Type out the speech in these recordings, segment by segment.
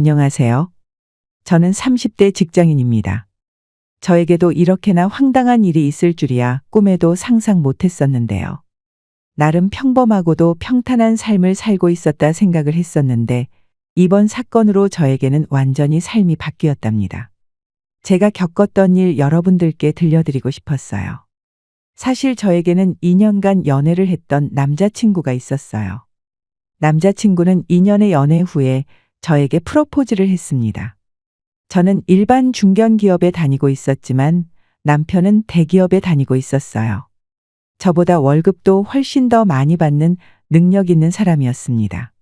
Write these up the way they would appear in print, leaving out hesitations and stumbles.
안녕하세요. 저는 30대 직장인입니다. 저에게도 이렇게나 황당한 일이 있을 줄이야 꿈에도 상상 못했었는데요. 나름 평범하고도 평탄한 삶을 살고 있었다 생각을 했었는데 이번 사건으로 저에게는 완전히 삶이 바뀌었답니다. 제가 겪었던 일 여러분들께 들려드리고 싶었어요. 사실 저에게는 2년간 연애를 했던 남자친구가 있었어요. 남자친구는 2년의 연애 후에 저에게 프로포즈를 했습니다. 저는 일반 중견기업에 다니고 있었지만 남편은 대기업에 다니고 있었어요. 저보다 월급도 훨씬 더 많이 받는 능력 있는 사람이었습니다.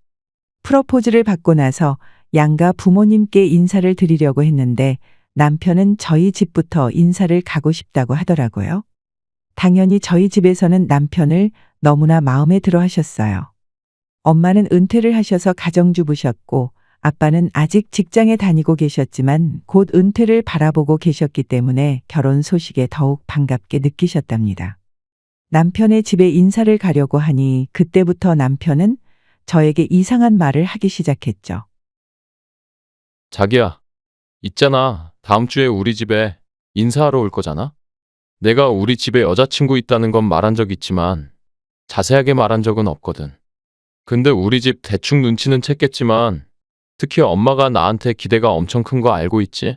프로포즈를 받고 나서 양가 부모님께 인사를 드리려고 했는데 남편은 저희 집부터 인사를 가고 싶다고 하더라고요. 당연히 저희 집에서는 남편을 너무나 마음에 들어 하셨어요. 엄마는 은퇴를 하셔서 가정주부셨고 아빠는 아직 직장에 다니고 계셨지만 곧 은퇴를 바라보고 계셨기 때문에 결혼 소식에 더욱 반갑게 느끼셨답니다. 남편의 집에 인사를 가려고 하니 그때부터 남편은 저에게 이상한 말을 하기 시작했죠. 자기야, 있잖아. 다음 주에 우리 집에 인사하러 올 거잖아? 내가 우리 집에 여자친구 있다는 건 말한 적 있지만 자세하게 말한 적은 없거든. 근데 우리 집 대충 눈치는 챘겠지만 특히 엄마가 나한테 기대가 엄청 큰 거 알고 있지?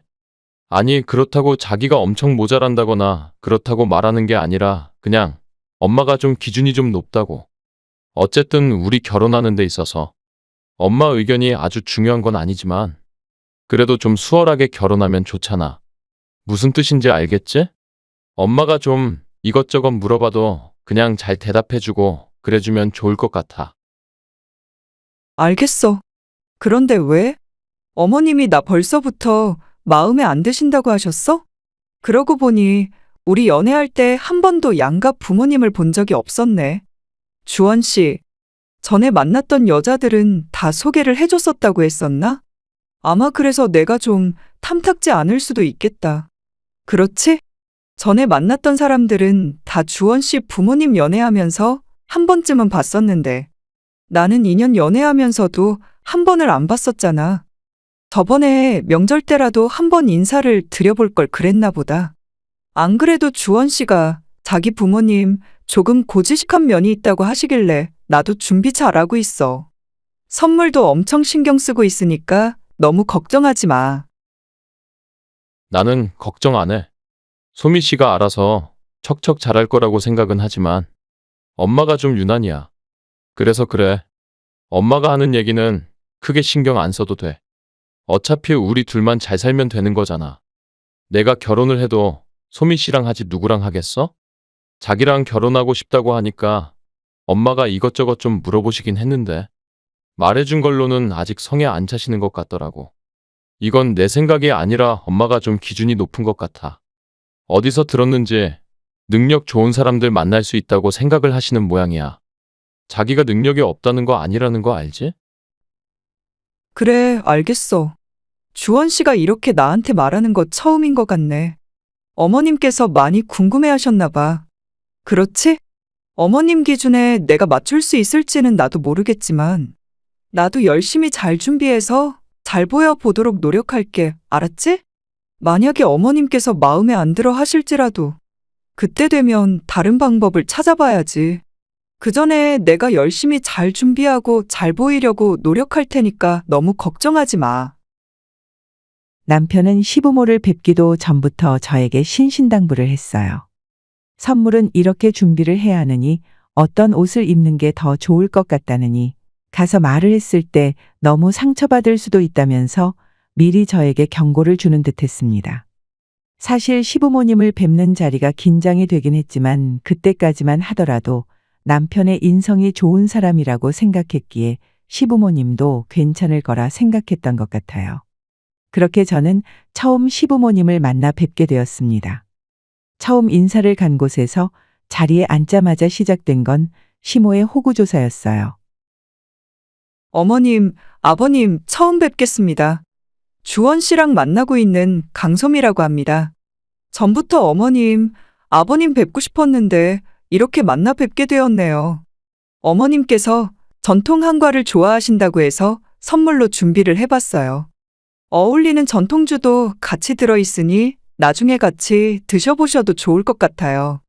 아니, 그렇다고 자기가 엄청 모자란다거나 그렇다고 말하는 게 아니라 그냥 엄마가 좀 기준이 좀 높다고. 어쨌든 우리 결혼하는 데 있어서 엄마 의견이 아주 중요한 건 아니지만 그래도 좀 수월하게 결혼하면 좋잖아. 무슨 뜻인지 알겠지? 엄마가 좀 이것저것 물어봐도 그냥 잘 대답해주고 그래주면 좋을 것 같아. 알겠어. 그런데 왜? 어머님이 나 벌써부터 마음에 안 드신다고 하셨어? 그러고 보니 우리 연애할 때 한 번도 양가 부모님을 본 적이 없었네. 주원 씨, 전에 만났던 여자들은 다 소개를 해줬었다고 했었나? 아마 그래서 내가 좀 탐탁지 않을 수도 있겠다. 그렇지? 전에 만났던 사람들은 다 주원 씨 부모님 연애하면서 한 번쯤은 봤었는데 나는 2년 연애하면서도 한 번을 안 봤었잖아. 저번에 명절 때라도 한 번 인사를 드려볼 걸 그랬나 보다. 안 그래도 주원 씨가 자기 부모님 조금 고지식한 면이 있다고 하시길래 나도 준비 잘하고 있어. 선물도 엄청 신경 쓰고 있으니까 너무 걱정하지 마. 나는 걱정 안 해. 소미 씨가 알아서 척척 잘할 거라고 생각은 하지만 엄마가 좀 유난이야. 그래서 그래. 엄마가 하는 얘기는 크게 신경 안 써도 돼. 어차피 우리 둘만 잘 살면 되는 거잖아. 내가 결혼을 해도 소미 씨랑 하지 누구랑 하겠어? 자기랑 결혼하고 싶다고 하니까 엄마가 이것저것 좀 물어보시긴 했는데 말해준 걸로는 아직 성에 안 차시는 것 같더라고. 이건 내 생각이 아니라 엄마가 좀 기준이 높은 것 같아. 어디서 들었는지 능력 좋은 사람들 만날 수 있다고 생각을 하시는 모양이야. 자기가 능력이 없다는 거 아니라는 거 알지? 그래, 알겠어. 주원 씨가 이렇게 나한테 말하는 거 처음인 것 같네. 어머님께서 많이 궁금해 하셨나 봐. 그렇지? 어머님 기준에 내가 맞출 수 있을지는 나도 모르겠지만, 나도 열심히 잘 준비해서 잘 보여보도록 노력할게. 알았지? 만약에 어머님께서 마음에 안 들어 하실지라도, 그때 되면 다른 방법을 찾아봐야지. 그 전에 내가 열심히 잘 준비하고 잘 보이려고 노력할 테니까 너무 걱정하지 마. 남편은 시부모를 뵙기도 전부터 저에게 신신당부를 했어요. 선물은 이렇게 준비를 해야 하느니 어떤 옷을 입는 게 더 좋을 것 같다느니 가서 말을 했을 때 너무 상처받을 수도 있다면서 미리 저에게 경고를 주는 듯 했습니다. 사실 시부모님을 뵙는 자리가 긴장이 되긴 했지만 그때까지만 하더라도 남편의 인성이 좋은 사람이라고 생각했기에 시부모님도 괜찮을 거라 생각했던 것 같아요. 그렇게 저는 처음 시부모님을 만나 뵙게 되었습니다. 처음 인사를 간 곳에서 자리에 앉자마자 시작된 건 시모의 호구조사였어요. 어머님, 아버님 처음 뵙겠습니다. 주원 씨랑 만나고 있는 강솜이라고 합니다. 전부터 어머님, 아버님 뵙고 싶었는데 이렇게 만나 뵙게 되었네요. 어머님께서 전통 한과를 좋아하신다고 해서 선물로 준비를 해봤어요. 어울리는 전통주도 같이 들어있으니 나중에 같이 드셔보셔도 좋을 것 같아요.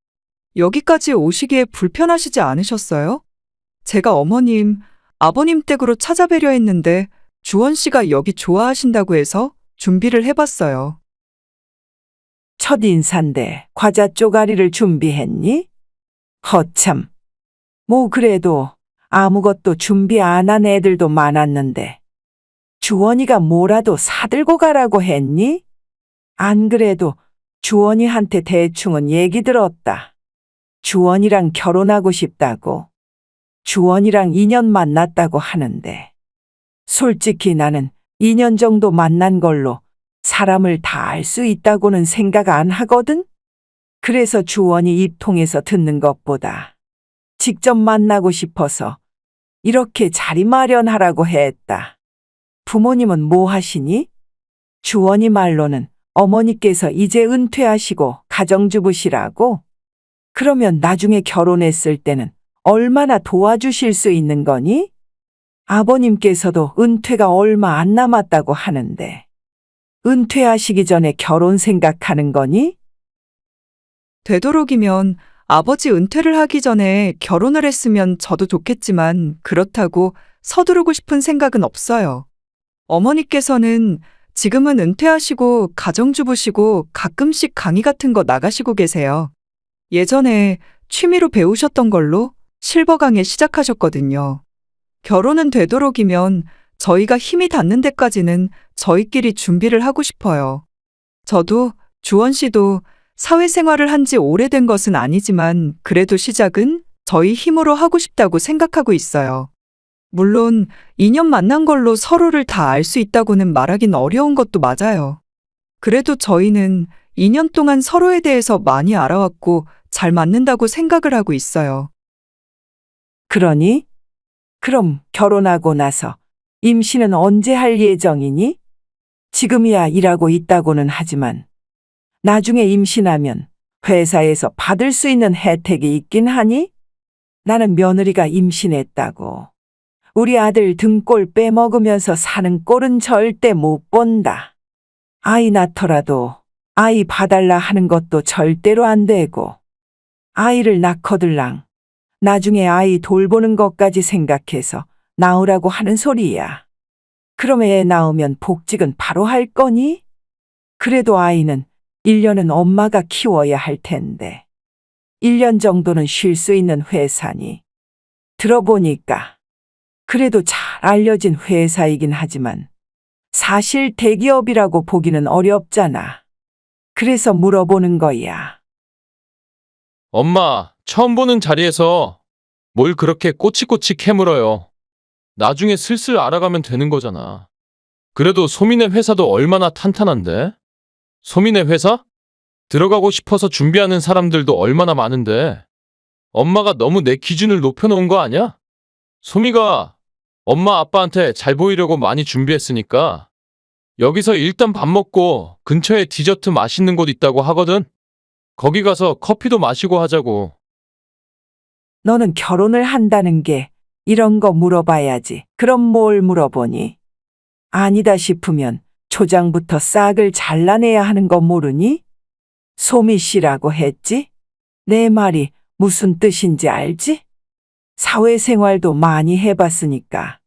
여기까지 오시기에 불편하시지 않으셨어요? 제가 어머님, 아버님 댁으로 찾아뵈려 했는데 주원 씨가 여기 좋아하신다고 해서 준비를 해봤어요. 첫인사인데 과자 쪼가리를 준비했니? 허참. 뭐 그래도 아무것도 준비 안 한 애들도 많았는데 주원이가 뭐라도 사들고 가라고 했니? 안 그래도 주원이한테 대충은 얘기 들었다. 주원이랑 결혼하고 싶다고. 주원이랑 2년 만났다고 하는데 솔직히 나는 2년 정도 만난 걸로 사람을 다 알 수 있다고는 생각 안 하거든? 그래서 주원이 입 통해서 듣는 것보다 직접 만나고 싶어서 이렇게 자리 마련하라고 했다. 부모님은 뭐 하시니? 주원이 말로는 어머니께서 이제 은퇴하시고 가정주부시라고? 그러면 나중에 결혼했을 때는 얼마나 도와주실 수 있는 거니? 아버님께서도 은퇴가 얼마 안 남았다고 하는데 은퇴하시기 전에 결혼 생각하는 거니? 되도록이면 아버지 은퇴를 하기 전에 결혼을 했으면 저도 좋겠지만 그렇다고 서두르고 싶은 생각은 없어요. 어머니께서는 지금은 은퇴하시고 가정주부시고 가끔씩 강의 같은 거 나가시고 계세요. 예전에 취미로 배우셨던 걸로 실버 강의 시작하셨거든요. 결혼은 되도록이면 저희가 힘이 닿는 데까지는 저희끼리 준비를 하고 싶어요. 저도 주원 씨도 사회생활을 한 지 오래된 것은 아니지만 그래도 시작은 저희 힘으로 하고 싶다고 생각하고 있어요. 물론 2년 만난 걸로 서로를 다 알 수 있다고는 말하긴 어려운 것도 맞아요. 그래도 저희는 2년 동안 서로에 대해서 많이 알아왔고 잘 맞는다고 생각을 하고 있어요. 그러니? 그럼 결혼하고 나서 임신은 언제 할 예정이니? 지금이야 일하고 있다고는 하지만 나중에 임신하면 회사에서 받을 수 있는 혜택이 있긴 하니? 나는 며느리가 임신했다고 우리 아들 등골 빼먹으면서 사는 꼴은 절대 못 본다. 아이 낳더라도 아이 봐달라 하는 것도 절대로 안 되고 아이를 낳거들랑 나중에 아이 돌보는 것까지 생각해서 낳으라고 하는 소리야. 그럼 애 낳으면 복직은 바로 할 거니? 그래도 아이는 1년은 엄마가 키워야 할 텐데 1년 정도는 쉴 수 있는 회사니. 들어보니까 그래도 잘 알려진 회사이긴 하지만 사실 대기업이라고 보기는 어렵잖아. 그래서 물어보는 거야. 엄마, 처음 보는 자리에서 뭘 그렇게 꼬치꼬치 캐물어요. 나중에 슬슬 알아가면 되는 거잖아. 그래도 소민의 회사도 얼마나 탄탄한데? 소민의 회사? 들어가고 싶어서 준비하는 사람들도 얼마나 많은데. 엄마가 너무 내 기준을 높여놓은 거 아니야? 소미가 엄마 아빠한테 잘 보이려고 많이 준비했으니까 여기서 일단 밥 먹고 근처에 디저트 맛있는 곳 있다고 하거든? 거기 가서 커피도 마시고 하자고. 너는 결혼을 한다는 게 이런 거 물어봐야지. 그럼 뭘 물어보니? 아니다 싶으면 초장부터 싹을 잘라내야 하는 거 모르니? 소미 씨라고 했지? 내 말이 무슨 뜻인지 알지? 사회생활도 많이 해봤으니까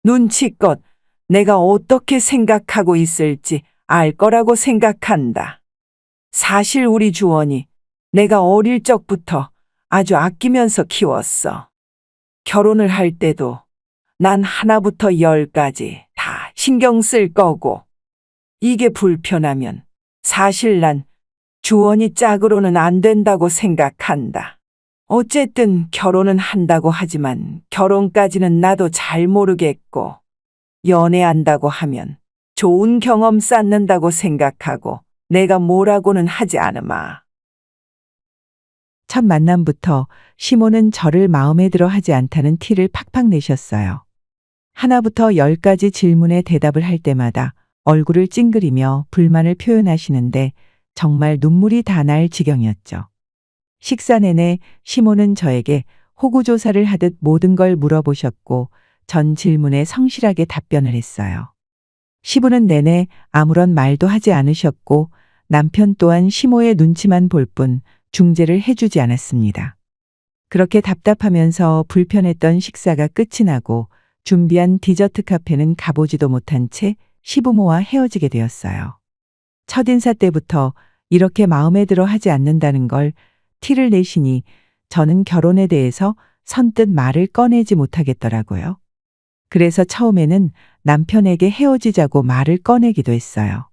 눈치껏 내가 어떻게 생각하고 있을지 알 거라고 생각한다. 사실 우리 주원이 내가 어릴 적부터 아주 아끼면서 키웠어. 결혼을 할 때도 난 하나부터 10까지 다 신경 쓸 거고 이게 불편하면 사실 난 주원이 짝으로는 안 된다고 생각한다. 어쨌든 결혼은 한다고 하지만 결혼까지는 나도 잘 모르겠고 연애한다고 하면 좋은 경험 쌓는다고 생각하고 내가 뭐라고는 하지 않으마. 첫 만남부터 시모는 저를 마음에 들어 하지 않다는 티를 팍팍 내셨어요. 하나부터 10까지 질문에 대답을 할 때마다 얼굴을 찡그리며 불만을 표현하시는데 정말 눈물이 다 날 지경이었죠. 식사 내내 시모는 저에게 호구조사를 하듯 모든 걸 물어보셨고 전 질문에 성실하게 답변을 했어요. 시부는 내내 아무런 말도 하지 않으셨고 남편 또한 시모의 눈치만 볼 뿐 중재를 해주지 않았습니다. 그렇게 답답하면서 불편했던 식사가 끝이 나고 준비한 디저트 카페는 가보지도 못한 채 시부모와 헤어지게 되었어요. 첫인사 때부터 이렇게 마음에 들어 하지 않는다는 걸 티를 내시니 저는 결혼에 대해서 선뜻 말을 꺼내지 못하겠더라고요. 그래서 처음에는 남편에게 헤어지자고 말을 꺼내기도 했어요.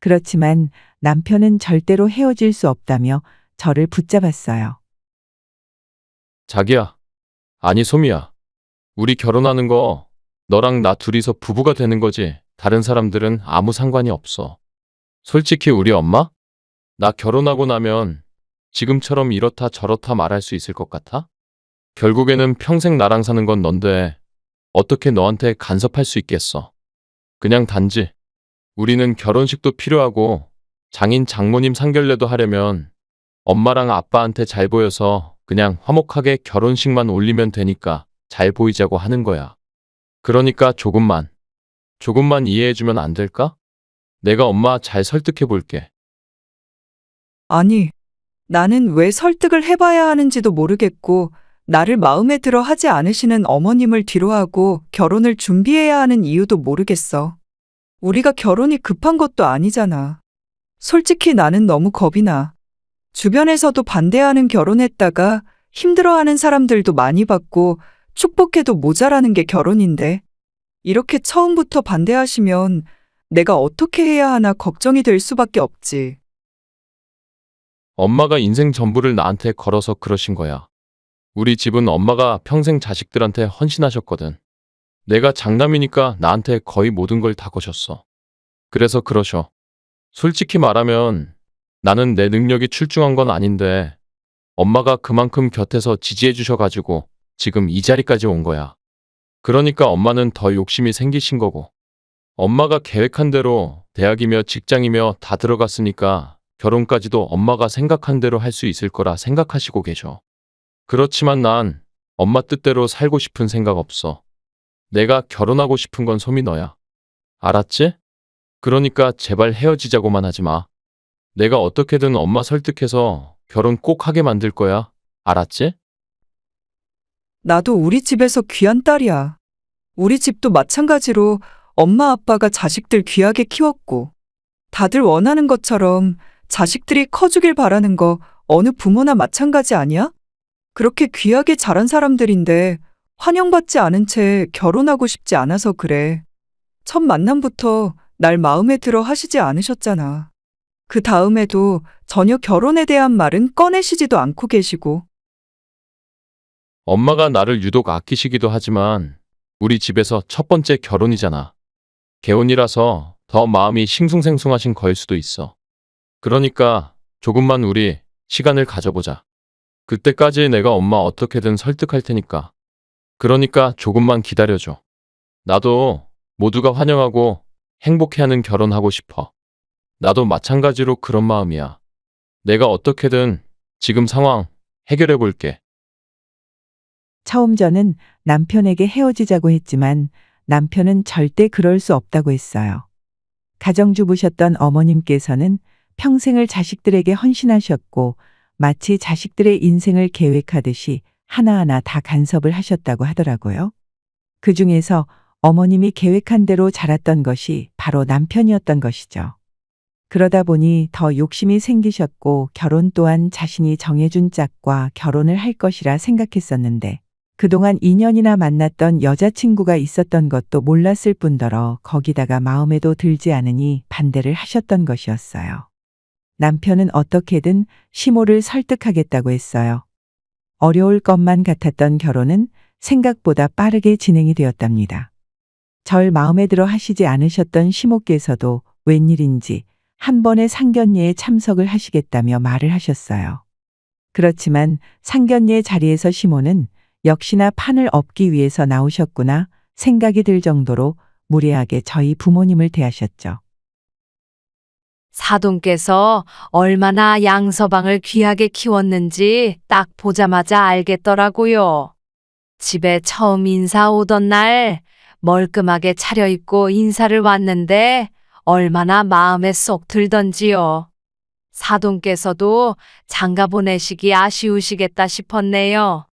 그렇지만 남편은 절대로 헤어질 수 없다며 저를 붙잡았어요. 자기야. 아니, 소미야. 우리 결혼하는 거 너랑 나 둘이서 부부가 되는 거지. 다른 사람들은 아무 상관이 없어. 솔직히 우리 엄마? 나 결혼하고 나면 지금처럼 이렇다 저렇다 말할 수 있을 것 같아? 결국에는 평생 나랑 사는 건 넌데 어떻게 너한테 간섭할 수 있겠어. 그냥 단지 우리는 결혼식도 필요하고 장인 장모님 상견례도 하려면 엄마랑 아빠한테 잘 보여서 그냥 화목하게 결혼식만 올리면 되니까 잘 보이자고 하는 거야. 그러니까 조금만 이해해주면 안 될까? 내가 엄마 잘 설득해 볼게. 아니, 나는 왜 설득을 해봐야 하는지도 모르겠고, 나를 마음에 들어 하지 않으시는 어머님을 뒤로하고 결혼을 준비해야 하는 이유도 모르겠어. 우리가 결혼이 급한 것도 아니잖아. 솔직히 나는 너무 겁이 나. 주변에서도 반대하는 결혼했다가 힘들어하는 사람들도 많이 봤고 축복해도 모자라는 게 결혼인데 이렇게 처음부터 반대하시면 내가 어떻게 해야 하나 걱정이 될 수밖에 없지. 엄마가 인생 전부를 나한테 걸어서 그러신 거야. 우리 집은 엄마가 평생 자식들한테 헌신하셨거든. 내가 장남이니까 나한테 거의 모든 걸 다 거셨어. 그래서 그러셔. 솔직히 말하면 나는 내 능력이 출중한 건 아닌데 엄마가 그만큼 곁에서 지지해 주셔가지고 지금 이 자리까지 온 거야. 그러니까 엄마는 더 욕심이 생기신 거고. 엄마가 계획한 대로 대학이며 직장이며 다 들어갔으니까 결혼까지도 엄마가 생각한 대로 할 수 있을 거라 생각하시고 계셔. 그렇지만 난 엄마 뜻대로 살고 싶은 생각 없어. 내가 결혼하고 싶은 건 소미 너야. 알았지? 그러니까 제발 헤어지자고만 하지 마. 내가 어떻게든 엄마 설득해서 결혼 꼭 하게 만들 거야. 알았지? 나도 우리 집에서 귀한 딸이야. 우리 집도 마찬가지로 엄마 아빠가 자식들 귀하게 키웠고 다들 원하는 것처럼 자식들이 커주길 바라는 거 어느 부모나 마찬가지 아니야? 그렇게 귀하게 자란 사람들인데 환영받지 않은 채 결혼하고 싶지 않아서 그래. 첫 만남부터 날 마음에 들어 하시지 않으셨잖아. 그 다음에도 전혀 결혼에 대한 말은 꺼내시지도 않고 계시고. 엄마가 나를 유독 아끼시기도 하지만 우리 집에서 첫 번째 결혼이잖아. 개혼이라서 더 마음이 싱숭생숭하신 거일 수도 있어. 그러니까 조금만 우리 시간을 가져보자. 그때까지 내가 엄마 어떻게든 설득할 테니까. 그러니까 조금만 기다려줘. 나도 모두가 환영하고 행복해하는 결혼하고 싶어. 나도 마찬가지로 그런 마음이야. 내가 어떻게든 지금 상황 해결해 볼게. 처음 저는 남편에게 헤어지자고 했지만 남편은 절대 그럴 수 없다고 했어요. 가정주부셨던 어머님께서는 평생을 자식들에게 헌신하셨고 마치 자식들의 인생을 계획하듯이 하나하나 다 간섭을 하셨다고 하더라고요. 그 중에서 어머님이 계획한 대로 자랐던 것이 바로 남편이었던 것이죠. 그러다 보니 더 욕심이 생기셨고 결혼 또한 자신이 정해준 짝과 결혼을 할 것이라 생각했었는데 그동안 2년이나 만났던 여자친구가 있었던 것도 몰랐을 뿐더러 거기다가 마음에도 들지 않으니 반대를 하셨던 것이었어요. 남편은 어떻게든 시모를 설득하겠다고 했어요. 어려울 것만 같았던 결혼은 생각보다 빠르게 진행이 되었답니다. 절 마음에 들어 하시지 않으셨던 시모께서도 웬일인지 한 번의 상견례에 참석을 하시겠다며 말을 하셨어요. 그렇지만 상견례 자리에서 시모는 역시나 판을 엎기 위해서 나오셨구나 생각이 들 정도로 무례하게 저희 부모님을 대하셨죠. 사돈께서 얼마나 양서방을 귀하게 키웠는지 딱 보자마자 알겠더라고요. 집에 처음 인사 오던 날 멀끔하게 차려입고 인사를 왔는데 얼마나 마음에 쏙 들던지요. 사돈께서도 장가 보내시기 아쉬우시겠다 싶었네요.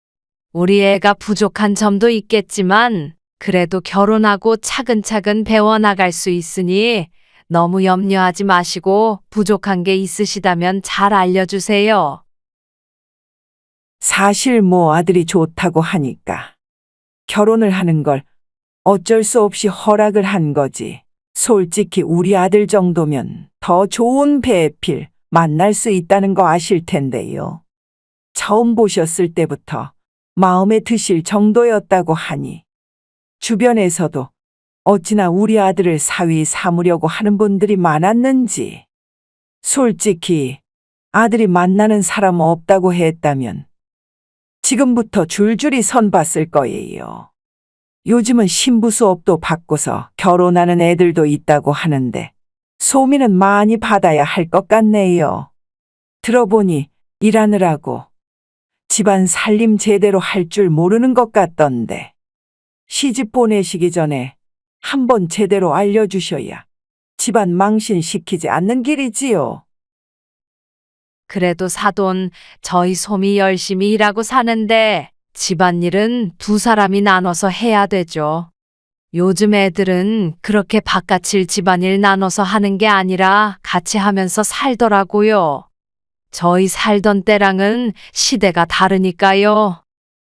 우리 애가 부족한 점도 있겠지만 그래도 결혼하고 차근차근 배워나갈 수 있으니 너무 염려하지 마시고 부족한 게 있으시다면 잘 알려주세요. 사실 아들이 좋다고 하니까 결혼을 하는 걸 어쩔 수 없이 허락을 한 거지. 솔직히 우리 아들 정도면 더 좋은 배필 만날 수 있다는 거 아실 텐데요. 처음 보셨을 때부터 마음에 드실 정도였다고 하니 주변에서도 어찌나 우리 아들을 사위 삼으려고 하는 분들이 많았는지. 솔직히 아들이 만나는 사람 없다고 했다면 지금부터 줄줄이 선봤을 거예요. 요즘은 신부 수업도 받고서 결혼하는 애들도 있다고 하는데 소미는 많이 받아야 할 것 같네요. 들어보니 일하느라고 집안 살림 제대로 할 줄 모르는 것 같던데 시집 보내시기 전에 한번 제대로 알려주셔야 집안 망신시키지 않는 길이지요. 그래도 사돈, 저희 솜이 열심히 일하고 사는데 집안일은 두 사람이 나눠서 해야 되죠. 요즘 애들은 그렇게 바깥일 집안일 나눠서 하는 게 아니라 같이 하면서 살더라고요. 저희 살던 때랑은 시대가 다르니까요.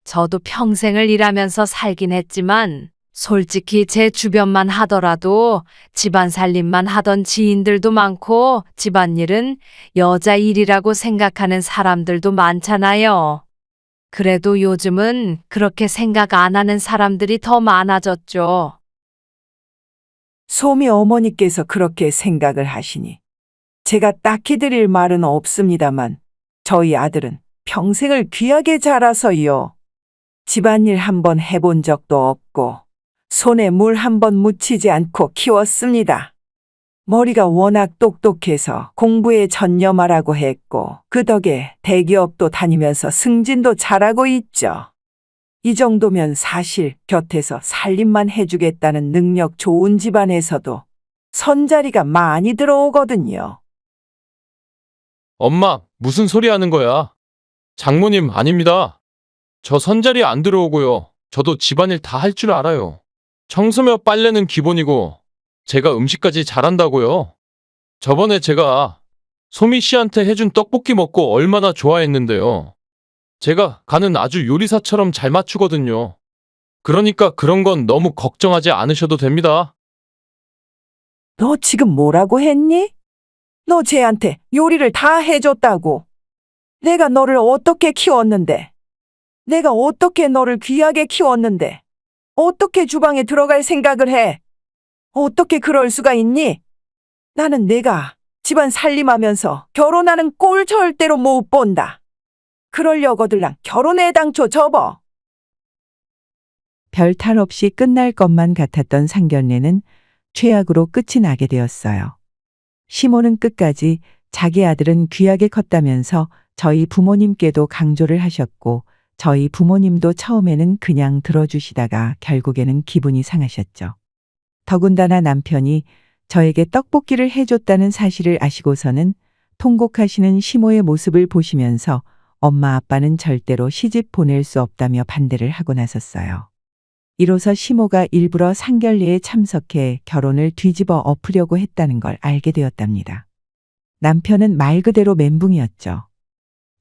저도 평생을 일하면서 살긴 했지만 솔직히 제 주변만 하더라도 집안 살림만 하던 지인들도 많고 집안일은 여자 일이라고 생각하는 사람들도 많잖아요. 그래도 요즘은 그렇게 생각 안 하는 사람들이 더 많아졌죠. 소미 어머니께서 그렇게 생각을 하시니 제가 딱히 드릴 말은 없습니다만 저희 아들은 평생을 귀하게 자라서요. 집안일 한번 해본 적도 없고 손에 물 한번 묻히지 않고 키웠습니다. 머리가 워낙 똑똑해서 공부에 전념하라고 했고 그 덕에 대기업도 다니면서 승진도 잘하고 있죠. 이 정도면 사실 곁에서 살림만 해주겠다는 능력 좋은 집안에서도 선자리가 많이 들어오거든요. 엄마, 무슨 소리 하는 거야? 장모님 아닙니다. 저 선자리 안 들어오고요. 저도 집안일 다 할 줄 알아요. 청소며 빨래는 기본이고 제가 음식까지 잘한다고요. 저번에 제가 소미 씨한테 해준 떡볶이 먹고 얼마나 좋아했는데요. 제가 간은 아주 요리사처럼 잘 맞추거든요. 그러니까 그런 건 너무 걱정하지 않으셔도 됩니다. 너 지금 뭐라고 했니? 너 쟤한테 요리를 다 해줬다고. 내가 너를 어떻게 키웠는데? 내가 어떻게 너를 귀하게 키웠는데? 어떻게 주방에 들어갈 생각을 해? 어떻게 그럴 수가 있니? 나는 내가 집안 살림하면서 결혼하는 꼴 절대로 못 본다. 그러려거들랑 결혼에 당초 접어. 별 탈 없이 끝날 것만 같았던 상견례는 최악으로 끝이 나게 되었어요. 시모는 끝까지 자기 아들은 귀하게 컸다면서 저희 부모님께도 강조를 하셨고 저희 부모님도 처음에는 그냥 들어주시다가 결국에는 기분이 상하셨죠. 더군다나 남편이 저에게 떡볶이를 해줬다는 사실을 아시고서는 통곡하시는 시모의 모습을 보시면서 엄마 아빠는 절대로 시집 보낼 수 없다며 반대를 하고 나섰어요. 이로써 시모가 일부러 상견례에 참석해 결혼을 뒤집어 엎으려고 했다는 걸 알게 되었답니다. 남편은 말 그대로 멘붕이었죠.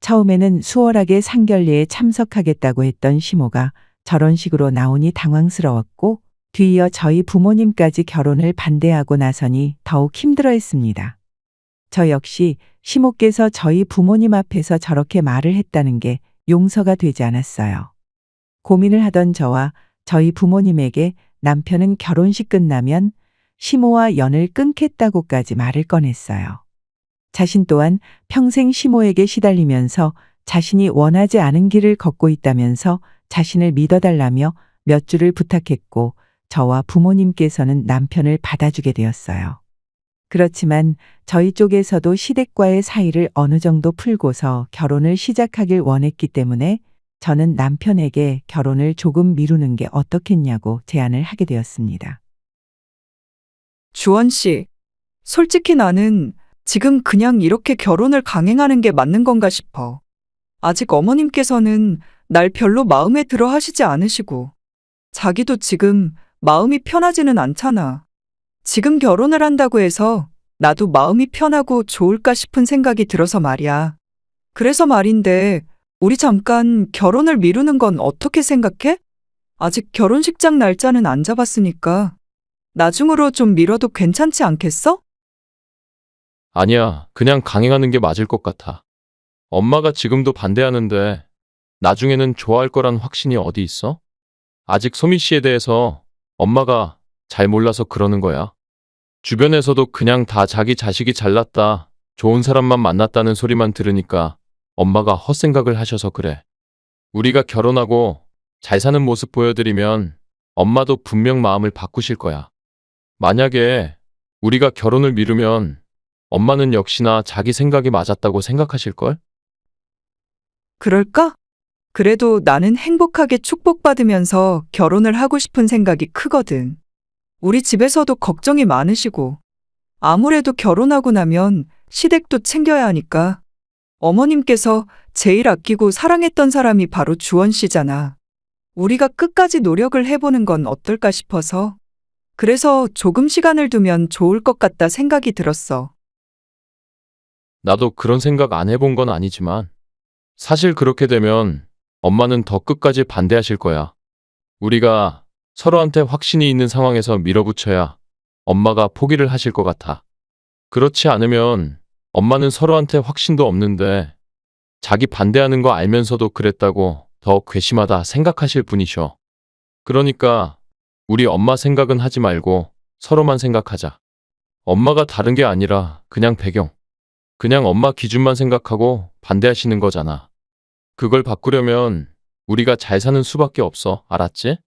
처음에는 수월하게 상견례에 참석하겠다고 했던 시모가 저런 식으로 나오니 당황스러웠고 뒤이어 저희 부모님까지 결혼을 반대하고 나서니 더욱 힘들어했습니다. 저 역시 시모께서 저희 부모님 앞에서 저렇게 말을 했다는 게 용서가 되지 않았어요. 고민을 하던 저와 저희 부모님에게 남편은 결혼식 끝나면 시모와 연을 끊겠다고까지 말을 꺼냈어요. 자신 또한 평생 시모에게 시달리면서 자신이 원하지 않은 길을 걷고 있다면서 자신을 믿어달라며 몇 줄을 부탁했고 저와 부모님께서는 남편을 받아주게 되었어요. 그렇지만 저희 쪽에서도 시댁과의 사이를 어느 정도 풀고서 결혼을 시작하길 원했기 때문에 저는 남편에게 결혼을 조금 미루는 게 어떻겠냐고 제안을 하게 되었습니다. 주원 씨, 솔직히 나는 지금 그냥 이렇게 결혼을 강행하는 게 맞는 건가 싶어. 아직 어머님께서는 날 별로 마음에 들어 하시지 않으시고, 자기도 지금 마음이 편하지는 않잖아. 지금 결혼을 한다고 해서 나도 마음이 편하고 좋을까 싶은 생각이 들어서 말이야. 그래서 말인데, 우리 잠깐 결혼을 미루는 건 어떻게 생각해? 아직 결혼식장 날짜는 안 잡았으니까 나중으로 좀 미뤄도 괜찮지 않겠어? 아니야, 그냥 강행하는 게 맞을 것 같아. 엄마가 지금도 반대하는데 나중에는 좋아할 거란 확신이 어디 있어? 아직 소미 씨에 대해서 엄마가 잘 몰라서 그러는 거야. 주변에서도 그냥 다 자기 자식이 잘났다, 좋은 사람만 만났다는 소리만 들으니까 엄마가 헛생각을 하셔서 그래. 우리가 결혼하고 잘 사는 모습 보여드리면 엄마도 분명 마음을 바꾸실 거야. 만약에 우리가 결혼을 미루면 엄마는 역시나 자기 생각이 맞았다고 생각하실걸? 그럴까? 그래도 나는 행복하게 축복받으면서 결혼을 하고 싶은 생각이 크거든. 우리 집에서도 걱정이 많으시고, 아무래도 결혼하고 나면 시댁도 챙겨야 하니까. 어머님께서 제일 아끼고 사랑했던 사람이 바로 주원 씨잖아. 우리가 끝까지 노력을 해보는 건 어떨까 싶어서. 그래서 조금 시간을 두면 좋을 것 같다 생각이 들었어. 나도 그런 생각 안 해본 건 아니지만 사실 그렇게 되면 엄마는 더 끝까지 반대하실 거야. 우리가 서로한테 확신이 있는 상황에서 밀어붙여야 엄마가 포기를 하실 것 같아. 그렇지 않으면 엄마는 서로한테 확신도 없는데 자기 반대하는 거 알면서도 그랬다고 더 괘씸하다 생각하실 분이셔. 그러니까 우리 엄마 생각은 하지 말고 서로만 생각하자. 엄마가 다른 게 아니라 그냥 배경. 그냥 엄마 기준만 생각하고 반대하시는 거잖아. 그걸 바꾸려면 우리가 잘 사는 수밖에 없어. 알았지?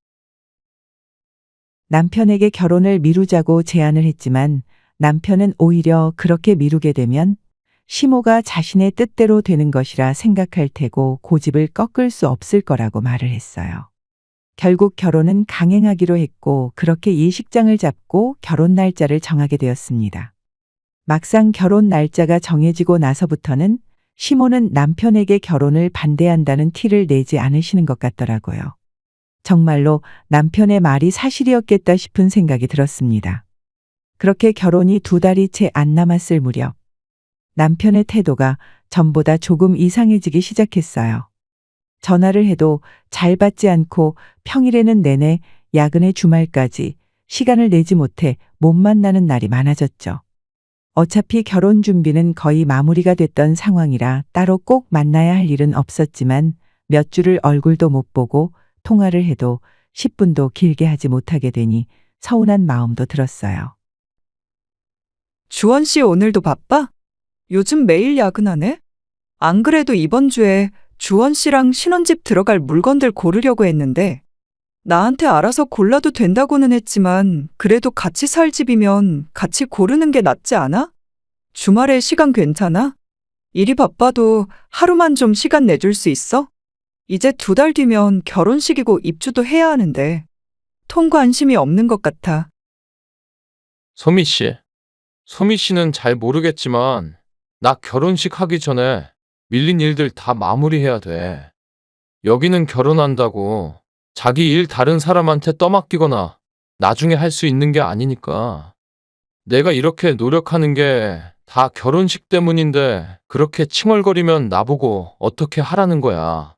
남편에게 결혼을 미루자고 제안을 했지만 남편은 오히려 그렇게 미루게 되면 시모가 자신의 뜻대로 되는 것이라 생각할 테고 고집을 꺾을 수 없을 거라고 말을 했어요. 결국 결혼은 강행하기로 했고 그렇게 예식장을 잡고 결혼 날짜를 정하게 되었습니다. 막상 결혼 날짜가 정해지고 나서부터는 시모는 남편에게 결혼을 반대한다는 티를 내지 않으시는 것 같더라고요. 정말로 남편의 말이 사실이었겠다 싶은 생각이 들었습니다. 그렇게 결혼이 2달이 채 안 남았을 무렵 남편의 태도가 전보다 조금 이상해지기 시작했어요. 전화를 해도 잘 받지 않고 평일에는 내내 야근의 주말까지 시간을 내지 못해 못 만나는 날이 많아졌죠. 어차피 결혼 준비는 거의 마무리가 됐던 상황이라 따로 꼭 만나야 할 일은 없었지만 몇 주를 얼굴도 못 보고 통화를 해도 10분도 길게 하지 못하게 되니 서운한 마음도 들었어요. 주원 씨 오늘도 바빠? 요즘 매일 야근하네? 안 그래도 이번 주에 주원 씨랑 신혼집 들어갈 물건들 고르려고 했는데 나한테 알아서 골라도 된다고는 했지만 그래도 같이 살 집이면 같이 고르는 게 낫지 않아? 주말에 시간 괜찮아? 일이 바빠도 하루만 좀 시간 내줄 수 있어? 이제 2달 뒤면 결혼식이고 입주도 해야 하는데 통 관심이 없는 것 같아. 소미 씨. 소미 씨는 잘 모르겠지만 나 결혼식 하기 전에 밀린 일들 다 마무리해야 돼. 여기는 결혼한다고 자기 일 다른 사람한테 떠맡기거나 나중에 할 수 있는 게 아니니까. 내가 이렇게 노력하는 게 다 결혼식 때문인데 그렇게 칭얼거리면 나보고 어떻게 하라는 거야.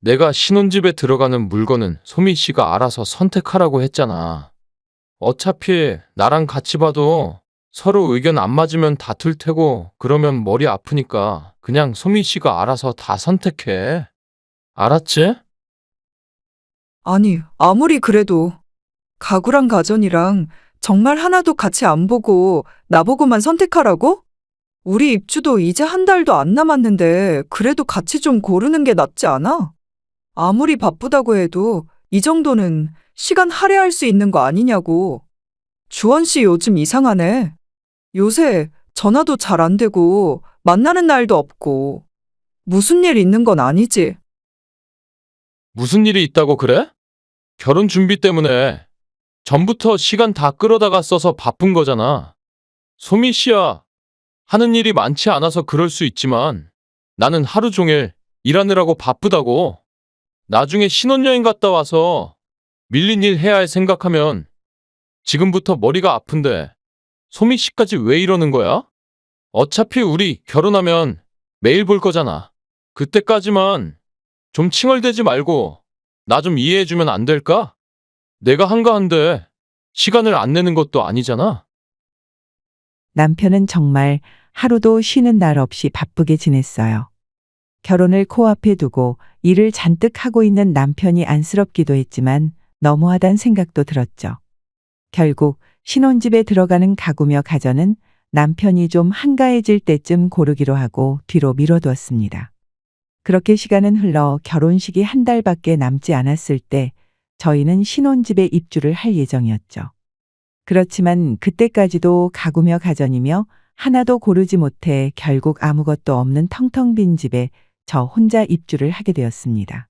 내가 신혼집에 들어가는 물건은 소미 씨가 알아서 선택하라고 했잖아. 어차피 나랑 같이 봐도 서로 의견 안 맞으면 다툴 테고 그러면 머리 아프니까 그냥 소미 씨가 알아서 다 선택해. 알았지? 아니, 아무리 그래도 가구랑 가전이랑 정말 하나도 같이 안 보고 나보고만 선택하라고? 우리 입주도 이제 1달도 안 남았는데 그래도 같이 좀 고르는 게 낫지 않아? 아무리 바쁘다고 해도 이 정도는 시간 할애할 수 있는 거 아니냐고. 주원 씨 요즘 이상하네. 요새 전화도 잘 안 되고 만나는 날도 없고 무슨 일 있는 건 아니지? 무슨 일이 있다고 그래? 결혼 준비 때문에 전부터 시간 다 끌어다가 써서 바쁜 거잖아. 소미 씨야, 하는 일이 많지 않아서 그럴 수 있지만 나는 하루 종일 일하느라고 바쁘다고. 나중에 신혼여행 갔다 와서 밀린 일 해야 할 생각하면 지금부터 머리가 아픈데 소미 씨까지 왜 이러는 거야? 어차피 우리 결혼하면 매일 볼 거잖아. 그때까지만 좀 칭얼대지 말고 나 좀 이해해주면 안 될까? 내가 한가한데 시간을 안 내는 것도 아니잖아. 남편은 정말 하루도 쉬는 날 없이 바쁘게 지냈어요. 결혼을 코앞에 두고 일을 잔뜩 하고 있는 남편이 안쓰럽기도 했지만 너무하단 생각도 들었죠. 결국 신혼집에 들어가는 가구며 가전은 남편이 좀 한가해질 때쯤 고르기로 하고 뒤로 미뤄두었습니다. 그렇게 시간은 흘러 결혼식이 한 달밖에 남지 않았을 때 저희는 신혼집에 입주를 할 예정이었죠. 그렇지만 그때까지도 가구며 가전이며 하나도 고르지 못해 결국 아무것도 없는 텅텅 빈 집에 저 혼자 입주를 하게 되었습니다.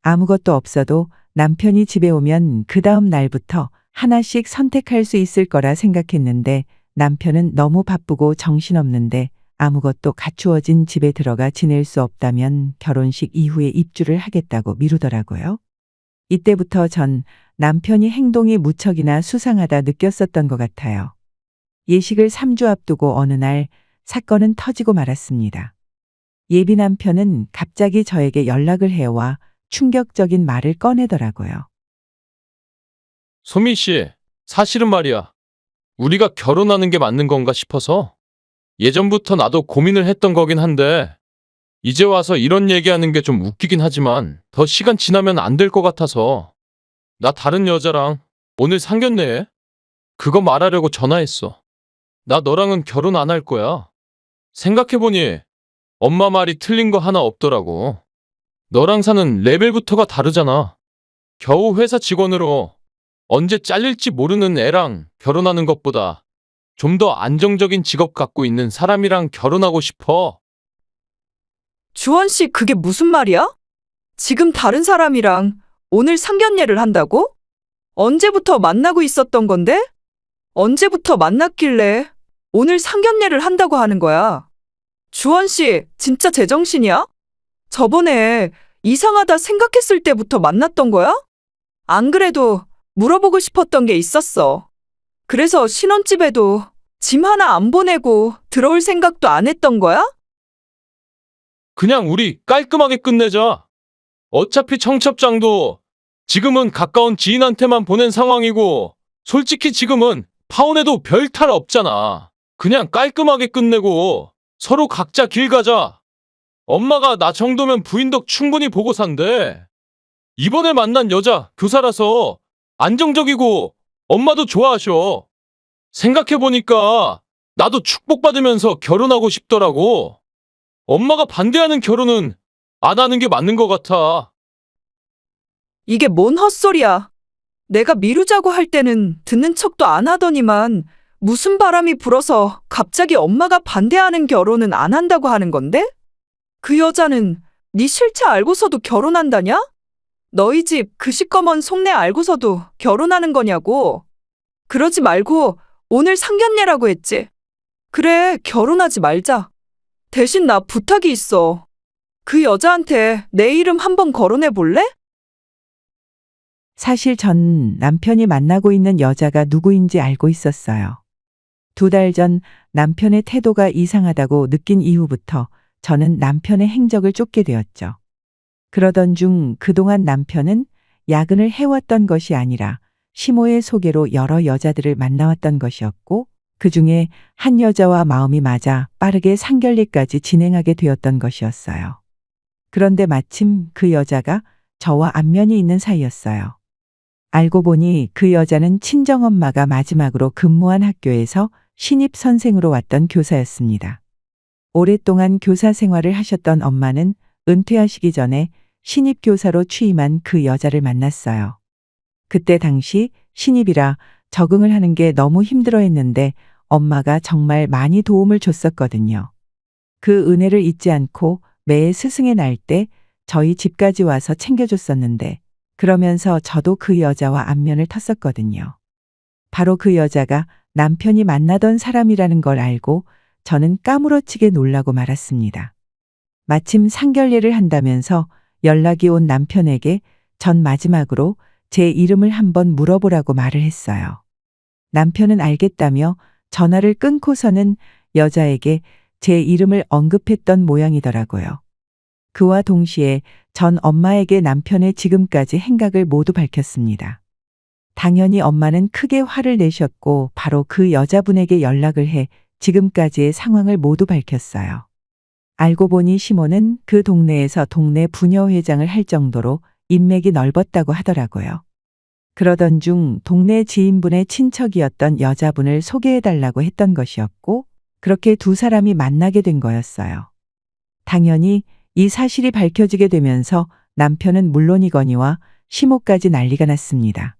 아무것도 없어도 남편이 집에 오면 그 다음 날부터 하나씩 선택할 수 있을 거라 생각했는데 남편은 너무 바쁘고 정신없는데 아무것도 갖추어진 집에 들어가 지낼 수 없다면 결혼식 이후에 입주를 하겠다고 미루더라고요. 이때부터 전 남편이 행동이 무척이나 수상하다 느꼈었던 것 같아요. 예식을 3주 앞두고 어느 날 사건은 터지고 말았습니다. 예비 남편은 갑자기 저에게 연락을 해와 충격적인 말을 꺼내더라고요. 소미 씨, 사실은 말이야. 우리가 결혼하는 게 맞는 건가 싶어서 예전부터 나도 고민을 했던 거긴 한데 이제 와서 이런 얘기하는 게 좀 웃기긴 하지만 더 시간 지나면 안 될 것 같아서 나 다른 여자랑 오늘 상견례해. 그거 말하려고 전화했어. 나 너랑은 결혼 안 할 거야. 생각해보니 엄마 말이 틀린 거 하나 없더라고. 너랑 사는 레벨부터가 다르잖아. 겨우 회사 직원으로 언제 잘릴지 모르는 애랑 결혼하는 것보다 좀 더 안정적인 직업 갖고 있는 사람이랑 결혼하고 싶어. 주원 씨, 그게 무슨 말이야? 지금 다른 사람이랑 오늘 상견례를 한다고? 언제부터 만나고 있었던 건데? 언제부터 만났길래 오늘 상견례를 한다고 하는 거야? 주원 씨, 진짜 제정신이야? 저번에 이상하다 생각했을 때부터 만났던 거야? 안 그래도 물어보고 싶었던 게 있었어. 그래서 신혼집에도 짐 하나 안 보내고 들어올 생각도 안 했던 거야? 그냥 우리 깔끔하게 끝내자. 어차피 청첩장도 지금은 가까운 지인한테만 보낸 상황이고 솔직히 지금은 파혼해도 별 탈 없잖아. 그냥 깔끔하게 끝내고 서로 각자 길 가자. 엄마가 나 정도면 부인 덕 충분히 보고 산대. 이번에 만난 여자 교사라서 안정적이고 엄마도 좋아하셔. 생각해보니까 나도 축복받으면서 결혼하고 싶더라고. 엄마가 반대하는 결혼은 안 하는 게 맞는 것 같아. 이게 뭔 헛소리야. 내가 미루자고 할 때는 듣는 척도 안 하더니만 무슨 바람이 불어서 갑자기 엄마가 반대하는 결혼은 안 한다고 하는 건데? 그 여자는 네 실체 알고서도 결혼한다냐? 너희 집 그 시꺼먼 속내 알고서도 결혼하는 거냐고. 그러지 말고 오늘 상견례라고 했지. 그래, 결혼하지 말자. 대신 나 부탁이 있어. 그 여자한테 내 이름 한번 거론해 볼래? 사실 전 남편이 만나고 있는 여자가 누구인지 알고 있었어요. 2달 전 남편의 태도가 이상하다고 느낀 이후부터 저는 남편의 행적을 쫓게 되었죠. 그러던 중 그동안 남편은 야근을 해왔던 것이 아니라 시모의 소개로 여러 여자들을 만나왔던 것이었고 그 중에 한 여자와 마음이 맞아 빠르게 상견례까지 진행하게 되었던 것이었어요. 그런데 마침 그 여자가 저와 안면이 있는 사이였어요. 알고 보니 그 여자는 친정엄마가 마지막으로 근무한 학교에서 신입 선생으로 왔던 교사였습니다. 오랫동안 교사 생활을 하셨던 엄마는 은퇴하시기 전에 신입 교사로 취임한 그 여자를 만났어요. 그때 당시 신입이라 적응을 하는 게 너무 힘들어했는데 엄마가 정말 많이 도움을 줬었거든요. 그 은혜를 잊지 않고 매해 스승의 날 때 저희 집까지 와서 챙겨줬었는데 그러면서 저도 그 여자와 안면을 텄었거든요. 바로 그 여자가 남편이 만나던 사람이라는 걸 알고 저는 까무러치게 놀라고 말았습니다. 마침 상견례를 한다면서 연락이 온 남편에게 전 마지막으로 제 이름을 한번 물어보라고 말을 했어요. 남편은 알겠다며 전화를 끊고서는 여자에게 제 이름을 언급했던 모양이더라고요. 그와 동시에 전 엄마에게 남편의 지금까지 행각을 모두 밝혔습니다. 당연히 엄마는 크게 화를 내셨고 바로 그 여자분에게 연락을 해 지금까지의 상황을 모두 밝혔어요. 알고 보니 시모는 그 동네에서 동네 부녀회장을 할 정도로 인맥이 넓었다고 하더라고요. 그러던 중 동네 지인분의 친척이었던 여자분을 소개해달라고 했던 것이었고 그렇게 두 사람이 만나게 된 거였어요. 당연히 이 사실이 밝혀지게 되면서 남편은 물론이거니와 시모까지 난리가 났습니다.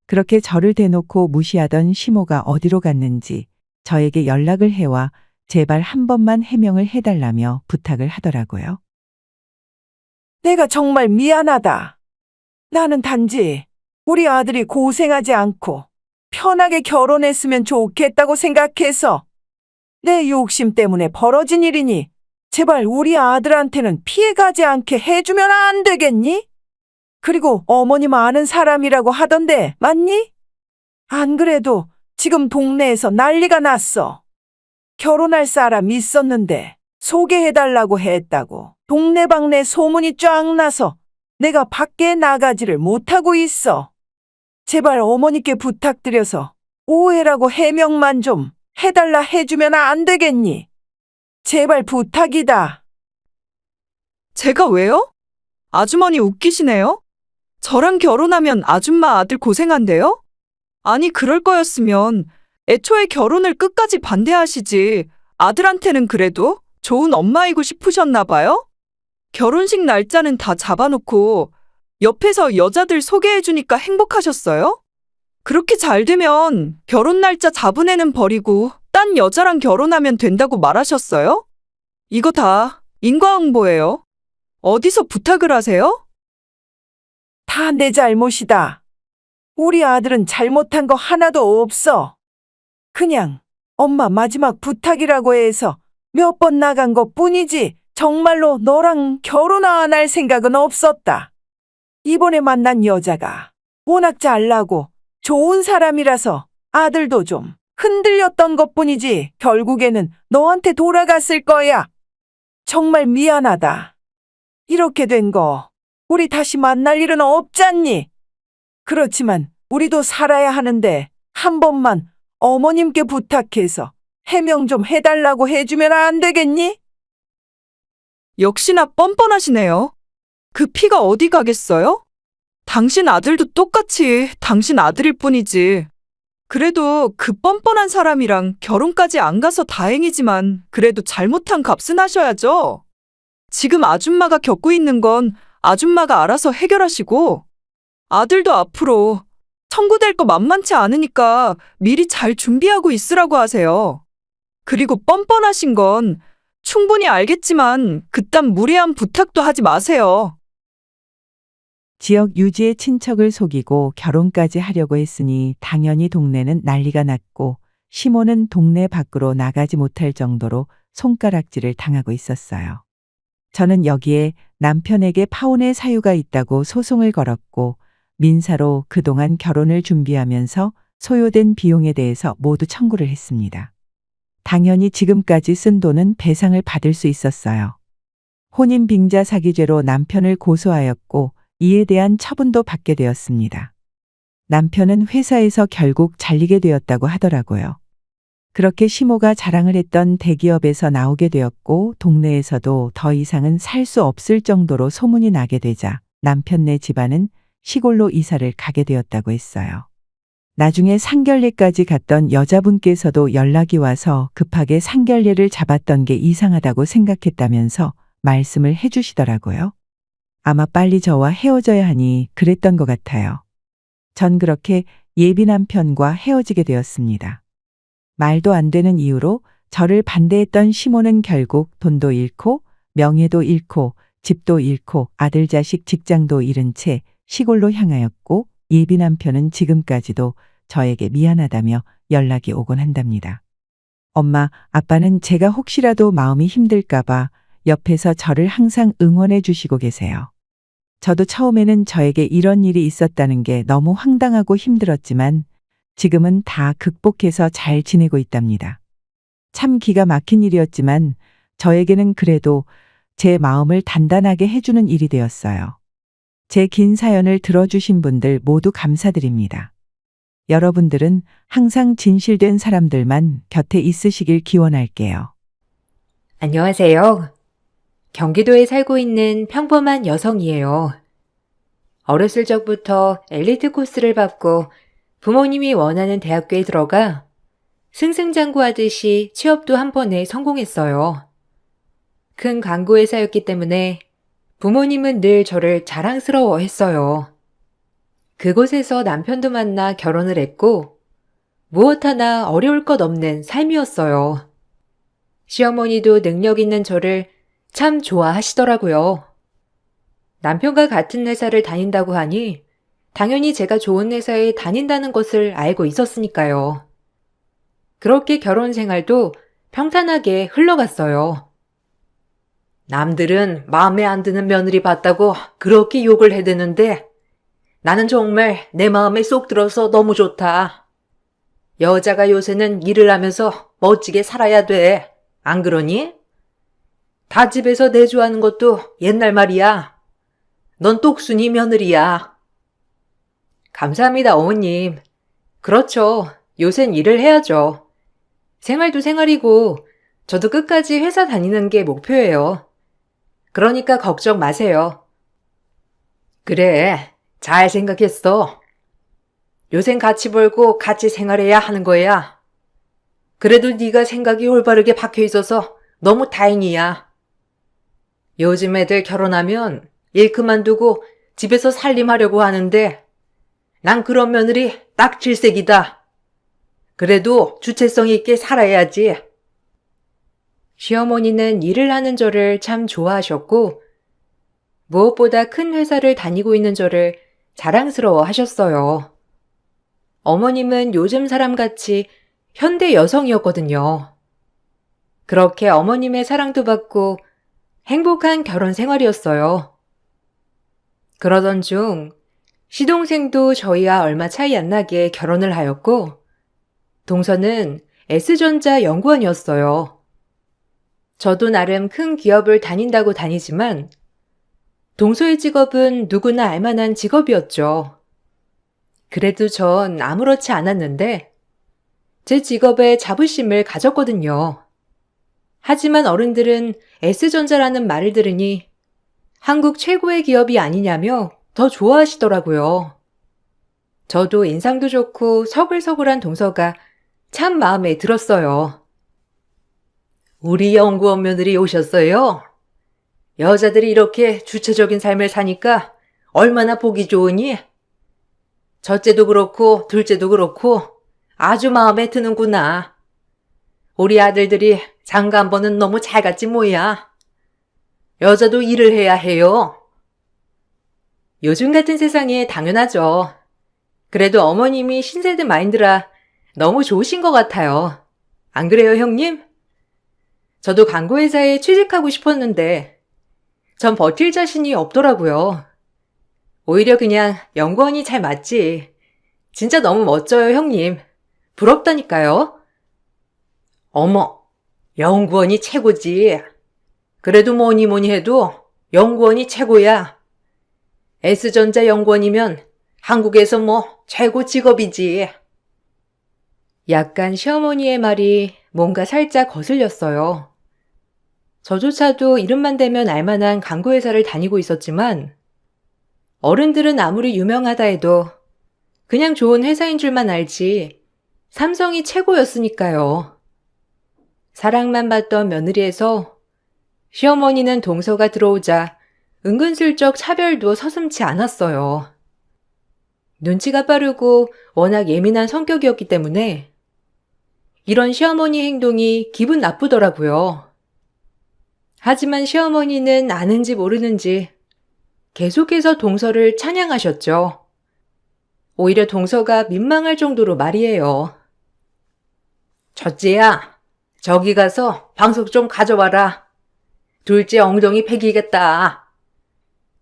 그렇게 저를 대놓고 무시하던 시모가 어디로 갔는지 저에게 연락을 해와 제발 한 번만 해명을 해달라며 부탁을 하더라고요. 내가 정말 미안하다. 나는 단지 우리 아들이 고생하지 않고 편하게 결혼했으면 좋겠다고 생각해서 내 욕심 때문에 벌어진 일이니 제발 우리 아들한테는 피해가지 않게 해주면 안 되겠니? 그리고 어머님 아는 사람이라고 하던데 맞니? 안 그래도 지금 동네에서 난리가 났어. 결혼할 사람 있었는데 소개해달라고 했다고 동네방네 소문이 쫙 나서 내가 밖에 나가지를 못하고 있어. 제발 어머니께 부탁드려서 오해라고 해명만 좀 해달라 해주면 안 되겠니? 제발 부탁이다. 제가 왜요? 아주머니 웃기시네요? 저랑 결혼하면 아줌마 아들 고생한대요? 아니, 그럴 거였으면 애초에 결혼을 끝까지 반대하시지. 아들한테는 그래도 좋은 엄마이고 싶으셨나 봐요? 결혼식 날짜는 다 잡아놓고 옆에서 여자들 소개해주니까 행복하셨어요? 그렇게 잘 되면 결혼 날짜 잡은 애는 버리고 딴 여자랑 결혼하면 된다고 말하셨어요? 이거 다 인과응보예요. 어디서 부탁을 하세요? 다 내 잘못이다. 우리 아들은 잘못한 거 하나도 없어. 그냥 엄마 마지막 부탁이라고 해서 몇 번 나간 것 뿐이지 정말로 너랑 결혼 안 할 생각은 없었다. 이번에 만난 여자가 워낙 잘나고 좋은 사람이라서 아들도 좀 흔들렸던 것 뿐이지 결국에는 너한테 돌아갔을 거야. 정말 미안하다. 이렇게 된 거 우리 다시 만날 일은 없잖니. 그렇지만 우리도 살아야 하는데 한 번만 어머님께 부탁해서 해명 좀 해달라고 해주면 안 되겠니? 역시나 뻔뻔하시네요. 그 피가 어디 가겠어요? 당신 아들도 똑같이 당신 아들일 뿐이지. 그래도 그 뻔뻔한 사람이랑 결혼까지 안 가서 다행이지만 그래도 잘못한 값은 하셔야죠. 지금 아줌마가 겪고 있는 건 아줌마가 알아서 해결하시고 아들도 앞으로 청구될 거 만만치 않으니까 미리 잘 준비하고 있으라고 하세요. 그리고 뻔뻔하신 건 충분히 알겠지만 그딴 무례한 부탁도 하지 마세요. 지역 유지의 친척을 속이고 결혼까지 하려고 했으니 당연히 동네는 난리가 났고 시모는 동네 밖으로 나가지 못할 정도로 손가락질을 당하고 있었어요. 저는 여기에 남편에게 파혼의 사유가 있다고 소송을 걸었고 민사로 그동안 결혼을 준비하면서 소요된 비용에 대해서 모두 청구를 했습니다. 당연히 지금까지 쓴 돈은 배상을 받을 수 있었어요. 혼인 빙자 사기죄로 남편을 고소하였고 이에 대한 처분도 받게 되었습니다. 남편은 회사에서 결국 잘리게 되었다고 하더라고요. 그렇게 시모가 자랑을 했던 대기업에서 나오게 되었고 동네에서도 더 이상은 살 수 없을 정도로 소문이 나게 되자 남편네 집안은 시골로 이사를 가게 되었다고 했어요. 나중에 상견례까지 갔던 여자분께서도 연락이 와서 급하게 상견례를 잡았던 게 이상하다고 생각했다면서 말씀을 해주시더라고요. 아마 빨리 저와 헤어져야 하니 그랬던 것 같아요. 전 그렇게 예비 남편과 헤어지게 되었습니다. 말도 안 되는 이유로 저를 반대했던 시모는 결국 돈도 잃고 명예도 잃고 집도 잃고 아들 자식 직장도 잃은 채 시골로 향하였고 예비 남편은 지금까지도 저에게 미안하다며 연락이 오곤 한답니다. 엄마, 아빠는 제가 혹시라도 마음이 힘들까봐 옆에서 저를 항상 응원해 주시고 계세요. 저도 처음에는 저에게 이런 일이 있었다는 게 너무 황당하고 힘들었지만 지금은 다 극복해서 잘 지내고 있답니다. 참 기가 막힌 일이었지만 저에게는 그래도 제 마음을 단단하게 해주는 일이 되었어요. 제 긴 사연을 들어주신 분들 모두 감사드립니다. 여러분들은 항상 진실된 사람들만 곁에 있으시길 기원할게요. 안녕하세요. 경기도에 살고 있는 평범한 여성이에요. 어렸을 적부터 엘리트 코스를 밟고 부모님이 원하는 대학교에 들어가 승승장구하듯이 취업도 한 번에 성공했어요. 큰 광고회사였기 때문에 부모님은 늘 저를 자랑스러워했어요. 그곳에서 남편도 만나 결혼을 했고 무엇 하나 어려울 것 없는 삶이었어요. 시어머니도 능력 있는 저를 참 좋아하시더라고요. 남편과 같은 회사를 다닌다고 하니 당연히 제가 좋은 회사에 다닌다는 것을 알고 있었으니까요. 그렇게 결혼 생활도 평탄하게 흘러갔어요. 남들은 마음에 안 드는 며느리 봤다고 그렇게 욕을 해대는데 나는 정말 내 마음에 쏙 들어서 너무 좋다. 여자가 요새는 일을 하면서 멋지게 살아야 돼. 안 그러니? 다 집에서 내조하는 것도 옛날 말이야. 넌 똑순이 며느리야. 감사합니다, 어머님. 그렇죠. 요샌 일을 해야죠. 생활도 생활이고 저도 끝까지 회사 다니는 게 목표예요. 그러니까 걱정 마세요. 그래, 잘 생각했어. 요샌 같이 벌고 같이 생활해야 하는 거야. 그래도 네가 생각이 올바르게 박혀 있어서 너무 다행이야. 요즘 애들 결혼하면 일 그만두고 집에서 살림하려고 하는데 난 그런 며느리 딱 질색이다. 그래도 주체성 있게 살아야지. 시어머니는 일을 하는 저를 참 좋아하셨고 무엇보다 큰 회사를 다니고 있는 저를 자랑스러워 하셨어요. 어머님은 요즘 사람같이 현대 여성이었거든요. 그렇게 어머님의 사랑도 받고 행복한 결혼 생활이었어요. 그러던 중 시동생도 저희와 얼마 차이 안 나게 결혼을 하였고 동서는 S전자 연구원이었어요. 저도 나름 큰 기업을 다닌다고 다니지만 동서의 직업은 누구나 알만한 직업이었죠. 그래도 전 아무렇지 않았는데 제 직업에 자부심을 가졌거든요. 하지만 어른들은 S전자라는 말을 들으니 한국 최고의 기업이 아니냐며 더 좋아하시더라고요. 저도 인상도 좋고 서글서글한 동서가 참 마음에 들었어요. 우리 연구원 며느리 오셨어요? 여자들이 이렇게 주체적인 삶을 사니까 얼마나 보기 좋으니? 첫째도 그렇고 둘째도 그렇고 아주 마음에 드는구나. 우리 아들들이 장가 한 번은 너무 잘 갔지 뭐야. 여자도 일을 해야 해요. 요즘 같은 세상에 당연하죠. 그래도 어머님이 신세대 마인드라 너무 좋으신 것 같아요. 안 그래요, 형님? 저도 광고회사에 취직하고 싶었는데 전 버틸 자신이 없더라고요. 오히려 그냥 연구원이 잘 맞지. 진짜 너무 멋져요, 형님. 부럽다니까요. 어머, 연구원이 최고지. 그래도 뭐니 뭐니 해도 연구원이 최고야. S전자 연구원이면 한국에서 뭐 최고 직업이지. 약간 시어머니의 말이 뭔가 살짝 거슬렸어요. 저조차도 이름만 대면 알만한 광고회사를 다니고 있었지만 어른들은 아무리 유명하다 해도 그냥 좋은 회사인 줄만 알지 삼성이 최고였으니까요. 사랑만 받던 며느리에서 시어머니는 동서가 들어오자 은근슬쩍 차별도 서슴지 않았어요. 눈치가 빠르고 워낙 예민한 성격이었기 때문에 이런 시어머니 행동이 기분 나쁘더라고요. 하지만 시어머니는 아는지 모르는지 계속해서 동서를 찬양하셨죠. 오히려 동서가 민망할 정도로 말이에요. 첫째야, 저기 가서 방석 좀 가져와라. 둘째 엉덩이 베기겠다.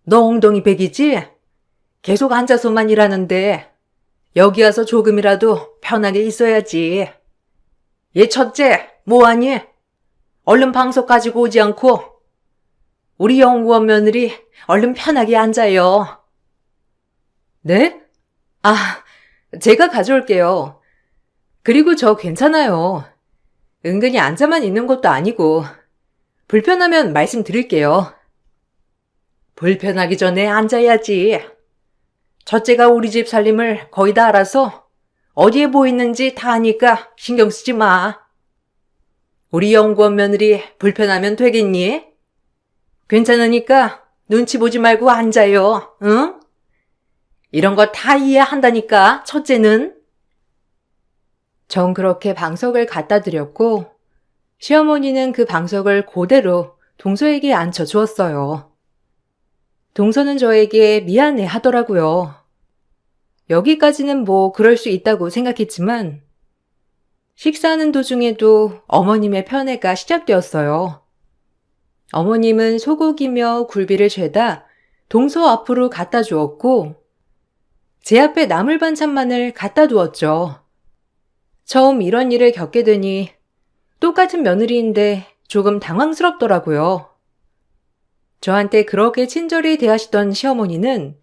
너 엉덩이 베기지? 계속 앉아서만 일하는데 여기 와서 조금이라도 편하게 있어야지. 얘 첫째, 뭐하니? 얼른 방석 가지고 오지 않고 우리 연구원 며느리 얼른 편하게 앉아요. 네? 아, 제가 가져올게요. 그리고 저 괜찮아요. 은근히 앉아만 있는 것도 아니고 불편하면 말씀드릴게요. 불편하기 전에 앉아야지. 첫째가 우리 집 살림을 거의 다 알아서 어디에 뭐 있는지 다 아니까 신경 쓰지 마. 우리 연구원 며느리 불편하면 되겠니? 괜찮으니까 눈치 보지 말고 앉아요, 응? 이런 거 다 이해한다니까, 첫째는. 전 그렇게 방석을 갖다 드렸고, 시어머니는 그 방석을 그대로 동서에게 앉혀주었어요. 동서는 저에게 미안해 하더라고요. 여기까지는 뭐 그럴 수 있다고 생각했지만, 식사하는 도중에도 어머님의 편애가 시작되었어요. 어머님은 소고기며 굴비를 죄다 동서 앞으로 갖다 주었고, 제 앞에 나물 반찬만을 갖다 두었죠. 처음 이런 일을 겪게 되니 똑같은 며느리인데 조금 당황스럽더라고요. 저한테 그렇게 친절히 대하시던 시어머니는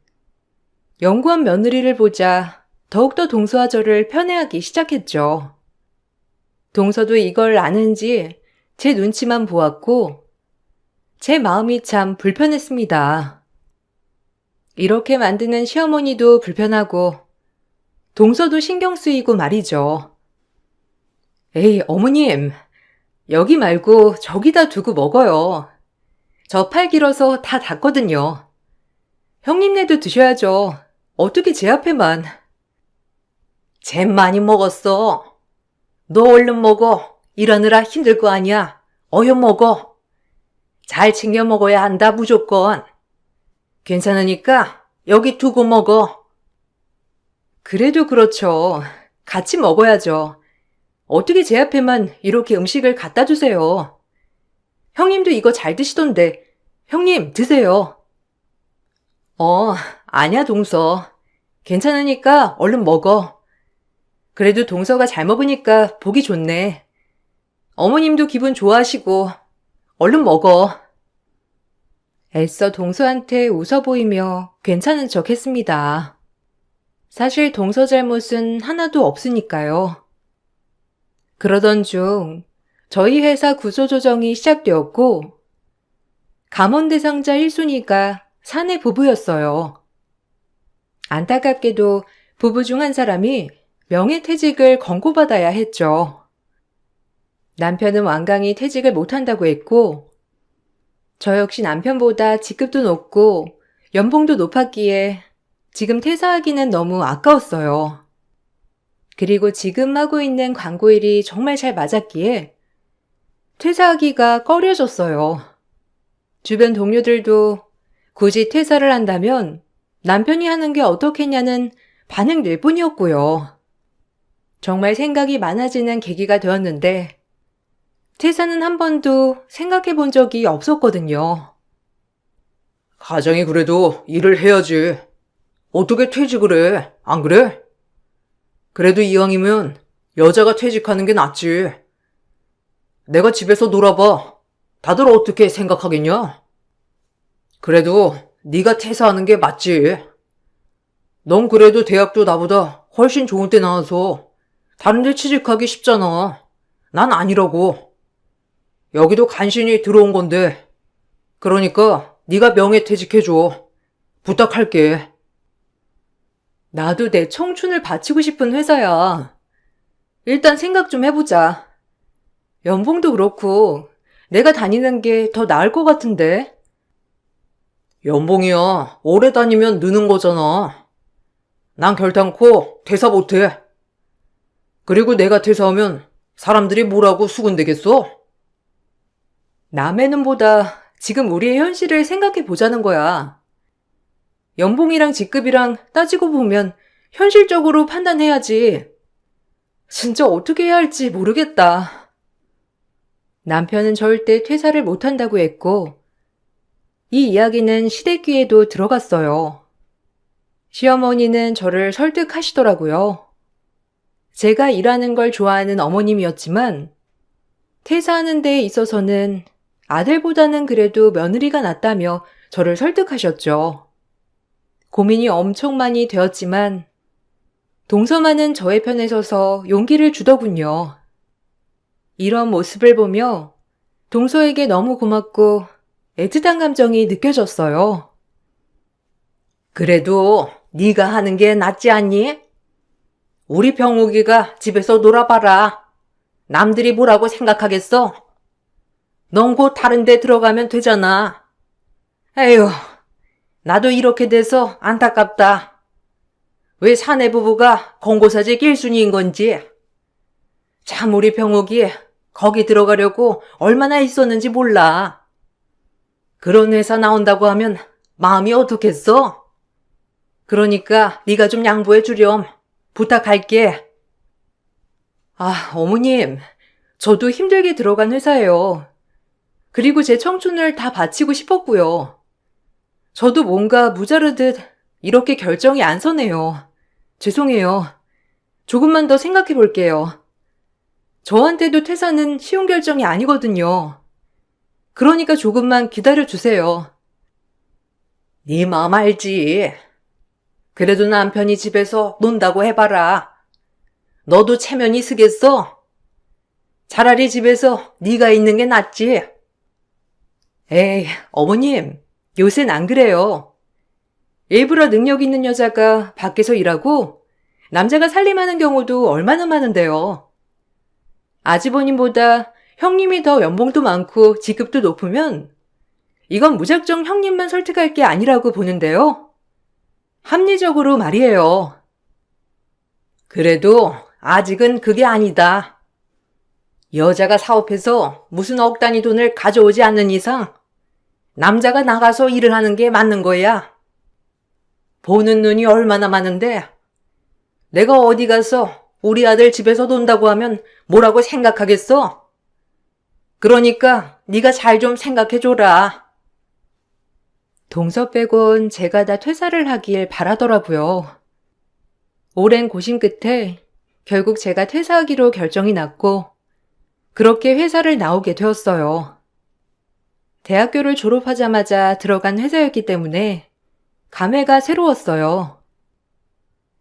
연구원 며느리를 보자 더욱더 동서와 저를 편애하기 시작했죠. 동서도 이걸 아는지 제 눈치만 보았고 제 마음이 참 불편했습니다. 이렇게 만드는 시어머니도 불편하고 동서도 신경 쓰이고 말이죠. 에이, 어머님, 여기 말고 저기다 두고 먹어요. 저 팔 길어서 다 닿거든요. 형님네도 드셔야죠. 어떻게 제 앞에만. 잼 많이 먹었어. 너 얼른 먹어. 일하느라 힘들 거 아니야. 어여 먹어. 잘 챙겨 먹어야 한다, 무조건. 괜찮으니까 여기 두고 먹어. 그래도 그렇죠. 같이 먹어야죠. 어떻게 제 앞에만 이렇게 음식을 갖다 주세요. 형님도 이거 잘 드시던데. 형님, 드세요. 아니야, 동서. 괜찮으니까 얼른 먹어. 그래도 동서가 잘 먹으니까 보기 좋네. 어머님도 기분 좋아하시고 얼른 먹어. 애써 동서한테 웃어 보이며 괜찮은 척 했습니다. 사실 동서 잘못은 하나도 없으니까요. 그러던 중 저희 회사 구조조정이 시작되었고 감원대상자 1순위가 사내 부부였어요. 안타깝게도 부부 중 한 사람이 명예퇴직을 권고받아야 했죠. 남편은 완강히 퇴직을 못한다고 했고 저 역시 남편보다 직급도 높고 연봉도 높았기에 지금 퇴사하기는 너무 아까웠어요. 그리고 지금 하고 있는 광고 일이 정말 잘 맞았기에 퇴사하기가 꺼려졌어요. 주변 동료들도 굳이 퇴사를 한다면 남편이 하는 게 어떻겠냐는 반응들 뿐이었고요. 정말 생각이 많아지는 계기가 되었는데 퇴사는 한 번도 생각해 본 적이 없었거든요. 가장이 그래도 일을 해야지. 어떻게 퇴직을 해? 안 그래? 그래도 이왕이면 여자가 퇴직하는 게 낫지. 내가 집에서 놀아봐. 다들 어떻게 생각하겠냐? 그래도 네가 퇴사하는 게 맞지. 넌 그래도 대학도 나보다 훨씬 좋은 데 나와서 다른 데 취직하기 쉽잖아. 난 아니라고. 여기도 간신히 들어온 건데. 그러니까 네가 명예퇴직해줘. 부탁할게. 나도 내 청춘을 바치고 싶은 회사야. 일단 생각 좀 해보자. 연봉도 그렇고 내가 다니는 게 더 나을 것 같은데. 연봉이야. 오래 다니면 느는 거잖아. 난 결단코 퇴사 못해. 그리고 내가 퇴사하면 사람들이 뭐라고 수군대겠어? 남의 눈보다 지금 우리의 현실을 생각해 보자는 거야. 연봉이랑 직급이랑 따지고 보면 현실적으로 판단해야지. 진짜 어떻게 해야 할지 모르겠다. 남편은 절대 퇴사를 못한다고 했고, 이 이야기는 시댁 귀에도 들어갔어요. 시어머니는 저를 설득하시더라고요. 제가 일하는 걸 좋아하는 어머님이었지만, 퇴사하는 데 있어서는 아들보다는 그래도 며느리가 낫다며 저를 설득하셨죠. 고민이 엄청 많이 되었지만, 동서만은 저의 편에 서서 용기를 주더군요. 이런 모습을 보며 동서에게 너무 고맙고 애틋한 감정이 느껴졌어요. 그래도 네가 하는 게 낫지 않니? 우리 병욱이가 집에서 놀아봐라. 남들이 뭐라고 생각하겠어? 넌 곧 다른 데 들어가면 되잖아. 에휴, 나도 이렇게 돼서 안타깝다. 왜 사내 부부가 권고사직 1순위인 건지. 참 우리 병욱이 거기 들어가려고 얼마나 있었는지 몰라. 그런 회사 나온다고 하면 마음이 어떻겠어? 그러니까 네가 좀 양보해 주렴. 부탁할게. 아, 어머님. 저도 힘들게 들어간 회사예요. 그리고 제 청춘을 다 바치고 싶었고요. 저도 뭔가 무자르듯 이렇게 결정이 안 서네요. 죄송해요. 조금만 더 생각해 볼게요. 저한테도 퇴사는 쉬운 결정이 아니거든요. 그러니까 조금만 기다려 주세요. 네 마음 알지. 그래도 남편이 집에서 논다고 해봐라. 너도 체면이 쓰겠어? 차라리 집에서 네가 있는 게 낫지. 에이, 어머님, 요샌 안 그래요. 일부러 능력 있는 여자가 밖에서 일하고 남자가 살림하는 경우도 얼마나 많은데요. 아주버님보다 형님이 더 연봉도 많고 직급도 높으면 이건 무작정 형님만 설득할 게 아니라고 보는데요. 합리적으로 말이에요. 그래도 아직은 그게 아니다. 여자가 사업해서 무슨 억 단위 돈을 가져오지 않는 이상 남자가 나가서 일을 하는 게 맞는 거야. 보는 눈이 얼마나 많은데 내가 어디 가서 우리 아들 집에서 논다고 하면 뭐라고 생각하겠어? 그러니까 네가 잘 좀 생각해줘라. 동서 빼곤 제가 다 퇴사를 하길 바라더라고요. 오랜 고심 끝에 결국 제가 퇴사하기로 결정이 났고 그렇게 회사를 나오게 되었어요. 대학교를 졸업하자마자 들어간 회사였기 때문에 감회가 새로웠어요.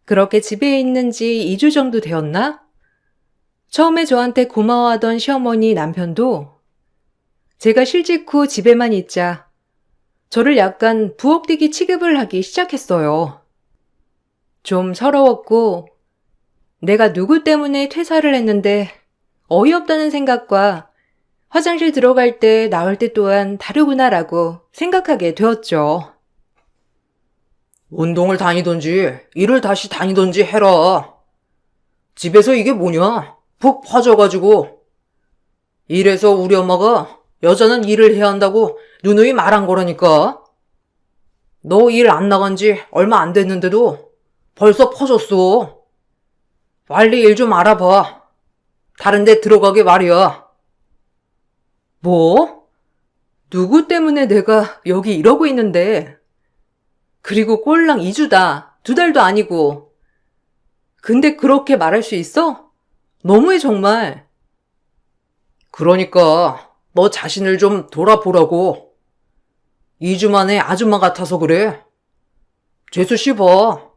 그렇게 집에 있는 지 2주 정도 되었나? 처음에 저한테 고마워하던 시어머니 남편도 제가 실직 후 집에만 있자 저를 약간 부엌대기 취급을 하기 시작했어요. 좀 서러웠고 내가 누구 때문에 퇴사를 했는데 어이없다는 생각과 화장실 들어갈 때 나올 때 또한 다르구나라고 생각하게 되었죠. 운동을 다니던지 일을 다시 다니던지 해라. 집에서 이게 뭐냐? 푹 퍼져가지고. 이래서 우리 엄마가 여자는 일을 해야 한다고 누누이 말한 거라니까. 너 일 안 나간 지 얼마 안 됐는데도 벌써 퍼졌어. 빨리 일 좀 알아봐. 다른 데 들어가게 말이야. 뭐? 누구 때문에 내가 여기 이러고 있는데. 그리고 꼴랑 2주다. 2달도 아니고. 근데 그렇게 말할 수 있어? 너무해 정말. 그러니까 너 자신을 좀 돌아보라고. 2주 만에 아줌마 같아서 그래. 재수 씨 봐.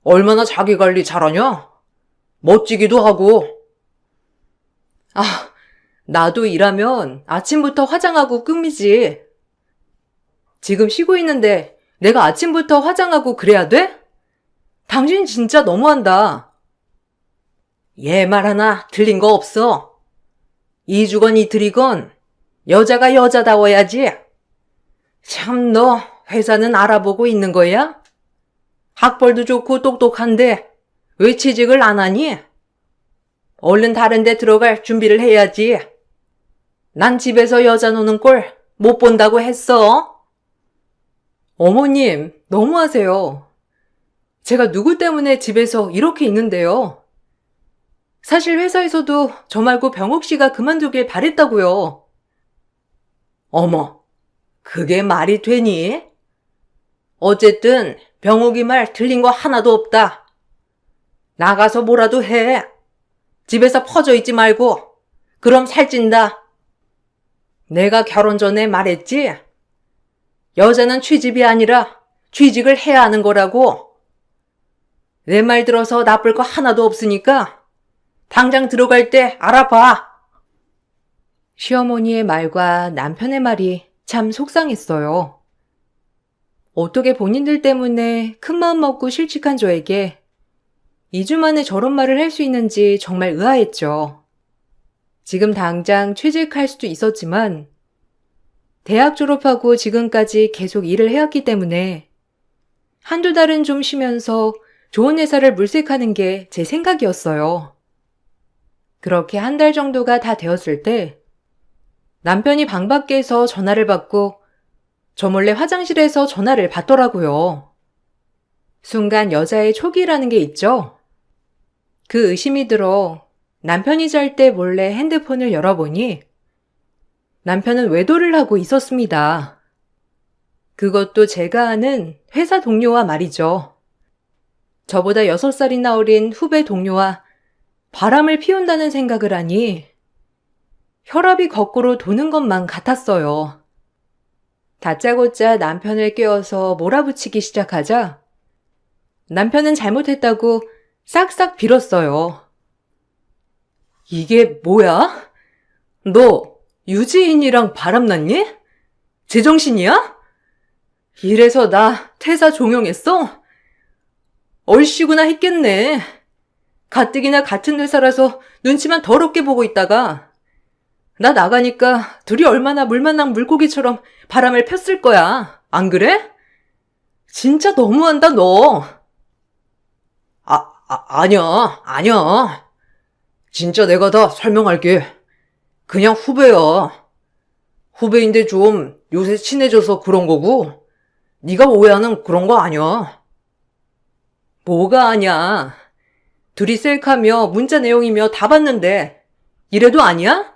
얼마나 자기 관리 잘하냐? 멋지기도 하고. 아, 나도 일하면 아침부터 화장하고 끝이지. 지금 쉬고 있는데 내가 아침부터 화장하고 그래야 돼? 당신 진짜 너무한다. 얘 말 하나 틀린 거 없어. 이주건 이틀이건 여자가 여자다워야지. 참 너 회사는 알아보고 있는 거야? 학벌도 좋고 똑똑한데 왜 취직을 안 하니? 얼른 다른 데 들어갈 준비를 해야지. 난 집에서 여자 노는 꼴 못 본다고 했어. 어머님, 너무하세요. 제가 누구 때문에 집에서 이렇게 있는데요. 사실 회사에서도 저 말고 병옥 씨가 그만두길 바랬다고요. 어머, 그게 말이 되니? 어쨌든 병옥이 말 틀린 거 하나도 없다. 나가서 뭐라도 해. 집에서 퍼져 있지 말고. 그럼 살찐다. 내가 결혼 전에 말했지? 여자는 취집이 아니라 취직을 해야 하는 거라고. 내 말 들어서 나쁠 거 하나도 없으니까 당장 들어갈 때 알아봐. 시어머니의 말과 남편의 말이 참 속상했어요. 어떻게 본인들 때문에 큰마음 먹고 실직한 저에게 2주 만에 저런 말을 할 수 있는지 정말 의아했죠. 지금 당장 취직할 수도 있었지만 대학 졸업하고 지금까지 계속 일을 해왔기 때문에 한두 달은 좀 쉬면서 좋은 회사를 물색하는 게 제 생각이었어요. 그렇게 한 달 정도가 다 되었을 때 남편이 방 밖에서 전화를 받고 저 몰래 화장실에서 전화를 받더라고요. 순간 여자의 촉이라는 게 있죠. 그 의심이 들어 남편이 잘 때 몰래 핸드폰을 열어보니 남편은 외도를 하고 있었습니다. 그것도 제가 아는 회사 동료와 말이죠. 저보다 6살이나 어린 후배 동료와 바람을 피운다는 생각을 하니 혈압이 거꾸로 도는 것만 같았어요. 다짜고짜 남편을 깨워서 몰아붙이기 시작하자 남편은 잘못했다고 싹싹 빌었어요. 이게 뭐야? 너 유지인이랑 바람났니? 제정신이야? 이래서 나 퇴사 종용했어? 얼씨구나 했겠네. 가뜩이나 같은 회사라서 눈치만 더럽게 보고 있다가 나 나가니까 둘이 얼마나 물만난 물고기처럼 바람을 폈을 거야. 안 그래? 진짜 너무한다, 너. 아니야. 진짜 내가 다 설명할게. 그냥 후배야. 후배인데 좀 요새 친해져서 그런 거고, 네가 오해하는 그런 거 아니야. 뭐가 아니야. 둘이 셀카며 문자 내용이며 다 봤는데 이래도 아니야?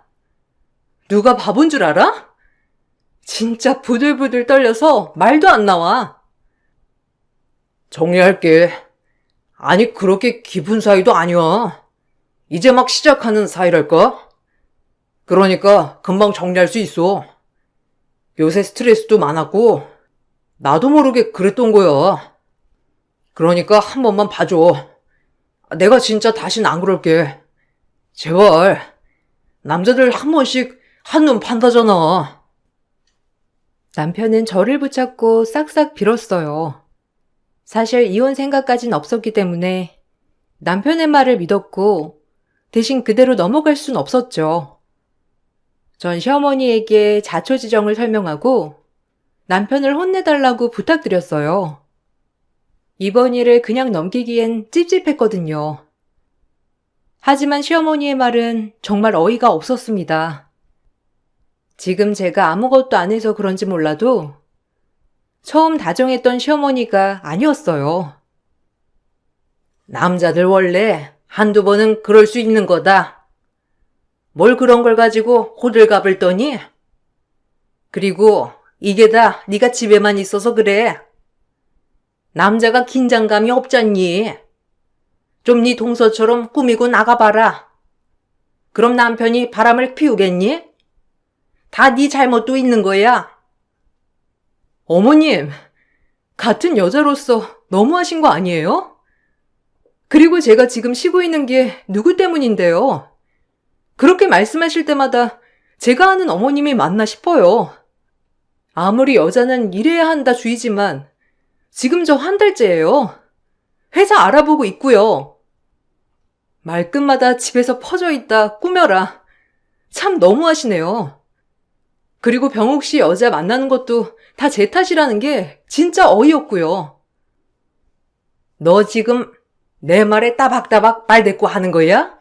누가 바본 줄 알아? 진짜 부들부들 떨려서 말도 안 나와. 정리할게. 아니 그렇게 깊은 사이도 아니야. 이제 막 시작하는 사이랄까? 그러니까 금방 정리할 수 있어. 요새 스트레스도 많았고 나도 모르게 그랬던 거야. 그러니까 한 번만 봐줘. 내가 진짜 다신 안 그럴게. 제발. 남자들 한 번씩 한눈 판다잖아. 남편은 저를 붙잡고 싹싹 빌었어요. 사실 이혼 생각까진 없었기 때문에 남편의 말을 믿었고 대신 그대로 넘어갈 순 없었죠. 전 시어머니에게 자초지정을 설명하고 남편을 혼내달라고 부탁드렸어요. 이번 일을 그냥 넘기기엔 찝찝했거든요. 하지만 시어머니의 말은 정말 어이가 없었습니다. 지금 제가 아무것도 안 해서 그런지 몰라도 처음 다정했던 시어머니가 아니었어요. 남자들 원래 한두 번은 그럴 수 있는 거다. 뭘 그런 걸 가지고 호들갑을 떠니? 그리고 이게 다 네가 집에만 있어서 그래. 남자가 긴장감이 없잖니. 좀 네 동서처럼 꾸미고 나가봐라. 그럼 남편이 바람을 피우겠니? 다 네 잘못도 있는 거야. 어머님, 같은 여자로서 너무하신 거 아니에요? 그리고 제가 지금 쉬고 있는 게 누구 때문인데요? 그렇게 말씀하실 때마다 제가 아는 어머님이 맞나 싶어요. 아무리 여자는 일해야 한다 주의지만 지금 저 한 달째예요. 회사 알아보고 있고요. 말끝마다 집에서 퍼져 있다 꾸며라. 참 너무하시네요. 그리고 병옥 씨 여자 만나는 것도 다 제 탓이라는 게 진짜 어이없고요. 너 지금 내 말에 따박따박 말 대꾸 하는 거야?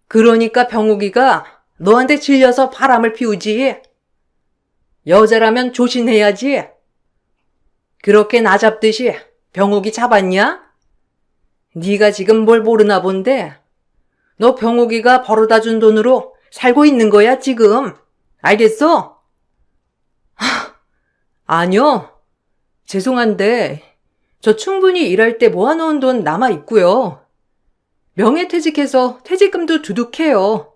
그러니까 병옥이가 너한테 질려서 바람을 피우지. 여자라면 조심해야지. 그렇게 나 잡듯이 병옥이 잡았냐? 네가 지금 뭘 모르나 본데 너 병옥이가 벌어다 준 돈으로 살고 있는 거야 지금. 알겠어? 아니요. 죄송한데 저 충분히 일할 때 모아놓은 돈 남아 있고요. 명예퇴직해서 퇴직금도 두둑해요.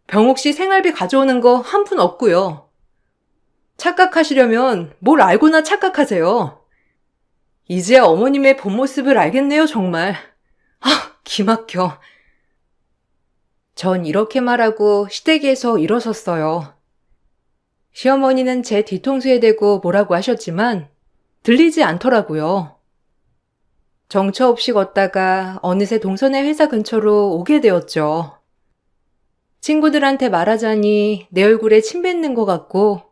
병옥 씨 생활비 가져오는 거 한 푼 없고요. 착각하시려면 뭘 알고나 착각하세요. 이제야 어머님의 본 모습을 알겠네요, 정말. 기막혀. 전 이렇게 말하고 시댁에서 일어섰어요. 시어머니는 제 뒤통수에 대고 뭐라고 하셨지만 들리지 않더라고요. 정처 없이 걷다가 어느새 동선의 회사 근처로 오게 되었죠. 친구들한테 말하자니 내 얼굴에 침 뱉는 것 같고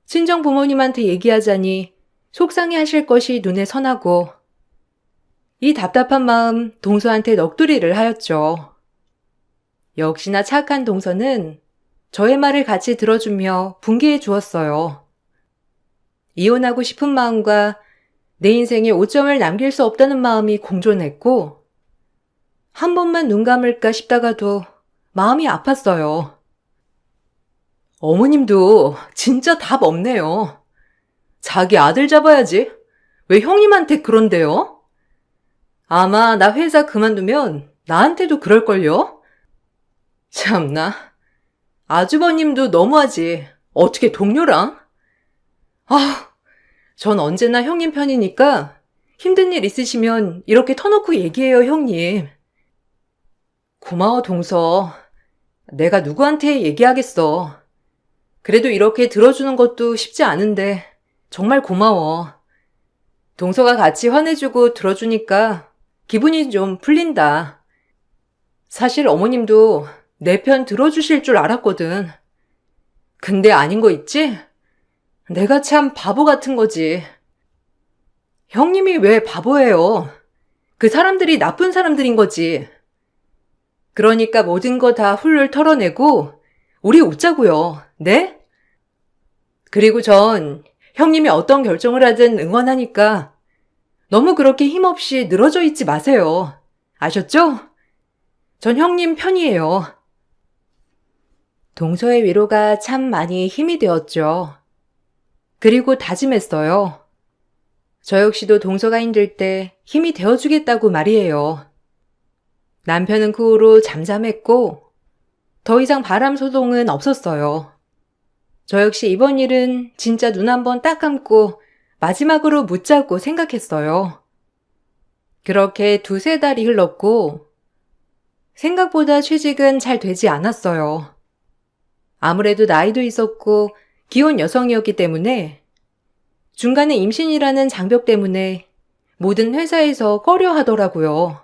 친정 부모님한테 얘기하자니 속상해 하실 것이 눈에 선하고 이 답답한 마음 동서한테 넋두리를 하였죠. 역시나 착한 동서는 저의 말을 같이 들어주며 분개해 주었어요. 이혼하고 싶은 마음과 내 인생에 오점을 남길 수 없다는 마음이 공존했고 한 번만 눈 감을까 싶다가도 마음이 아팠어요. 어머님도 진짜 답 없네요. 자기 아들 잡아야지. 왜 형님한테 그런데요? 아마 나 회사 그만두면 나한테도 그럴걸요? 참나. 아주버님도 너무하지. 어떻게 동료랑? 전 언제나 형님 편이니까 힘든 일 있으시면 이렇게 터놓고 얘기해요, 형님. 고마워, 동서. 내가 누구한테 얘기하겠어. 그래도 이렇게 들어주는 것도 쉽지 않은데 정말 고마워. 동서가 같이 화내주고 들어주니까 기분이 좀 풀린다. 사실 어머님도 내 편 들어주실 줄 알았거든. 근데 아닌 거 있지? 내가 참 바보 같은 거지. 형님이 왜 바보예요? 그 사람들이 나쁜 사람들인 거지. 그러니까 모든 거 다 훌훌 털어내고 우리 웃자고요. 네? 그리고 전 형님이 어떤 결정을 하든 응원하니까 너무 그렇게 힘없이 늘어져 있지 마세요. 아셨죠? 전 형님 편이에요. 동서의 위로가 참 많이 힘이 되었죠. 그리고 다짐했어요. 저 역시도 동서가 힘들 때 힘이 되어주겠다고 말이에요. 남편은 그 후로 잠잠했고 더 이상 바람 소동은 없었어요. 저 역시 이번 일은 진짜 눈 한번 딱 감고 마지막으로 묻자고 생각했어요. 그렇게 2-3달이 흘렀고 생각보다 취직은 잘 되지 않았어요. 아무래도 나이도 있었고 기혼 여성이었기 때문에 중간에 임신이라는 장벽 때문에 모든 회사에서 꺼려 하더라고요.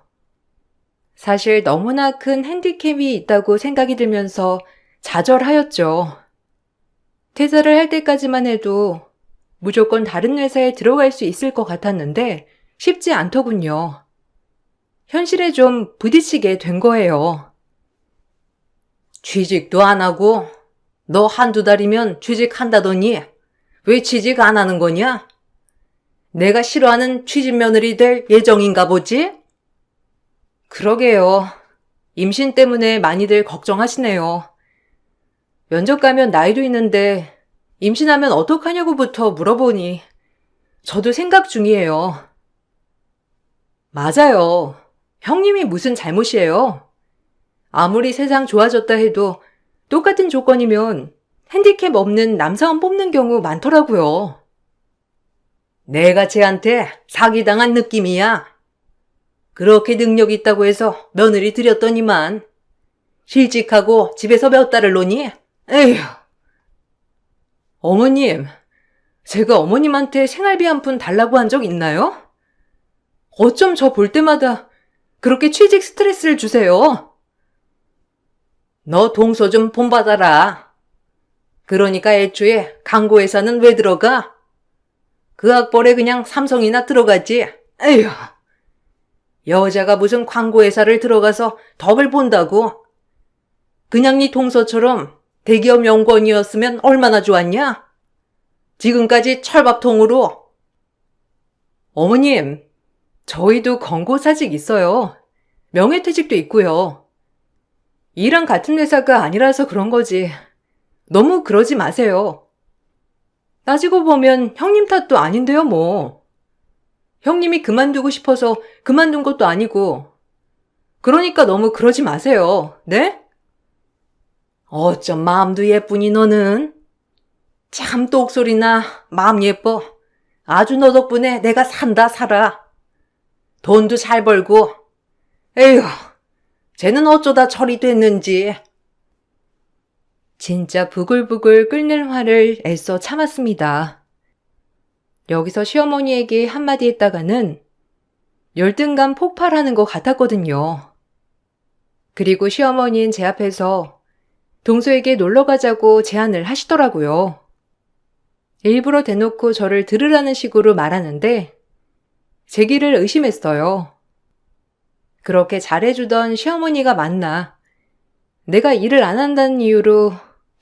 사실 너무나 큰 핸디캡이 있다고 생각이 들면서 좌절하였죠. 퇴사를 할 때까지만 해도 무조건 다른 회사에 들어갈 수 있을 것 같았는데 쉽지 않더군요. 현실에 좀 부딪히게 된 거예요. 취직도 안 하고 너 1-2달이면 취직한다더니 왜 취직 안 하는 거냐? 내가 싫어하는 취직 며느리 될 예정인가 보지? 그러게요. 임신 때문에 많이들 걱정하시네요. 면접 가면 나이도 있는데 임신하면 어떡하냐고부터 물어보니 저도 생각 중이에요. 맞아요. 형님이 무슨 잘못이에요? 아무리 세상 좋아졌다 해도 똑같은 조건이면 핸디캡 없는 남사원 뽑는 경우 많더라고요. 내가 쟤한테 사기당한 느낌이야. 그렇게 능력 있다고 해서 며느리 들였더니만 실직하고 집에서 몇 달을 노니? 에휴. 어머님, 제가 어머님한테 생활비 한 푼 달라고 한 적 있나요? 어쩜 저 볼 때마다 그렇게 취직 스트레스를 주세요? 너 동서 좀 본받아라. 그러니까 애초에 광고회사는 왜 들어가? 그 학벌에 그냥 삼성이나 들어가지. 에휴. 여자가 무슨 광고회사를 들어가서 덕을 본다고? 그냥 네 동서처럼 대기업 연구원이었으면 얼마나 좋았냐? 지금까지 철밥통으로. 어머님, 저희도 권고사직 있어요. 명예퇴직도 있고요. 일랑 같은 회사가 아니라서 그런 거지. 너무 그러지 마세요. 따지고 보면 형님 탓도 아닌데요, 뭐. 형님이 그만두고 싶어서 그만둔 것도 아니고. 그러니까 너무 그러지 마세요. 네? 어쩜 마음도 예쁘니 너는? 참 똑소리나 마음 예뻐. 아주 너 덕분에 내가 산다 살아. 돈도 잘 벌고. 에휴, 쟤는 어쩌다 철이 됐는지. 진짜 부글부글 끓는 화를 애써 참았습니다. 여기서 시어머니에게 한마디 했다가는 열등감 폭발하는 것 같았거든요. 그리고 시어머니는 제 앞에서 동서에게 놀러 가자고 제안을 하시더라고요. 일부러 대놓고 저를 들으라는 식으로 말하는데 제 길을 의심했어요. 그렇게 잘해주던 시어머니가 맞나? 내가 일을 안 한다는 이유로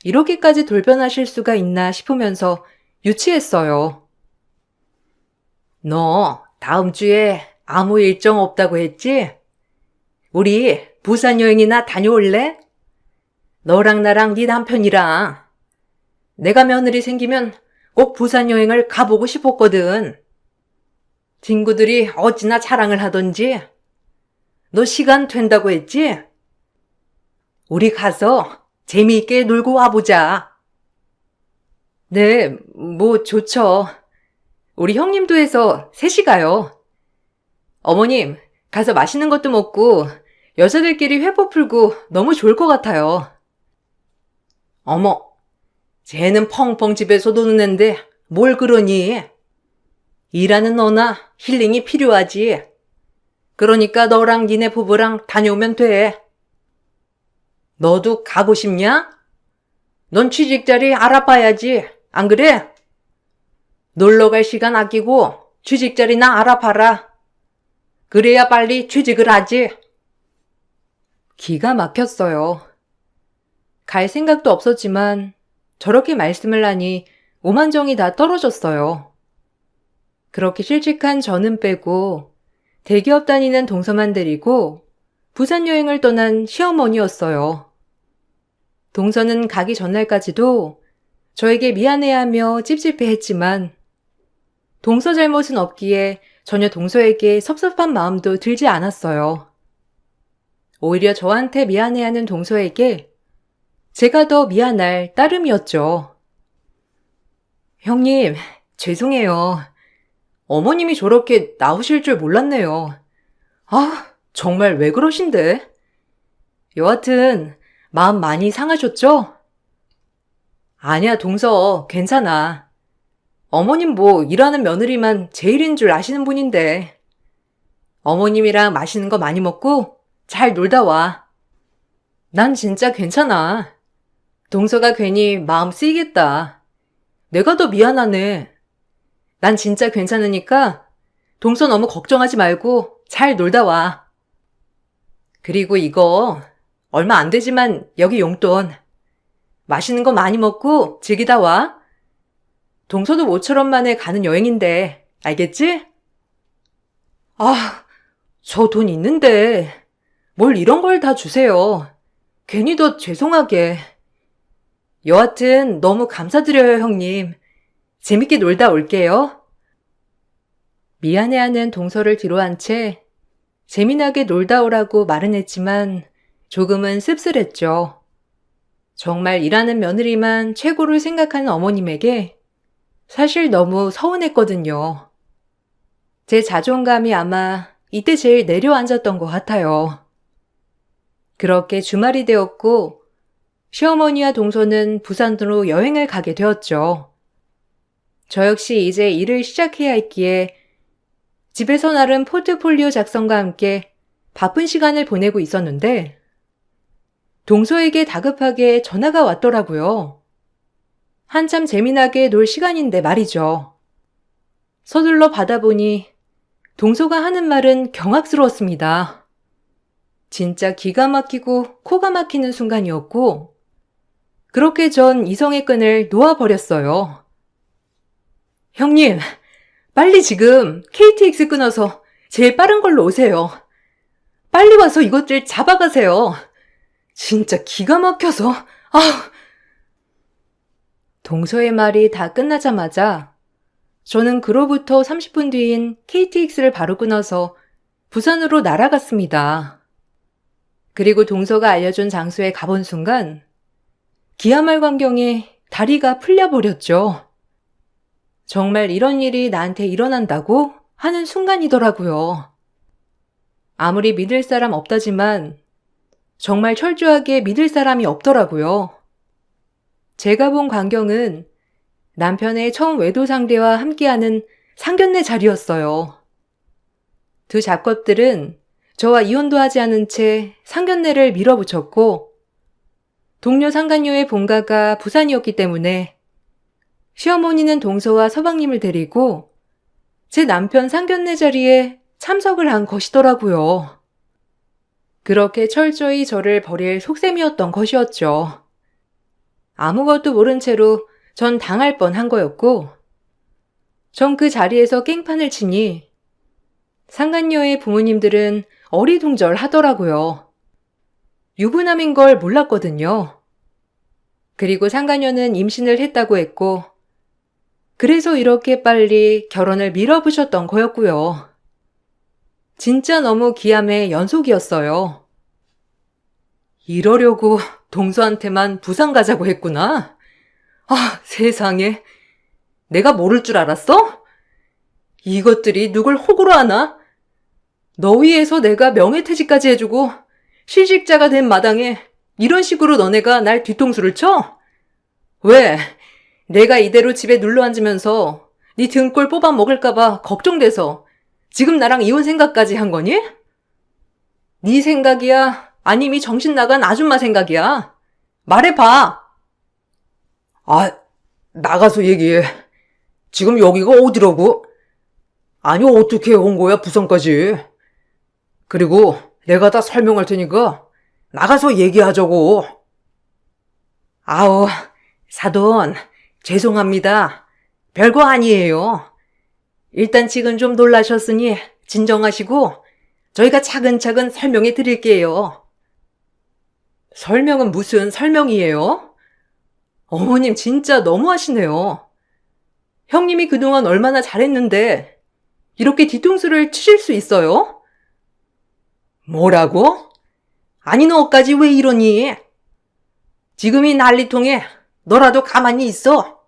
이렇게까지 돌변하실 수가 있나 싶으면서 유치했어요. 너 다음 주에 아무 일정 없다고 했지? 우리 부산 여행이나 다녀올래? 너랑 나랑 네 남편이랑. 내가 며느리 생기면 꼭 부산 여행을 가보고 싶었거든. 친구들이 어찌나 자랑을 하던지. 너 시간 된다고 했지? 우리 가서 재미있게 놀고 와보자. 네, 뭐 좋죠. 우리 형님도 해서 셋이 가요. 어머님, 가서 맛있는 것도 먹고 여자들끼리 회포 풀고 너무 좋을 것 같아요. 어머, 쟤는 펑펑 집에서 노는 앤데 뭘 그러니? 일하는 너나 힐링이 필요하지. 그러니까 너랑 니네 부부랑 다녀오면 돼. 너도 가고 싶냐? 넌 취직자리 알아봐야지. 안 그래? 놀러 갈 시간 아끼고 취직자리나 알아봐라. 그래야 빨리 취직을 하지. 기가 막혔어요. 갈 생각도 없었지만 저렇게 말씀을 하니 오만정이 다 떨어졌어요. 그렇게 실직한 저는 빼고 대기업 다니는 동서만 데리고 부산 여행을 떠난 시어머니였어요. 동서는 가기 전날까지도 저에게 미안해하며 찝찝해했지만 동서 잘못은 없기에 전혀 동서에게 섭섭한 마음도 들지 않았어요. 오히려 저한테 미안해하는 동서에게 제가 더 미안할 따름이었죠. 형님, 죄송해요. 어머님이 저렇게 나오실 줄 몰랐네요. 아, 정말 왜 그러신데? 여하튼 마음 많이 상하셨죠? 아니야, 동서. 괜찮아. 어머님 뭐 일하는 며느리만 제일인 줄 아시는 분인데. 어머님이랑 맛있는 거 많이 먹고 잘 놀다 와. 난 진짜 괜찮아. 동서가 괜히 마음 쓰이겠다. 내가 더 미안하네. 난 진짜 괜찮으니까 동서 너무 걱정하지 말고 잘 놀다 와. 그리고 이거 얼마 안 되지만 여기 용돈. 맛있는 거 많이 먹고 즐기다 와. 동서도 모처럼 만에 가는 여행인데 알겠지? 아, 저 돈 있는데 뭘 이런 걸 다 주세요. 괜히 더 죄송하게. 여하튼 너무 감사드려요, 형님. 재밌게 놀다 올게요. 미안해하는 동서를 뒤로한 채 재미나게 놀다 오라고 말은 했지만 조금은 씁쓸했죠. 정말 일하는 며느리만 최고로 생각하는 어머님에게 사실 너무 서운했거든요. 제 자존감이 아마 이때 제일 내려앉았던 것 같아요. 그렇게 주말이 되었고 시어머니와 동서는 부산으로 여행을 가게 되었죠. 저 역시 이제 일을 시작해야 했기에 집에서 나름 포트폴리오 작성과 함께 바쁜 시간을 보내고 있었는데 동서에게 다급하게 전화가 왔더라고요. 한참 재미나게 놀 시간인데 말이죠. 서둘러 받아보니 동서가 하는 말은 경악스러웠습니다. 진짜 기가 막히고 코가 막히는 순간이었고, 그렇게 전 이성의 끈을 놓아버렸어요. 형님, 빨리 지금 KTX 끊어서 제일 빠른 걸로 오세요. 빨리 와서 이것들 잡아가세요. 진짜 기가 막혀서, 동서의 말이 다 끝나자마자 저는 그로부터 30분 뒤인 KTX를 바로 끊어서 부산으로 날아갔습니다. 그리고 동서가 알려준 장소에 가본 순간 기야말 광경에 다리가 풀려버렸죠. 정말 이런 일이 나한테 일어난다고 하는 순간이더라고요. 아무리 믿을 사람 없다지만 정말 철저하게 믿을 사람이 없더라고요. 제가 본 광경은 남편의 처음 외도 상대와 함께하는 상견례 자리였어요. 두 잡것들은 저와 이혼도 하지 않은 채 상견례를 밀어붙였고, 동료 상간녀의 본가가 부산이었기 때문에 시어머니는 동서와 서방님을 데리고 제 남편 상견례 자리에 참석을 한 것이더라고요. 그렇게 철저히 저를 버릴 속셈이었던 것이었죠. 아무것도 모른 채로 전 당할 뻔한 거였고, 전 그 자리에서 깽판을 치니 상간녀의 부모님들은 어리둥절하더라고요. 유부남인 걸 몰랐거든요. 그리고 상간녀는 임신을 했다고 했고, 그래서 이렇게 빨리 결혼을 밀어붙였던 거였고요. 진짜 너무 기암의 연속이었어요. 이러려고 동서한테만 부산 가자고 했구나. 세상에. 내가 모를 줄 알았어? 이것들이 누굴 호구로 하나? 너위에서 내가 명예퇴직까지 해주고 실직자가 된 마당에 이런 식으로 너네가 날 뒤통수를 쳐? 왜? 내가 이대로 집에 눌러앉으면서 네 등골 뽑아 먹을까봐 걱정돼서 지금 나랑 이혼 생각까지 한 거니? 네 생각이야? 아님 이 정신 나간 아줌마 생각이야? 말해봐. 나가서 얘기해. 지금 여기가 어디라고? 아니, 어떻게 온 거야, 부산까지? 그리고 내가 다 설명할 테니까 나가서 얘기하자고. 사돈, 죄송합니다. 별거 아니에요. 일단 지금 좀 놀라셨으니 진정하시고 저희가 차근차근 설명해 드릴게요. 설명은 무슨 설명이에요? 어머님 진짜 너무하시네요. 형님이 그동안 얼마나 잘했는데 이렇게 뒤통수를 치실 수 있어요? 뭐라고? 아니 너까지 왜 이러니? 지금 이 난리통에 너라도 가만히 있어.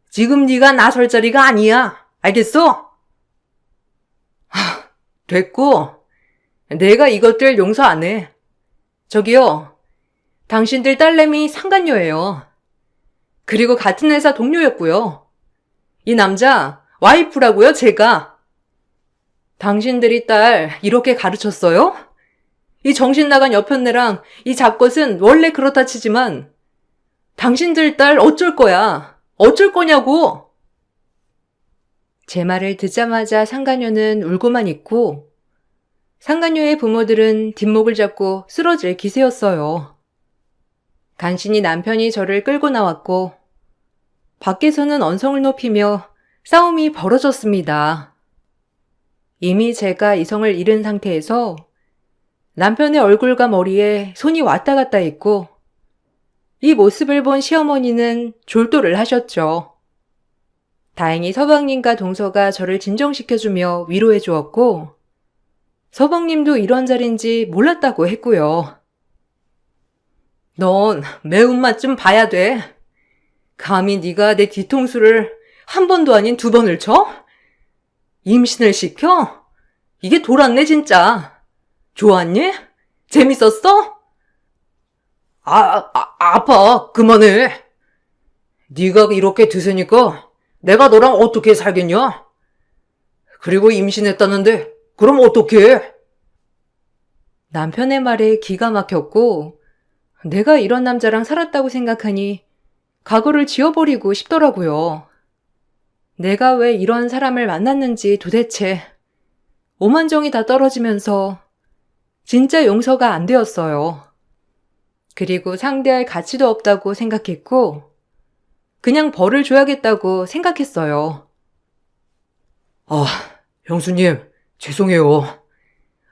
지금 네가 나설 자리가 아니야. 알겠어? 됐고, 내가 이것들 용서 안 해. 저기요, 당신들 딸내미 상간녀예요. 그리고 같은 회사 동료였고요. 이 남자 와이프라고요, 제가. 당신들이 딸 이렇게 가르쳤어요? 이 정신 나간 여편네랑 이 잡것은 원래 그렇다 치지만 당신들 딸 어쩔 거야? 어쩔 거냐고? 제 말을 듣자마자 상간녀는 울고만 있고 상간녀의 부모들은 뒷목을 잡고 쓰러질 기세였어요. 간신히 남편이 저를 끌고 나왔고 밖에서는 언성을 높이며 싸움이 벌어졌습니다. 이미 제가 이성을 잃은 상태에서 남편의 얼굴과 머리에 손이 왔다 갔다 했고 이 모습을 본 시어머니는 졸도를 하셨죠. 다행히 서방님과 동서가 저를 진정시켜주며 위로해 주었고 서방님도 이런 자리인지 몰랐다고 했고요. 넌 매운맛 좀 봐야 돼. 감히 네가 내 뒤통수를 한 번도 아닌 두 번을 쳐? 임신을 시켜? 이게 돌았네 진짜. 좋았니? 재밌었어? 아파. 그만해. 네가 이렇게 드세니까 내가 너랑 어떻게 살겠냐? 그리고 임신했다는데 그럼 어떡해? 남편의 말에 기가 막혔고 내가 이런 남자랑 살았다고 생각하니 과거를 지워버리고 싶더라고요. 내가 왜 이런 사람을 만났는지 도대체 오만정이 다 떨어지면서 진짜 용서가 안 되었어요. 그리고 상대할 가치도 없다고 생각했고, 그냥 벌을 줘야겠다고 생각했어요. 아, 형수님, 죄송해요.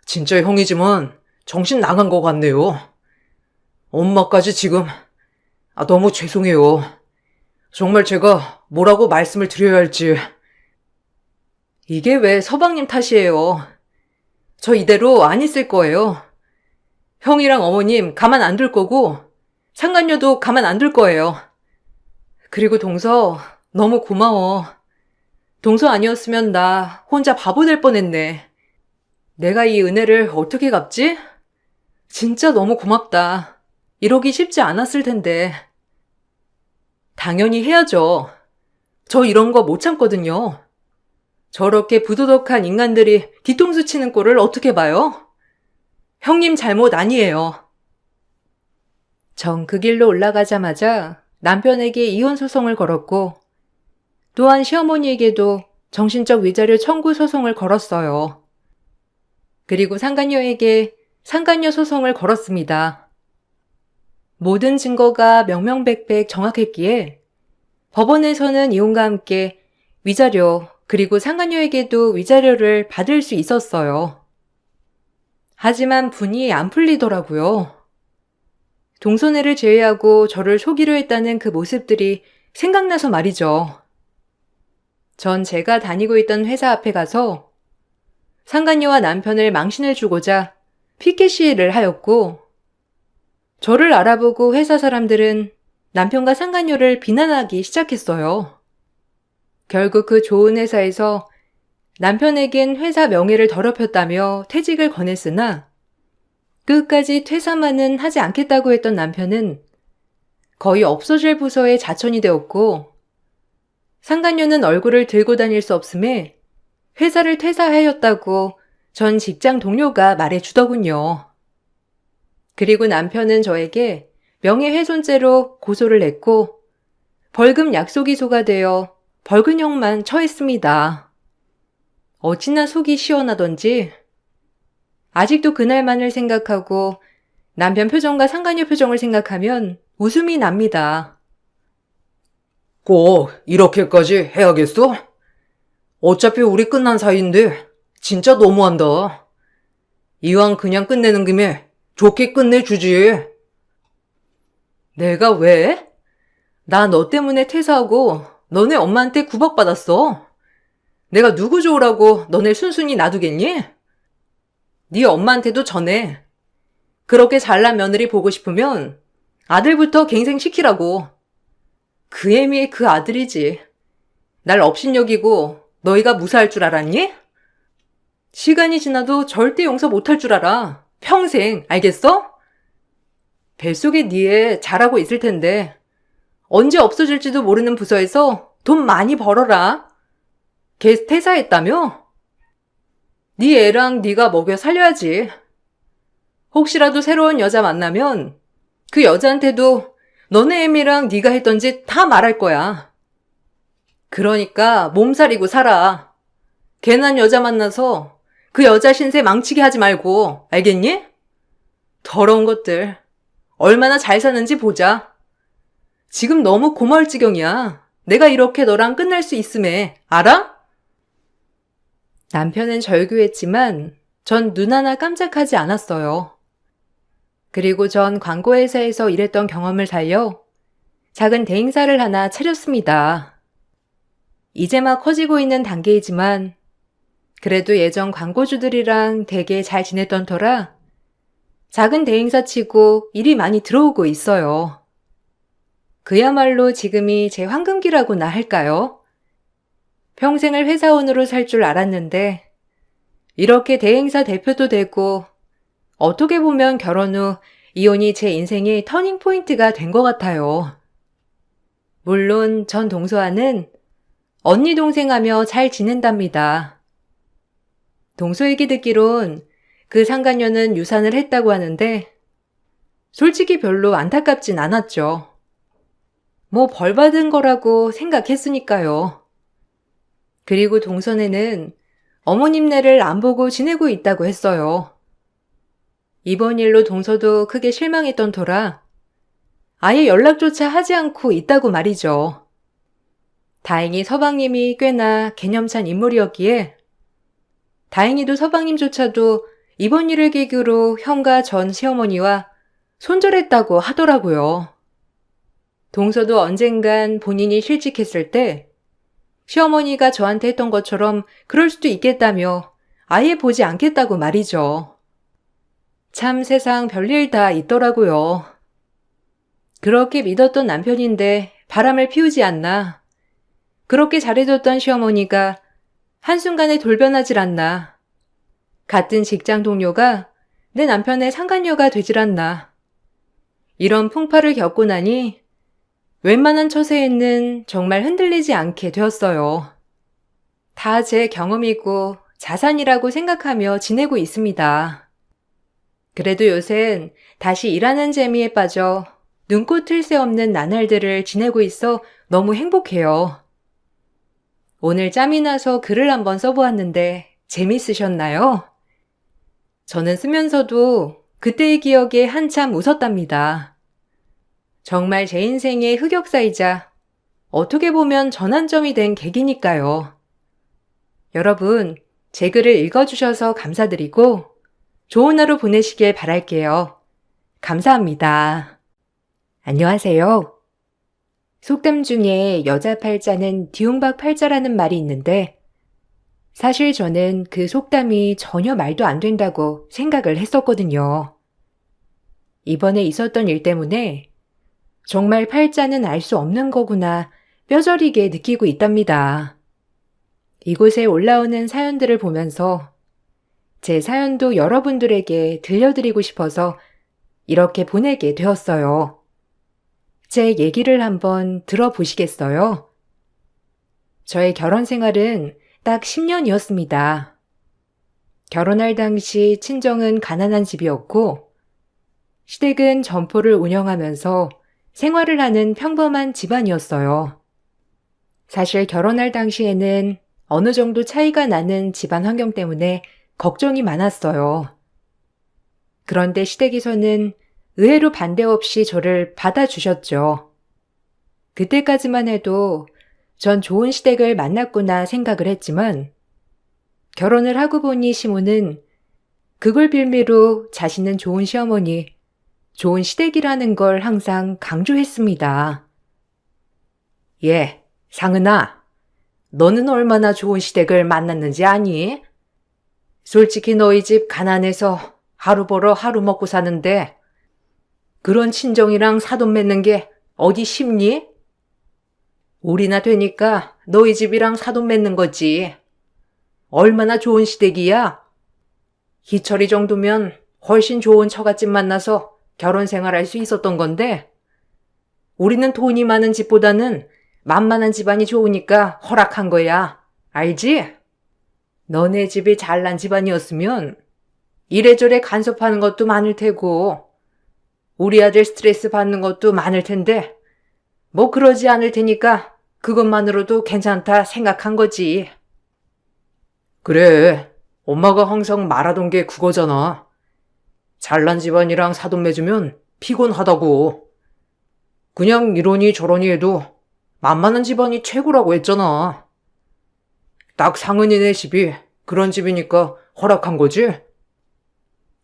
진짜 형이지만 정신 나간 것 같네요. 엄마까지 지금, 너무 죄송해요. 정말 제가 뭐라고 말씀을 드려야 할지. 이게 왜 서방님 탓이에요. 저 이대로 안 있을 거예요. 형이랑 어머님 가만 안 둘 거고, 상간녀도 가만 안 둘 거예요. 그리고 동서, 너무 고마워. 동서 아니었으면 나 혼자 바보 될 뻔했네. 내가 이 은혜를 어떻게 갚지? 진짜 너무 고맙다. 이러기 쉽지 않았을 텐데. 당연히 해야죠. 저 이런 거 못 참거든요. 저렇게 부도덕한 인간들이 뒤통수 치는 꼴을 어떻게 봐요? 형님 잘못 아니에요. 전 그 길로 올라가자마자 남편에게 이혼 소송을 걸었고, 또한 시어머니에게도 정신적 위자료 청구 소송을 걸었어요. 그리고 상간녀에게 상간녀 소송을 걸었습니다. 모든 증거가 명명백백 정확했기에 법원에서는 이혼과 함께 위자료 그리고 상간녀에게도 위자료를 받을 수 있었어요. 하지만 분이 안 풀리더라고요. 동서네를 제외하고 저를 속이려 했다는 그 모습들이 생각나서 말이죠. 전 제가 다니고 있던 회사 앞에 가서 상간녀와 남편을 망신을 주고자 피켓 시위를 하였고, 저를 알아보고 회사 사람들은 남편과 상간녀를 비난하기 시작했어요. 결국 그 좋은 회사에서 남편에겐 회사 명예를 더럽혔다며 퇴직을 권했으나, 끝까지 퇴사만은 하지 않겠다고 했던 남편은 거의 없어질 부서의 자천이 되었고, 상간녀는 얼굴을 들고 다닐 수 없음에 회사를 퇴사하였다고 전 직장 동료가 말해주더군요. 그리고 남편은 저에게 명예훼손죄로 고소를 했고, 벌금 약소기소가 되어 벌금형만 처했습니다. 어찌나 속이 시원하던지 아직도 그날만을 생각하고 남편 표정과 상간녀 표정을 생각하면 웃음이 납니다. 꼭 이렇게까지 해야겠어? 어차피 우리 끝난 사이인데 진짜 너무한다. 이왕 그냥 끝내는 김에 좋게 끝내주지. 내가 왜? 나 너 때문에 퇴사하고 너네 엄마한테 구박받았어. 내가 누구 좋으라고 너네 순순히 놔두겠니? 네 엄마한테도 전해. 그렇게 잘난 며느리 보고 싶으면 아들부터 갱생시키라고. 그 애미의 그 아들이지. 날 업신여기고 너희가 무사할 줄 알았니? 시간이 지나도 절대 용서 못할 줄 알아. 평생, 알겠어? 뱃속에 네 애 잘하고 있을 텐데 언제 없어질지도 모르는 부서에서 돈 많이 벌어라. 걔 퇴사했다며? 네 애랑 네가 먹여 살려야지. 혹시라도 새로운 여자 만나면 그 여자한테도 너네 애미랑 네가 했던 짓 다 말할 거야. 그러니까 몸살이고 살아. 괜한 여자 만나서 그 여자 신세 망치게 하지 말고, 알겠니? 더러운 것들. 얼마나 잘 사는지 보자. 지금 너무 고마울 지경이야. 내가 이렇게 너랑 끝날 수 있음에, 알아? 남편은 절규했지만 전 눈 하나 깜짝하지 않았어요. 그리고 전 광고회사에서 일했던 경험을 살려 작은 대행사를 하나 차렸습니다. 이제 막 커지고 있는 단계이지만 그래도 예전 광고주들이랑 되게 잘 지냈던 터라 작은 대행사 치고 일이 많이 들어오고 있어요. 그야말로 지금이 제 황금기라고나 할까요? 평생을 회사원으로 살 줄 알았는데 이렇게 대행사 대표도 되고 어떻게 보면 결혼 후 이혼이 제 인생의 터닝 포인트가 된 것 같아요. 물론 전 동서와는 언니 동생하며 잘 지낸답니다. 동서에게 듣기론 그 상간녀는 유산을 했다고 하는데 솔직히 별로 안타깝진 않았죠. 뭐 벌 받은 거라고 생각했으니까요. 그리고 동선에는 어머님네를 안 보고 지내고 있다고 했어요. 이번 일로 동서도 크게 실망했던 터라 아예 연락조차 하지 않고 있다고 말이죠. 다행히 서방님이 꽤나 개념찬 인물이었기에 다행히도 서방님조차도 이번 일을 계기로 형과 전 시어머니와 손절했다고 하더라고요. 동서도 언젠간 본인이 실직했을 때 시어머니가 저한테 했던 것처럼 그럴 수도 있겠다며 아예 보지 않겠다고 말이죠. 참 세상 별일 다 있더라고요. 그렇게 믿었던 남편인데 바람을 피우지 않나. 그렇게 잘해줬던 시어머니가 한순간에 돌변하질 않나. 같은 직장 동료가 내 남편의 상간녀가 되질 않나. 이런 풍파를 겪고 나니 웬만한 처세에는 정말 흔들리지 않게 되었어요. 다 제 경험이고 자산이라고 생각하며 지내고 있습니다. 그래도 요샌 다시 일하는 재미에 빠져 눈꽃 틀 새 없는 나날들을 지내고 있어 너무 행복해요. 오늘 짬이 나서 글을 한번 써보았는데 재밌으셨나요? 저는 쓰면서도 그때의 기억에 한참 웃었답니다. 정말 제 인생의 흑역사이자 어떻게 보면 전환점이 된 계기니까요. 여러분, 제 글을 읽어주셔서 감사드리고 좋은 하루 보내시길 바랄게요. 감사합니다. 안녕하세요. 속담 중에 여자 팔자는 뒤움박 팔자라는 말이 있는데 사실 저는 그 속담이 전혀 말도 안 된다고 생각을 했었거든요. 이번에 있었던 일 때문에 정말 팔자는 알 수 없는 거구나 뼈저리게 느끼고 있답니다. 이곳에 올라오는 사연들을 보면서 제 사연도 여러분들에게 들려드리고 싶어서 이렇게 보내게 되었어요. 제 얘기를 한번 들어보시겠어요? 저의 결혼 생활은 딱 10년이었습니다. 결혼할 당시 친정은 가난한 집이었고 시댁은 점포를 운영하면서 생활을 하는 평범한 집안이었어요. 사실 결혼할 당시에는 어느 정도 차이가 나는 집안 환경 때문에 걱정이 많았어요. 그런데 시댁에서는 의외로 반대 없이 저를 받아주셨죠. 그때까지만 해도 전 좋은 시댁을 만났구나 생각을 했지만 결혼을 하고 보니 시모는 그걸 빌미로 자신은 좋은 시어머니, 좋은 시댁이라는 걸 항상 강조했습니다. 예, 상은아, 너는 얼마나 좋은 시댁을 만났는지 아니? 솔직히 너희 집 가난해서 하루 벌어 하루 먹고 사는데 그런 친정이랑 사돈 맺는 게 어디 쉽니? 우리나 되니까 너희 집이랑 사돈 맺는 거지. 얼마나 좋은 시댁이야? 희철이 정도면 훨씬 좋은 처갓집 만나서 결혼 생활할 수 있었던 건데 우리는 돈이 많은 집보다는 만만한 집안이 좋으니까 허락한 거야. 알지? 너네 집이 잘난 집안이었으면 이래저래 간섭하는 것도 많을 테고 우리 아들 스트레스 받는 것도 많을 텐데 뭐 그러지 않을 테니까 그것만으로도 괜찮다 생각한 거지. 그래, 엄마가 항상 말하던 게 그거잖아. 잘난 집안이랑 사돈 맺으면 피곤하다고. 그냥 이러니 저러니 해도 만만한 집안이 최고라고 했잖아. 딱 상은이네 집이 그런 집이니까 허락한 거지?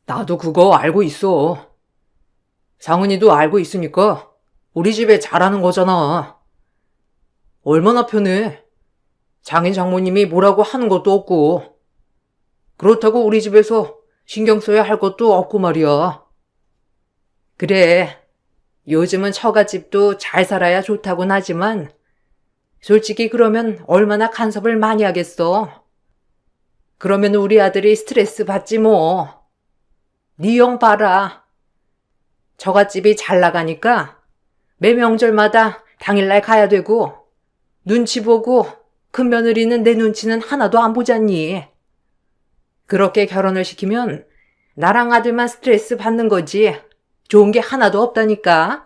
나도 그거 알고 있어. 상은이도 알고 있으니까 우리 집에 잘하는 거잖아. 얼마나 편해. 장인 장모님이 뭐라고 하는 것도 없고 그렇다고 우리 집에서 신경 써야 할 것도 없고 말이야. 그래, 요즘은 처갓집도 잘 살아야 좋다곤 하지만 솔직히 그러면 얼마나 간섭을 많이 하겠어. 그러면 우리 아들이 스트레스 받지 뭐. 네 형 봐라. 처갓집이 잘 나가니까 매 명절마다 당일날 가야 되고 눈치 보고 큰며느리는 내 눈치는 하나도 안 보잖니. 그렇게 결혼을 시키면 나랑 아들만 스트레스 받는 거지 좋은 게 하나도 없다니까.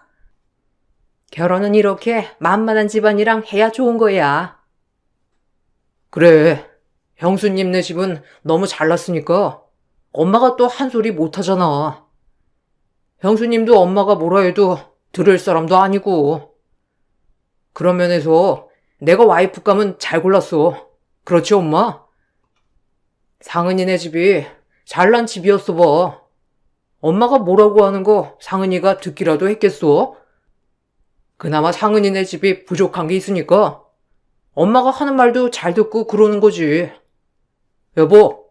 결혼은 이렇게 만만한 집안이랑 해야 좋은 거야. 그래, 형수님네 집은 너무 잘났으니까 엄마가 또 한 소리 못 하잖아. 형수님도 엄마가 뭐라 해도 들을 사람도 아니고. 그런 면에서 내가 와이프감은 잘 골랐어. 그렇지, 엄마? 상은이네 집이 잘난 집이었어 봐. 엄마가 뭐라고 하는 거 상은이가 듣기라도 했겠어? 그나마 상은이네 집이 부족한 게 있으니까 엄마가 하는 말도 잘 듣고 그러는 거지. 여보,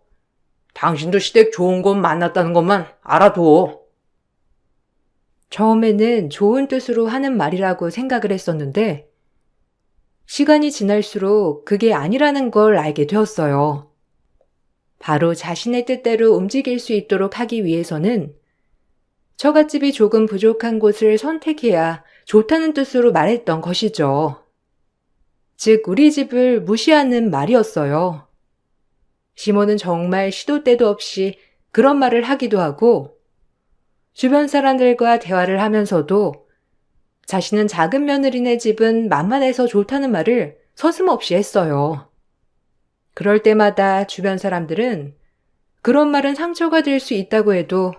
당신도 시댁 좋은 곳 만났다는 것만 알아둬. 처음에는 좋은 뜻으로 하는 말이라고 생각을 했었는데, 시간이 지날수록 그게 아니라는 걸 알게 되었어요. 바로 자신의 뜻대로 움직일 수 있도록 하기 위해서는 처갓집이 조금 부족한 곳을 선택해야 좋다는 뜻으로 말했던 것이죠. 즉, 우리 집을 무시하는 말이었어요. 시모는 정말 시도 때도 없이 그런 말을 하기도 하고, 주변 사람들과 대화를 하면서도 자신은 작은 며느리네 집은 만만해서 좋다는 말을 서슴없이 했어요. 그럴 때마다 주변 사람들은 그런 말은 상처가 될 수 있다고 해도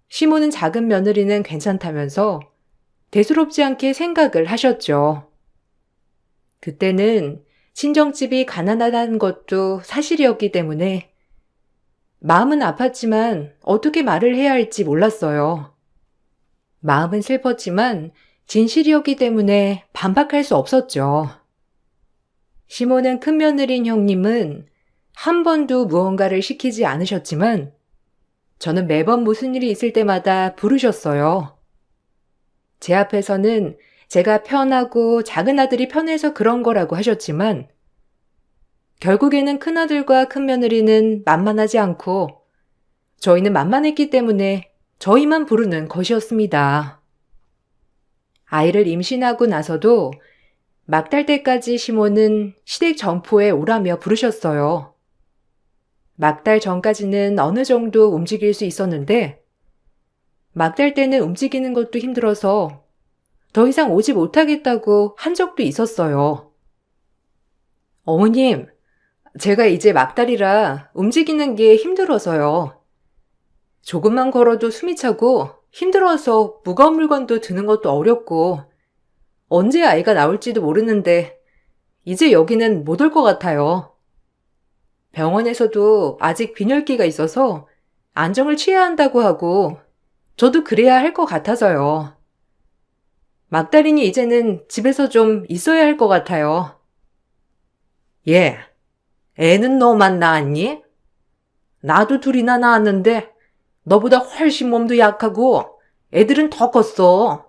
시모는 작은 며느리는 괜찮다면서 대수롭지 않게 생각을 하셨죠. 그때는 친정집이 가난하다는 것도 사실이었기 때문에 마음은 아팠지만 어떻게 말을 해야 할지 몰랐어요. 마음은 슬펐지만 진실이었기 때문에 반박할 수 없었죠. 시모는 큰며느리인 형님은 한 번도 무언가를 시키지 않으셨지만 저는 매번 무슨 일이 있을 때마다 부르셨어요. 제 앞에서는 제가 편하고 작은 아들이 편해서 그런 거라고 하셨지만 결국에는 큰아들과 큰며느리는 만만하지 않고 저희는 만만했기 때문에 저희만 부르는 것이었습니다. 아이를 임신하고 나서도 막달 때까지 시모는 시댁 정포에 오라며 부르셨어요. 막달 전까지는 어느 정도 움직일 수 있었는데 막달 때는 움직이는 것도 힘들어서 더 이상 오지 못하겠다고 한 적도 있었어요. 어머님, 제가 이제 막달이라 움직이는 게 힘들어서요. 조금만 걸어도 숨이 차고 힘들어서 무거운 물건도 드는 것도 어렵고 언제 아이가 나올지도 모르는데 이제 여기는 못 올 것 같아요. 병원에서도 아직 빈혈기가 있어서 안정을 취해야 한다고 하고 저도 그래야 할 것 같아서요. 막달이니 이제는 집에서 좀 있어야 할 것 같아요. 예, 애는 너만 낳았니? 나도 둘이나 낳았는데 너보다 훨씬 몸도 약하고 애들은 더 컸어.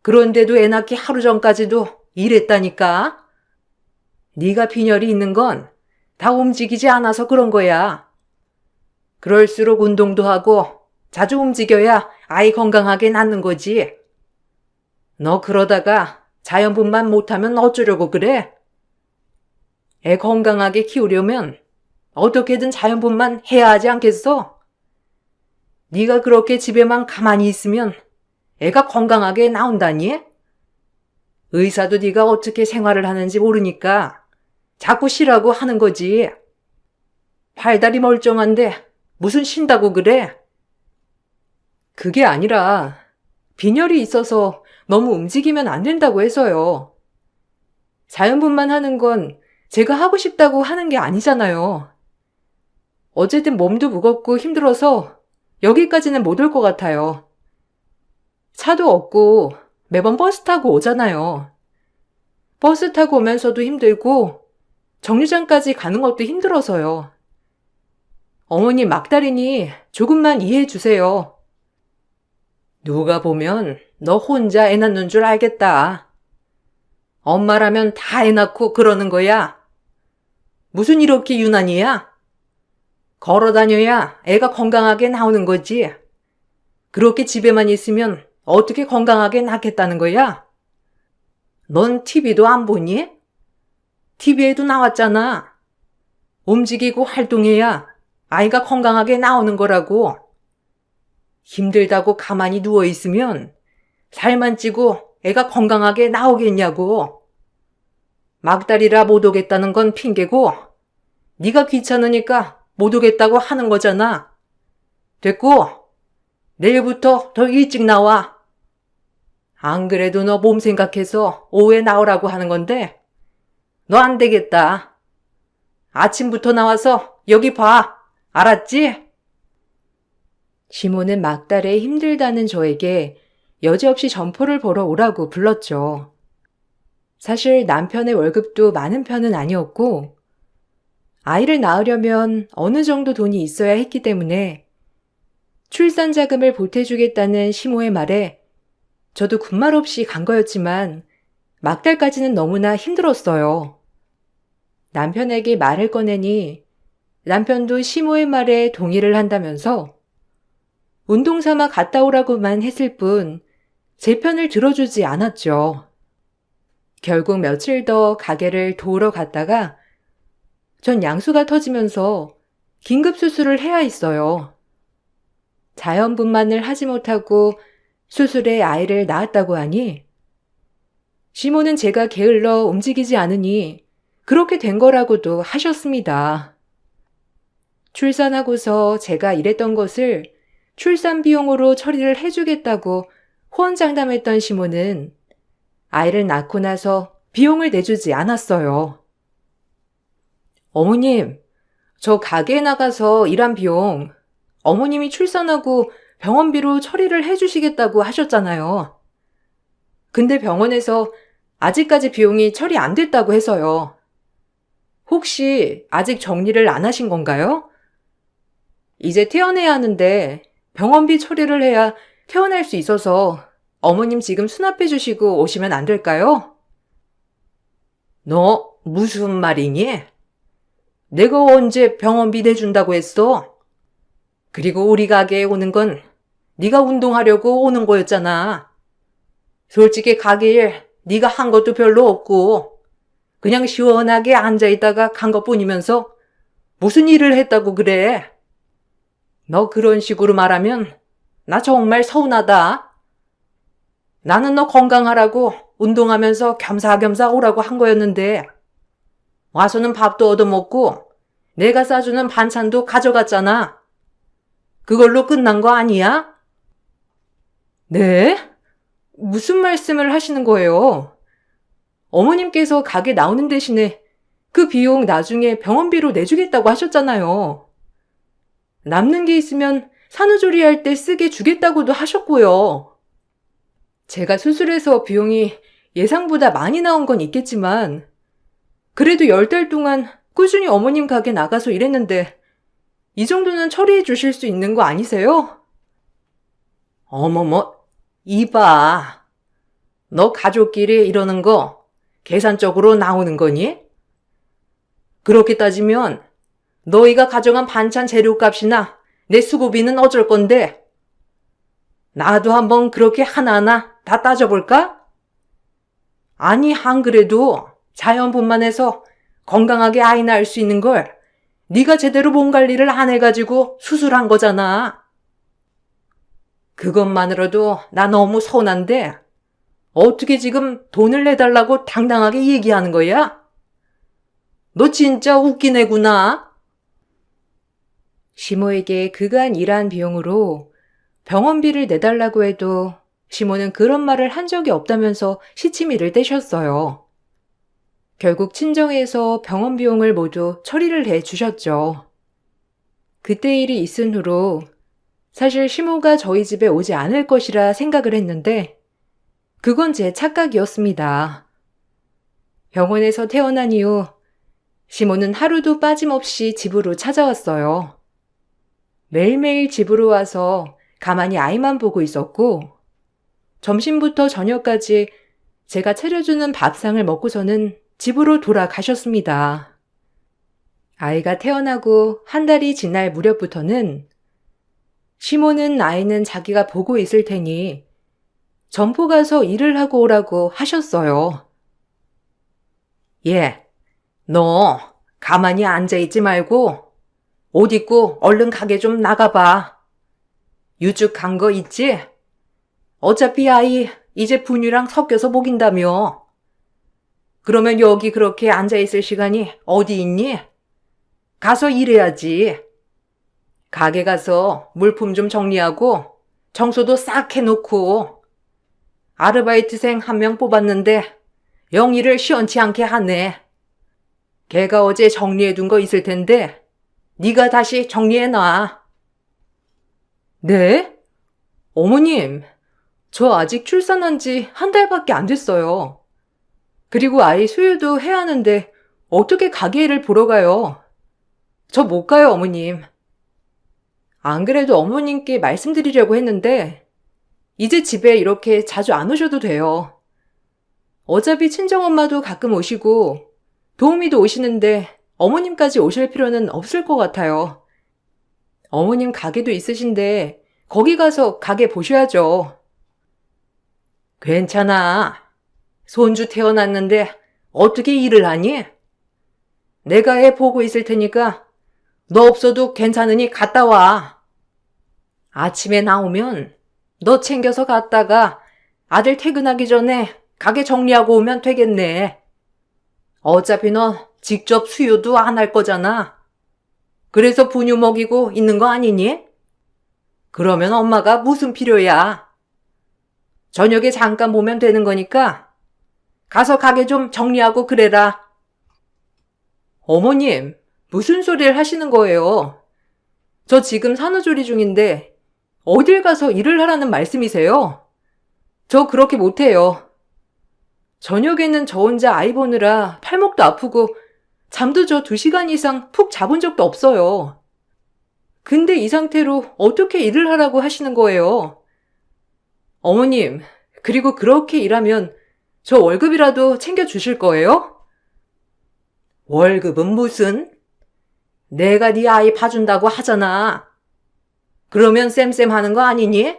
그런데도 애 낳기 하루 전까지도 일했다니까. 네가 빈혈이 있는 건 다 움직이지 않아서 그런 거야. 그럴수록 운동도 하고 자주 움직여야 아이 건강하게 낳는 거지. 너 그러다가 자연분만 못하면 어쩌려고 그래? 애 건강하게 키우려면 어떻게든 자연분만 해야 하지 않겠어? 네가 그렇게 집에만 가만히 있으면 애가 건강하게 나온다니? 의사도 네가 어떻게 생활을 하는지 모르니까 자꾸 쉬라고 하는 거지. 팔다리 멀쩡한데 무슨 쉰다고 그래? 그게 아니라 빈혈이 있어서 너무 움직이면 안 된다고 해서요. 자연분만 하는 건 제가 하고 싶다고 하는 게 아니잖아요. 어쨌든 몸도 무겁고 힘들어서 여기까지는 못 올 것 같아요. 차도 없고 매번 버스 타고 오잖아요. 버스 타고 오면서도 힘들고 정류장까지 가는 것도 힘들어서요. 어머니 막달이니 조금만 이해해 주세요. 누가 보면 너 혼자 애 낳는 줄 알겠다. 엄마라면 다 애 낳고 그러는 거야. 무슨 이렇게 유난이야? 걸어 다녀야 애가 건강하게 나오는 거지. 그렇게 집에만 있으면 어떻게 건강하게 낳겠다는 거야? 넌 TV도 안 보니? TV에도 나왔잖아. 움직이고 활동해야 아이가 건강하게 나오는 거라고. 힘들다고 가만히 누워있으면 살만 찌고 애가 건강하게 나오겠냐고. 막달이라 못 오겠다는 건 핑계고 네가 귀찮으니까 못 오겠다고 하는 거잖아. 됐고, 내일부터 더 일찍 나와. 안 그래도 너 몸 생각해서 오후에 나오라고 하는 건데, 너 안 되겠다. 아침부터 나와서 여기 봐. 알았지? 시모는 막달에 힘들다는 저에게 여지없이 점포를 보러 오라고 불렀죠. 사실 남편의 월급도 많은 편은 아니었고, 아이를 낳으려면 어느 정도 돈이 있어야 했기 때문에 출산 자금을 보태주겠다는 시모의 말에 저도 군말 없이 간 거였지만 막달까지는 너무나 힘들었어요. 남편에게 말을 꺼내니 남편도 시모의 말에 동의를 한다면서 운동 삼아 갔다 오라고만 했을 뿐 제 편을 들어주지 않았죠. 결국 며칠 더 가게를 도우러 갔다가 전 양수가 터지면서 긴급 수술을 해야 했어요. 자연분만을 하지 못하고 수술에 아이를 낳았다고 하니 시모는 제가 게을러 움직이지 않으니 그렇게 된 거라고도 하셨습니다. 출산하고서 제가 일했던 것을 출산 비용으로 처리를 해주겠다고 호언장담했던 시모는 아이를 낳고 나서 비용을 내주지 않았어요. 어머님, 저 가게에 나가서 일한 비용 어머님이 출산하고 병원비로 처리를 해주시겠다고 하셨잖아요. 근데 병원에서 아직까지 비용이 처리 안 됐다고 해서요. 혹시 아직 정리를 안 하신 건가요? 이제 퇴원해야 하는데 병원비 처리를 해야 퇴원할 수 있어서 어머님 지금 수납해 주시고 오시면 안 될까요? 너 무슨 말이니? 내가 언제 병원비 내준다고 했어? 그리고 우리 가게에 오는 건 네가 운동하려고 오는 거였잖아. 솔직히 가게에 네가 한 것도 별로 없고 그냥 시원하게 앉아있다가 간 것뿐이면서 무슨 일을 했다고 그래? 너 그런 식으로 말하면 나 정말 서운하다. 나는 너 건강하라고 운동하면서 겸사겸사 오라고 한 거였는데 와서는 밥도 얻어먹고 내가 싸주는 반찬도 가져갔잖아. 그걸로 끝난 거 아니야? 네? 무슨 말씀을 하시는 거예요? 어머님께서 가게 나오는 대신에 그 비용 나중에 병원비로 내주겠다고 하셨잖아요. 남는 게 있으면 산후조리 할 때 쓰게 주겠다고도 하셨고요. 제가 수술해서 비용이 예상보다 많이 나온 건 있겠지만 그래도 10달 동안 꾸준히 어머님 가게 나가서 일했는데 이 정도는 처리해 주실 수 있는 거 아니세요? 어머머, 이봐. 너 가족끼리 이러는 거 계산적으로 나오는 거니? 그렇게 따지면 너희가 가져간 반찬 재료값이나 내 수고비는 어쩔 건데 나도 한번 그렇게 하나하나 다 따져볼까? 아니, 안 그래도 자연분만해서 건강하게 아이 낳을 수 있는 걸 네가 제대로 몸 관리를 안 해가지고 수술한 거잖아. 그것만으로도 나 너무 서운한데 어떻게 지금 돈을 내달라고 당당하게 얘기하는 거야? 너 진짜 웃긴 애구나. 시모에게 그간 일한 비용으로 병원비를 내달라고 해도 시모는 그런 말을 한 적이 없다면서 시치미를 떼셨어요. 결국 친정에서 병원 비용을 모두 처리를 해 주셨죠. 그때 일이 있은 후로 사실 시모가 저희 집에 오지 않을 것이라 생각을 했는데 그건 제 착각이었습니다. 병원에서 퇴원한 이후 시모는 하루도 빠짐없이 집으로 찾아왔어요. 매일매일 집으로 와서 가만히 아이만 보고 있었고 점심부터 저녁까지 제가 차려주는 밥상을 먹고서는 집으로 돌아가셨습니다. 아이가 태어나고 한 달이 지날 무렵부터는 시모는 아이는 자기가 보고 있을 테니 점포 가서 일을 하고 오라고 하셨어요. 예, 너 가만히 앉아있지 말고 옷 입고 얼른 가게 좀 나가봐. 유축 간 거 있지? 어차피 아이 이제 분유랑 섞여서 먹인다며. 그러면 여기 그렇게 앉아있을 시간이 어디 있니? 가서 일해야지. 가게 가서 물품 좀 정리하고 청소도 싹 해놓고 아르바이트생 한 명 뽑았는데 영 일을 시원치 않게 하네. 걔가 어제 정리해둔 거 있을 텐데 네가 다시 정리해놔. 네? 어머님, 저 아직 출산한 지 한 달밖에 안 됐어요. 그리고 아이 수유도 해야 하는데 어떻게 가게 일을 보러 가요? 저 못 가요, 어머님. 안 그래도 어머님께 말씀드리려고 했는데 이제 집에 이렇게 자주 안 오셔도 돼요. 어차피 친정엄마도 가끔 오시고 도우미도 오시는데 어머님까지 오실 필요는 없을 것 같아요. 어머님 가게도 있으신데 거기 가서 가게 보셔야죠. 괜찮아. 손주 태어났는데 어떻게 일을 하니? 내가 애 보고 있을 테니까 너 없어도 괜찮으니 갔다 와. 아침에 나오면 너 챙겨서 갔다가 아들 퇴근하기 전에 가게 정리하고 오면 되겠네. 어차피 너 직접 수유도 안 할 거잖아. 그래서 분유 먹이고 있는 거 아니니? 그러면 엄마가 무슨 필요야? 저녁에 잠깐 보면 되는 거니까 가서 가게 좀 정리하고 그래라. 어머님, 무슨 소리를 하시는 거예요? 저 지금 산후조리 중인데 어딜 가서 일을 하라는 말씀이세요? 저 그렇게 못해요. 저녁에는 저 혼자 아이 보느라 팔목도 아프고 잠도 저 2시간 이상 푹 자본 적도 없어요. 근데 이 상태로 어떻게 일을 하라고 하시는 거예요? 어머님, 그리고 그렇게 일하면 저 월급이라도 챙겨주실 거예요? 월급은 무슨? 내가 네 아이 봐준다고 하잖아. 그러면 쌤쌤 하는 거 아니니?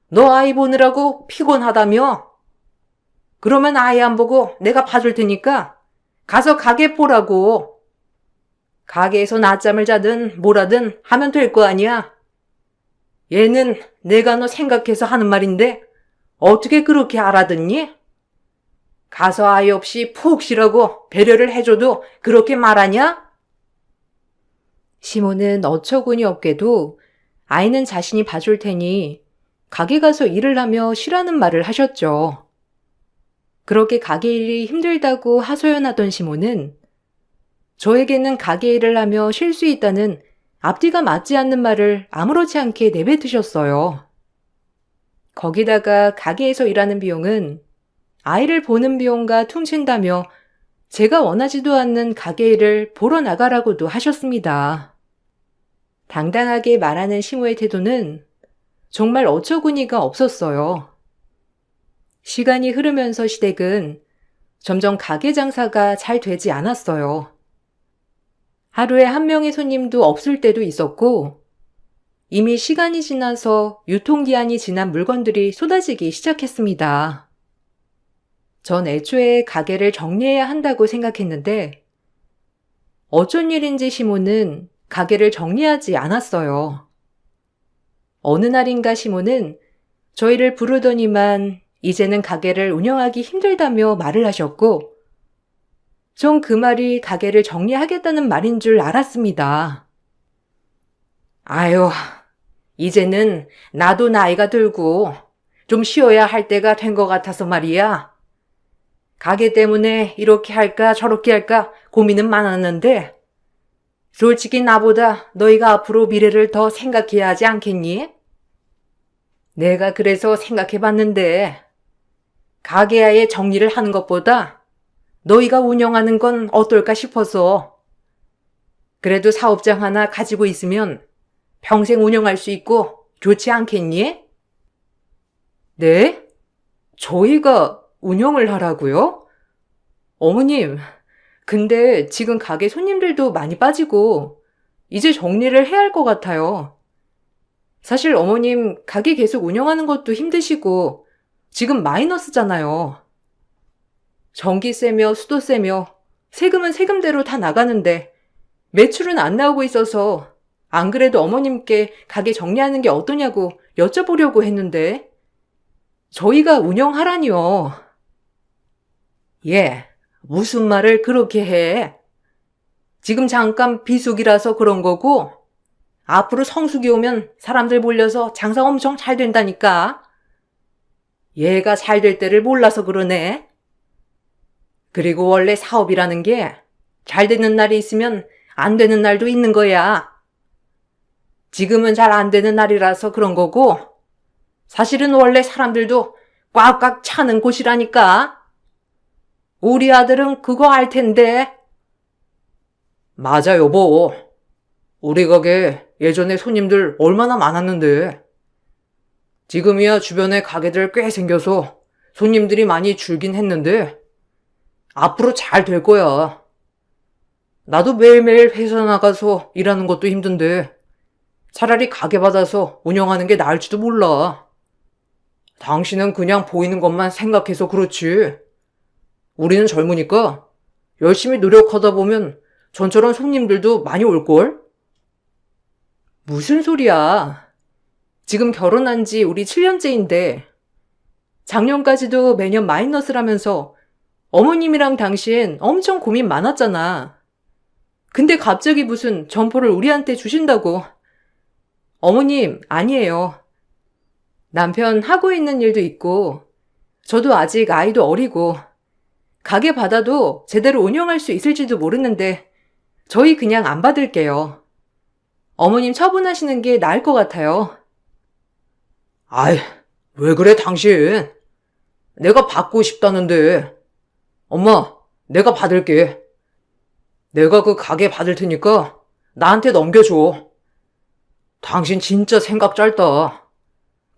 너 아이 보느라고 피곤하다며? 그러면 아이 안 보고 내가 봐줄 테니까 가서 가게 보라고. 가게에서 낮잠을 자든 뭐라든 하면 될 거 아니야. 얘는 내가 너 생각해서 하는 말인데 어떻게 그렇게 알아듣니? 가서 아이 없이 푹 쉬라고 배려를 해줘도 그렇게 말하냐? 시모는 어처구니 없게도 아이는 자신이 봐줄 테니 가게 가서 일을 하며 쉬라는 말을 하셨죠. 그렇게 가게 일이 힘들다고 하소연하던 시모는 저에게는 가게 일을 하며 쉴 수 있다는 앞뒤가 맞지 않는 말을 아무렇지 않게 내뱉으셨어요. 거기다가 가게에서 일하는 비용은 아이를 보는 비용과 퉁친다며 제가 원하지도 않는 가게 일을 보러 나가라고도 하셨습니다. 당당하게 말하는 시모의 태도는 정말 어처구니가 없었어요. 시간이 흐르면서 시댁은 점점 가게 장사가 잘 되지 않았어요. 하루에 한 명의 손님도 없을 때도 있었고, 이미 시간이 지나서 유통기한이 지난 물건들이 쏟아지기 시작했습니다. 전 애초에 가게를 정리해야 한다고 생각했는데, 어쩐 일인지 시모는 가게를 정리하지 않았어요. 어느 날인가 시모는 저희를 부르더니만 이제는 가게를 운영하기 힘들다며 말을 하셨고, 전 그 말이 가게를 정리하겠다는 말인 줄 알았습니다. 아유, 이제는 나도 나이가 들고 좀 쉬어야 할 때가 된 것 같아서 말이야. 가게 때문에 이렇게 할까 저렇게 할까 고민은 많았는데 솔직히 나보다 너희가 앞으로 미래를 더 생각해야 하지 않겠니? 내가 그래서 생각해봤는데 가게 아예 정리를 하는 것보다 너희가 운영하는 건 어떨까 싶어서. 그래도 사업장 하나 가지고 있으면 평생 운영할 수 있고 좋지 않겠니? 네? 저희가 운영을 하라고요? 어머님, 근데 지금 가게 손님들도 많이 빠지고 이제 정리를 해야 할 것 같아요. 사실 어머님 가게 계속 운영하는 것도 힘드시고 지금 마이너스잖아요. 전기세며 수도세며 세금은 세금대로 다 나가는데 매출은 안 나오고 있어서 안 그래도 어머님께 가게 정리하는 게 어떠냐고 여쭤보려고 했는데 저희가 운영하라니요. 예, 무슨 말을 그렇게 해? 지금 잠깐 비수기라서 그런 거고 앞으로 성수기 오면 사람들 몰려서 장사 엄청 잘 된다니까. 얘가 잘 될 때를 몰라서 그러네. 그리고 원래 사업이라는 게 잘 되는 날이 있으면 안 되는 날도 있는 거야. 지금은 잘 안 되는 날이라서 그런 거고, 사실은 원래 사람들도 꽉꽉 차는 곳이라니까. 우리 아들은 그거 알 텐데. 맞아, 여보. 우리 가게 예전에 손님들 얼마나 많았는데. 지금이야 주변에 가게들 꽤 생겨서 손님들이 많이 줄긴 했는데, 앞으로 잘 될 거야. 나도 매일매일 회사 나가서 일하는 것도 힘든데, 차라리 가게 받아서 운영하는 게 나을지도 몰라. 당신은 그냥 보이는 것만 생각해서 그렇지. 우리는 젊으니까 열심히 노력하다 보면 전처럼 손님들도 많이 올걸? 무슨 소리야. 지금 결혼한 지 우리 7년째인데 작년까지도 매년 마이너스라면서 어머님이랑 당신 엄청 고민 많았잖아. 근데 갑자기 무슨 점포를 우리한테 주신다고. 어머님, 아니에요. 남편 하고 있는 일도 있고, 저도 아직 아이도 어리고, 가게 받아도 제대로 운영할 수 있을지도 모르는데, 저희 그냥 안 받을게요. 어머님 처분하시는 게 나을 것 같아요. 아이, 왜 그래, 당신? 내가 받고 싶다는데. 엄마, 내가 받을게. 내가 그 가게 받을 테니까 나한테 넘겨줘. 당신 진짜 생각 짧다.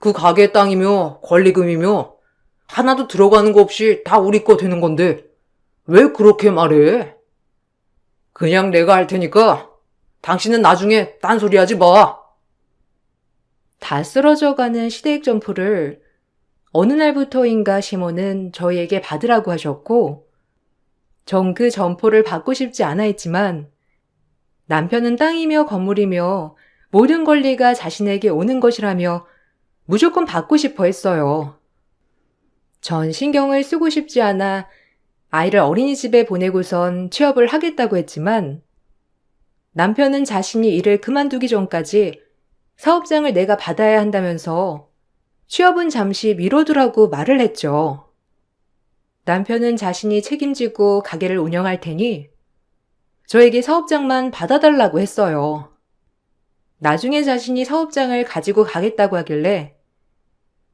그 가게 땅이며 권리금이며 하나도 들어가는 거 없이 다 우리 거 되는 건데 왜 그렇게 말해? 그냥 내가 할 테니까 당신은 나중에 딴소리 하지 마. 다 쓰러져가는 시대액 점포를 어느 날부터인가 시모는 저희에게 받으라고 하셨고, 전 그 점포를 받고 싶지 않아 했지만 남편은 땅이며 건물이며 모든 권리가 자신에게 오는 것이라며 무조건 받고 싶어 했어요. 전 신경을 쓰고 싶지 않아 아이를 어린이집에 보내고선 취업을 하겠다고 했지만 남편은 자신이 일을 그만두기 전까지 사업장을 내가 받아야 한다면서 취업은 잠시 미뤄두라고 말을 했죠. 남편은 자신이 책임지고 가게를 운영할 테니 저에게 사업장만 받아달라고 했어요. 나중에 자신이 사업장을 가지고 가겠다고 하길래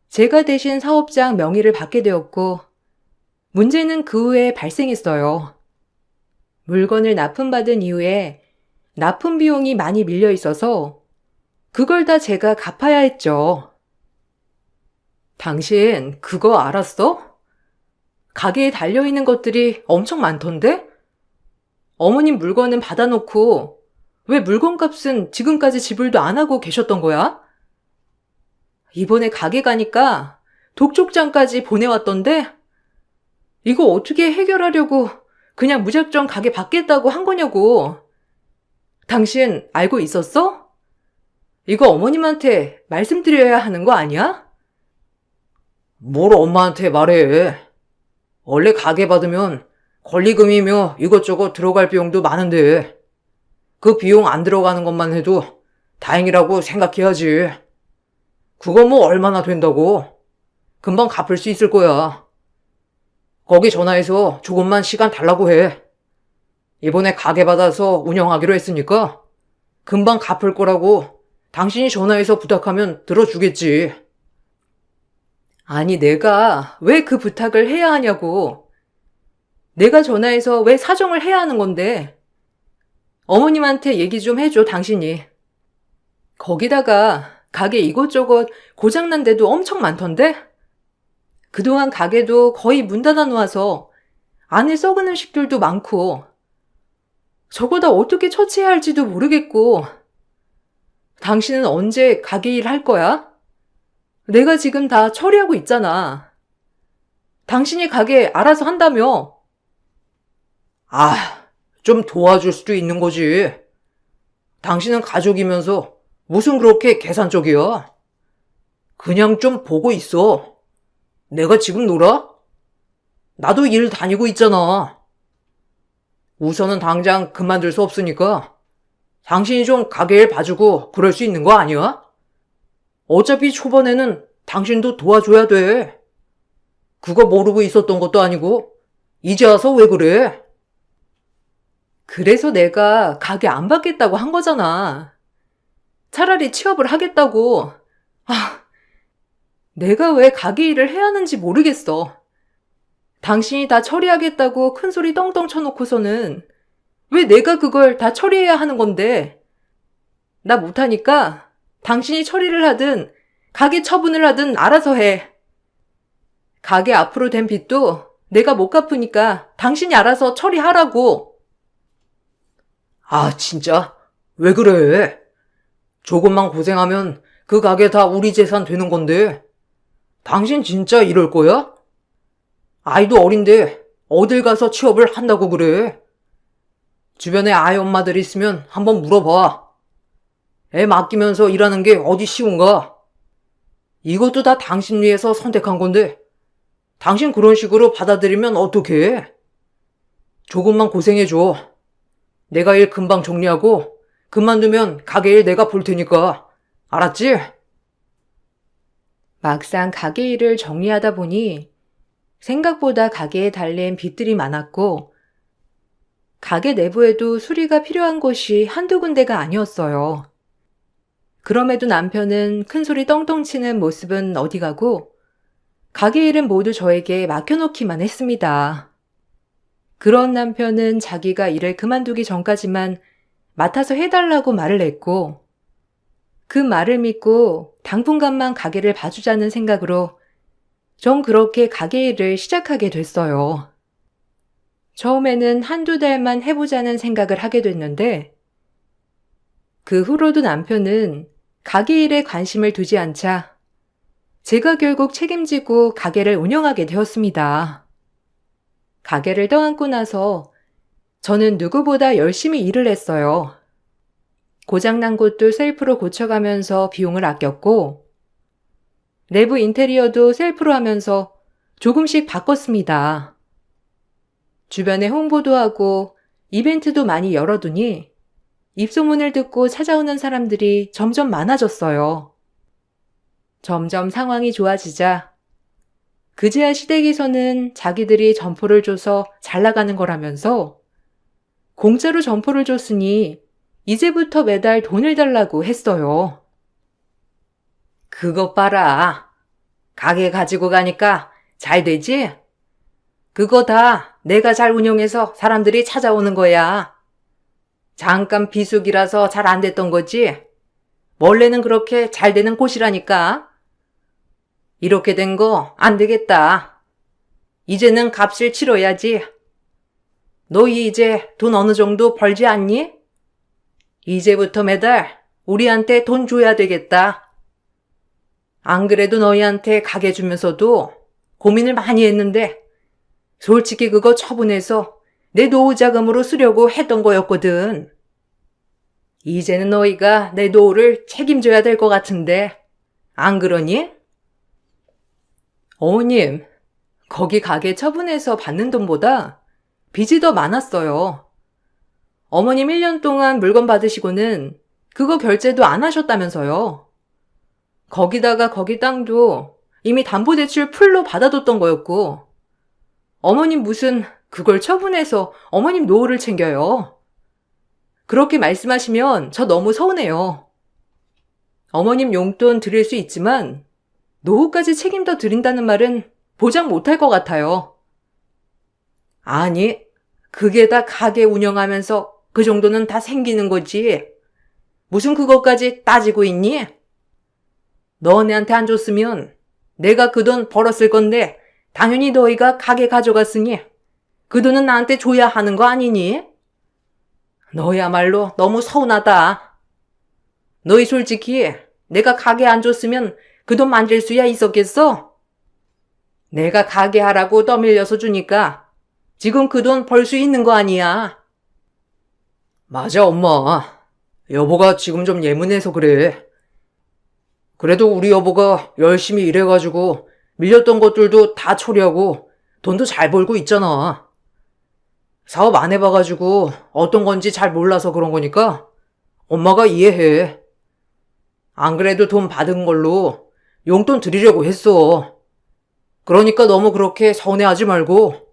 제가 대신 사업장 명의를 받게 되었고, 문제는 그 후에 발생했어요. 물건을 납품받은 이후에 납품 비용이 많이 밀려 있어서 그걸 다 제가 갚아야 했죠. 당신 그거 알았어? 가게에 달려있는 것들이 엄청 많던데? 어머님 물건은 받아놓고 왜 물건값은 지금까지 지불도 안 하고 계셨던 거야? 이번에 가게 가니까 독촉장까지 보내왔던데? 이거 어떻게 해결하려고 그냥 무작정 가게 받겠다고 한 거냐고. 당신 알고 있었어? 이거 어머님한테 말씀드려야 하는 거 아니야? 뭘 엄마한테 말해. 원래 가게 받으면 권리금이며 이것저것 들어갈 비용도 많은데 그 비용 안 들어가는 것만 해도 다행이라고 생각해야지. 그거 뭐 얼마나 된다고. 금방 갚을 수 있을 거야. 거기 전화해서 조금만 시간 달라고 해. 이번에 가게 받아서 운영하기로 했으니까 금방 갚을 거라고 당신이 전화해서 부탁하면 들어주겠지. 아니, 내가 왜 그 부탁을 해야 하냐고. 내가 전화해서 왜 사정을 해야 하는 건데. 어머님한테 얘기 좀 해줘, 당신이. 거기다가 가게 이곳저곳 고장난 데도 엄청 많던데? 그동안 가게도 거의 문 닫아 놓아서 안에 썩은 음식들도 많고, 저거 다 어떻게 처치해야 할지도 모르겠고. 당신은 언제 가게 일 할 거야? 내가 지금 다 처리하고 있잖아. 당신이 가게 알아서 한다며. 좀 도와줄 수도 있는 거지. 당신은 가족이면서 무슨 그렇게 계산적이야? 그냥 좀 보고 있어. 내가 지금 놀아? 나도 일 다니고 있잖아. 우선은 당장 그만둘 수 없으니까 당신이 좀 가게 일 봐주고 그럴 수 있는 거 아니야? 어차피 초반에는 당신도 도와줘야 돼. 그거 모르고 있었던 것도 아니고 이제 와서 왜 그래? 그래서 내가 가게 안 받겠다고 한 거잖아. 차라리 취업을 하겠다고. 아, 내가 왜 가게 일을 해야 하는지 모르겠어. 당신이 다 처리하겠다고 큰 소리 떵떵 쳐놓고서는 왜 내가 그걸 다 처리해야 하는 건데? 나 못하니까 당신이 처리를 하든 가게 처분을 하든 알아서 해. 가게 앞으로 된 빚도 내가 못 갚으니까 당신이 알아서 처리하라고. 아, 진짜? 왜 그래? 조금만 고생하면 그 가게 다 우리 재산 되는 건데. 당신 진짜 이럴 거야? 아이도 어린데 어딜 가서 취업을 한다고 그래? 주변에 아이 엄마들 있으면 한번 물어봐. 애 맡기면서 일하는 게 어디 쉬운가? 이것도 다 당신 위해서 선택한 건데 당신 그런 식으로 받아들이면 어떡해? 조금만 고생해줘. 내가 일 금방 정리하고 그만두면 가게 일 내가 볼 테니까. 알았지? 막상 가게 일을 정리하다 보니 생각보다 가게에 달린 빚들이 많았고 가게 내부에도 수리가 필요한 곳이 한두 군데가 아니었어요. 그럼에도 남편은 큰소리 떵떵 치는 모습은 어디 가고 가게 일은 모두 저에게 맡겨놓기만 했습니다. 그런 남편은 자기가 일을 그만두기 전까지만 맡아서 해달라고 말을 했고 그 말을 믿고 당분간만 가게를 봐주자는 생각으로 전 그렇게 가게 일을 시작하게 됐어요. 처음에는 한두 달만 해보자는 생각을 하게 됐는데 그 후로도 남편은 가게 일에 관심을 두지 않자 제가 결국 책임지고 가게를 운영하게 되었습니다. 가게를 떠안고 나서 저는 누구보다 열심히 일을 했어요. 고장난 곳도 셀프로 고쳐가면서 비용을 아꼈고 내부 인테리어도 셀프로 하면서 조금씩 바꿨습니다. 주변에 홍보도 하고 이벤트도 많이 열어두니 입소문을 듣고 찾아오는 사람들이 점점 많아졌어요. 점점 상황이 좋아지자 그제야 시댁에서는 자기들이 점포를 줘서 잘 나가는 거라면서 공짜로 점포를 줬으니 이제부터 매달 돈을 달라고 했어요. 그것 봐라. 가게 가지고 가니까 잘 되지? 그거 다 내가 잘 운영해서 사람들이 찾아오는 거야. 잠깐 비수기라서 잘 안 됐던 거지. 원래는 그렇게 잘 되는 곳이라니까. 이렇게 된 거 안 되겠다. 이제는 값을 치러야지. 너희 이제 돈 어느 정도 벌지 않니? 이제부터 매달 우리한테 돈 줘야 되겠다. 안 그래도 너희한테 가게 주면서도 고민을 많이 했는데 솔직히 그거 처분해서 내 노후 자금으로 쓰려고 했던 거였거든. 이제는 너희가 내 노후를 책임져야 될 것 같은데 안 그러니? 어머님, 거기 가게 처분해서 받는 돈보다 빚이 더 많았어요. 어머님 1년 동안 물건 받으시고는 그거 결제도 안 하셨다면서요. 거기다가 거기 땅도 이미 담보대출 풀로 받아뒀던 거였고 어머님 무슨 그걸 처분해서 어머님 노후를 챙겨요. 그렇게 말씀하시면 저 너무 서운해요. 어머님 용돈 드릴 수 있지만 노후까지 책임져 드린다는 말은 보장 못할 것 같아요. 아니, 그게 다 가게 운영하면서 그 정도는 다 생기는 거지. 무슨 그것까지 따지고 있니? 너네한테 안 줬으면 내가 그 돈 벌었을 건데 당연히 너희가 가게 가져갔으니 그 돈은 나한테 줘야 하는 거 아니니? 너야말로 너무 서운하다. 너희 솔직히 내가 가게 안 줬으면 그 돈 만질 수야 있었겠어? 내가 가게 하라고 떠밀려서 주니까 지금 그 돈 벌 수 있는 거 아니야. 맞아, 엄마. 여보가 지금 좀 예민해서 그래. 그래도 우리 여보가 열심히 일해가지고 밀렸던 것들도 다 처리하고 돈도 잘 벌고 있잖아. 사업 안 해봐가지고 어떤 건지 잘 몰라서 그런 거니까 엄마가 이해해. 안 그래도 돈 받은 걸로 용돈 드리려고 했어. 그러니까 너무 그렇게 서운해하지 말고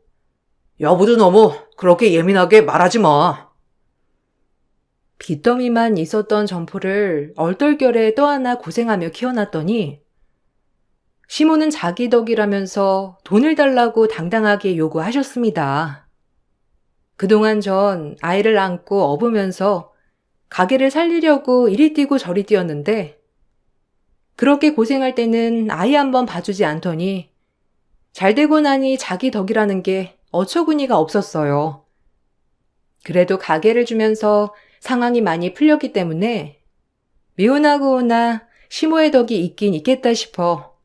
여보도 너무 그렇게 예민하게 말하지 마. 빚더미만 있었던 점포를 얼떨결에 또 하나 고생하며 키워놨더니 시모는 자기 덕이라면서 돈을 달라고 당당하게 요구하셨습니다. 그동안 전 아이를 안고 업으면서 가게를 살리려고 이리 뛰고 저리 뛰었는데 그렇게 고생할 때는 아이 한번 봐주지 않더니 잘 되고 나니 자기 덕이라는 게 어처구니가 없었어요. 그래도 가게를 주면서 상황이 많이 풀렸기 때문에 미운하고나 시모의 덕이 있긴 있겠다 싶어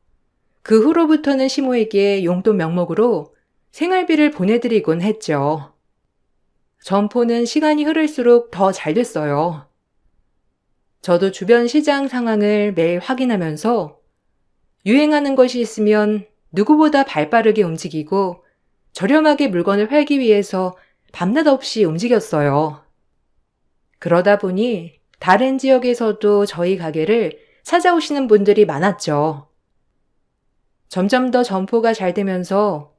그 후로부터는 시모에게 용돈 명목으로 생활비를 보내드리곤 했죠. 점포는 시간이 흐를수록 더 잘 됐어요. 저도 주변 시장 상황을 매일 확인하면서 유행하는 것이 있으면 누구보다 발빠르게 움직이고 저렴하게 물건을 팔기 위해서 밤낮 없이 움직였어요. 그러다 보니 다른 지역에서도 저희 가게를 찾아오시는 분들이 많았죠. 점점 더 점포가 잘 되면서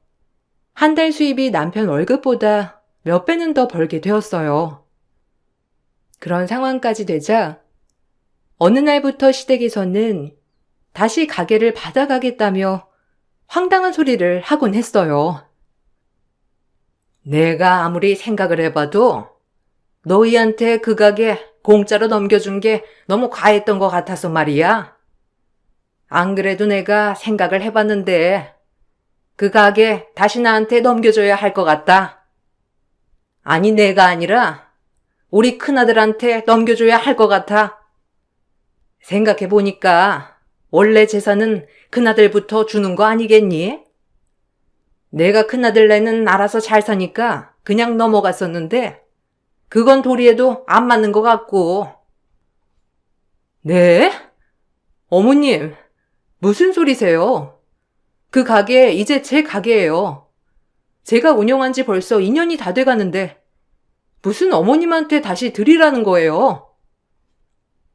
한 달 수입이 남편 월급보다 몇 배는 더 벌게 되었어요. 그런 상황까지 되자 어느 날부터 시댁에서는 다시 가게를 받아가겠다며 황당한 소리를 하곤 했어요. 내가 아무리 생각을 해봐도 너희한테 그 가게 공짜로 넘겨준 게 너무 과했던 것 같아서 말이야. 안 그래도 내가 생각을 해봤는데 그 가게 다시 나한테 넘겨줘야 할 것 같다. 아니 내가 아니라 우리 큰아들한테 넘겨줘야 할 것 같아. 생각해보니까 원래 재산은 큰아들부터 주는 거 아니겠니? 내가 큰아들네는 알아서 잘 사니까 그냥 넘어갔었는데 그건 도리에도 안 맞는 것 같고. 네? 어머님, 무슨 소리세요? 그 가게 이제 제 가게예요. 제가 운영한 지 벌써 2년이 다 돼가는데 무슨 어머님한테 다시 드리라는 거예요?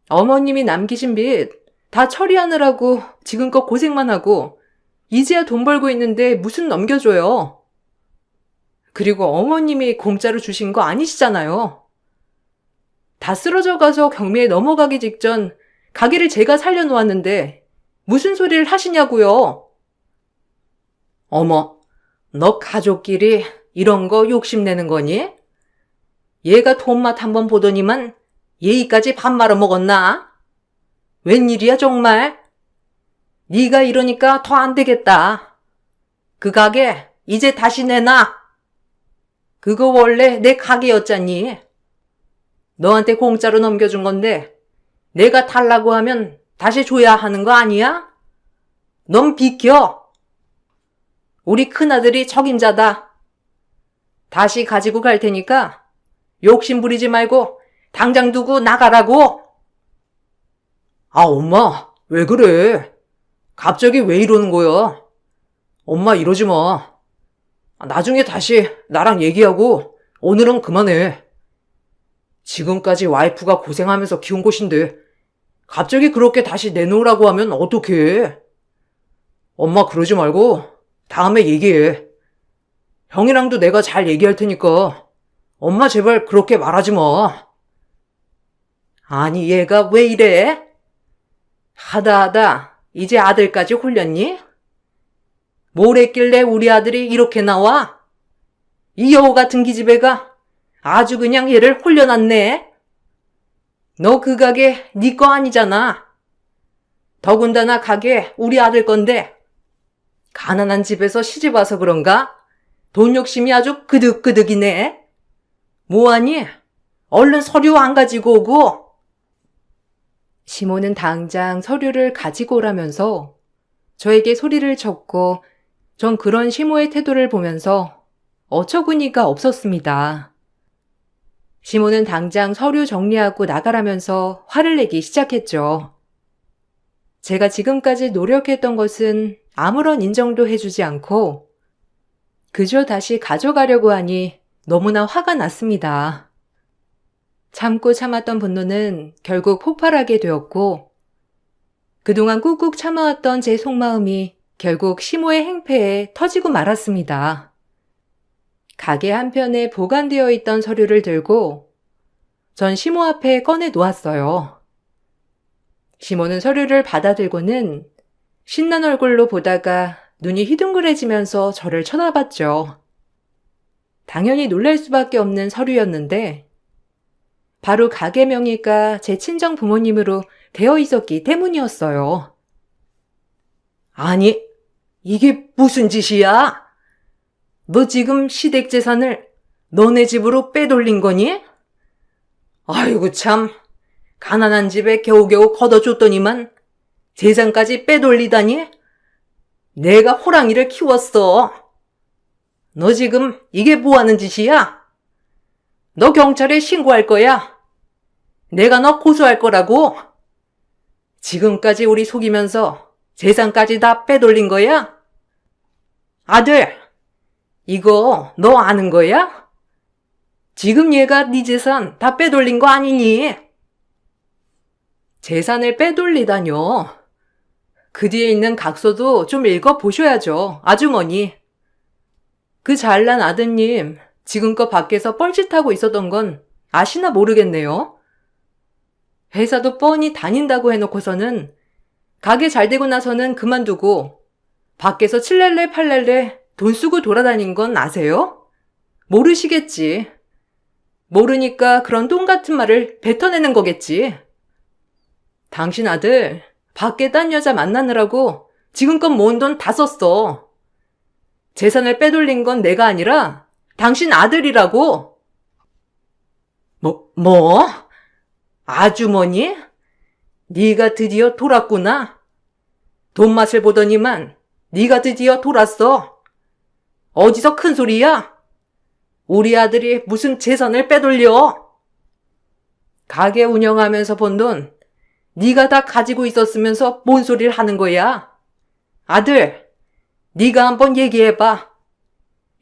어머님이 남기신 빚 다 처리하느라고 지금껏 고생만 하고 이제야 돈 벌고 있는데 무슨 넘겨줘요. 그리고 어머님이 공짜로 주신 거 아니시잖아요. 다 쓰러져 가서 경매에 넘어가기 직전 가게를 제가 살려놓았는데 무슨 소리를 하시냐고요. 어머, 너 가족끼리 이런 거 욕심내는 거니? 얘가 돈맛 한번 보더니만 예의까지 밥 말아먹었나? 웬일이야 정말? 네가 이러니까 더 안 되겠다. 그 가게 이제 다시 내놔. 그거 원래 내 가게였잖니. 너한테 공짜로 넘겨준 건데 내가 달라고 하면 다시 줘야 하는 거 아니야? 넌 비켜. 우리 큰아들이 적임자다. 다시 가지고 갈 테니까 욕심 부리지 말고 당장 두고 나가라고. 아, 엄마, 왜 그래? 갑자기 왜 이러는 거야? 엄마 이러지 마. 나중에 다시 나랑 얘기하고 오늘은 그만해. 지금까지 와이프가 고생하면서 키운 곳인데 갑자기 그렇게 다시 내놓으라고 하면 어떡해? 엄마 그러지 말고 다음에 얘기해. 형이랑도 내가 잘 얘기할 테니까 엄마 제발 그렇게 말하지 마. 아니 얘가 왜 이래? 하다 이제 아들까지 홀렸니? 뭘 했길래 우리 아들이 이렇게 나와? 이 여우 같은 기집애가 아주 그냥 얘를 홀려놨네. 너 그 가게 네 거 아니잖아. 더군다나 가게 우리 아들 건데 가난한 집에서 시집 와서 그런가? 돈 욕심이 아주 그득그득이네. 뭐하니? 얼른 서류 안 가지고 오고. 시모는 당장 서류를 가지고 오라면서 저에게 소리를 쳤고 전 그런 시모의 태도를 보면서 어처구니가 없었습니다. 시모는 당장 서류 정리하고 나가라면서 화를 내기 시작했죠. 제가 지금까지 노력했던 것은 아무런 인정도 해주지 않고 그저 다시 가져가려고 하니 너무나 화가 났습니다. 참고 참았던 분노는 결국 폭발하게 되었고, 그동안 꾹꾹 참아왔던 제 속마음이 결국 시모의 행패에 터지고 말았습니다. 가게 한편에 보관되어 있던 서류를 들고 전 시모 앞에 꺼내 놓았어요. 시모는 서류를 받아들고는 신난 얼굴로 보다가 눈이 휘둥그레지면서 저를 쳐다봤죠. 당연히 놀랄 수밖에 없는 서류였는데 바로 가게 명의가 제 친정 부모님으로 되어 있었기 때문이었어요. 아니, 이게 무슨 짓이야? 너 지금 시댁 재산을 너네 집으로 빼돌린 거니? 아이고 참, 가난한 집에 겨우겨우 걷어줬더니만 재산까지 빼돌리다니? 내가 호랑이를 키웠어. 너 지금 이게 뭐 하는 짓이야? 너 경찰에 신고할 거야. 내가 너 고소할 거라고. 지금까지 우리 속이면서 재산까지 다 빼돌린 거야? 아들, 이거 너 아는 거야? 지금 얘가 네 재산 다 빼돌린 거 아니니? 재산을 빼돌리다뇨. 그 뒤에 있는 각서도 좀 읽어보셔야죠, 아주머니. 그 잘난 아드님, 지금껏 밖에서 뻘짓하고 있었던 건 아시나 모르겠네요. 회사도 뻔히 다닌다고 해놓고서는 가게 잘 되고 나서는 그만두고 밖에서 칠렐레 팔렐레 돈 쓰고 돌아다닌 건 아세요? 모르시겠지. 모르니까 그런 똥 같은 말을 뱉어내는 거겠지. 당신 아들 밖에 딴 여자 만나느라고 지금껏 모은 돈 다 썼어. 재산을 빼돌린 건 내가 아니라 당신 아들이라고. 뭐? 아주머니? 네가 드디어 돌았구나. 돈 맛을 보더니만 네가 드디어 돌았어. 어디서 큰 소리야? 우리 아들이 무슨 재산을 빼돌려? 가게 운영하면서 번 돈 네가 다 가지고 있었으면서 뭔 소리를 하는 거야? 아들, 네가 한번 얘기해봐.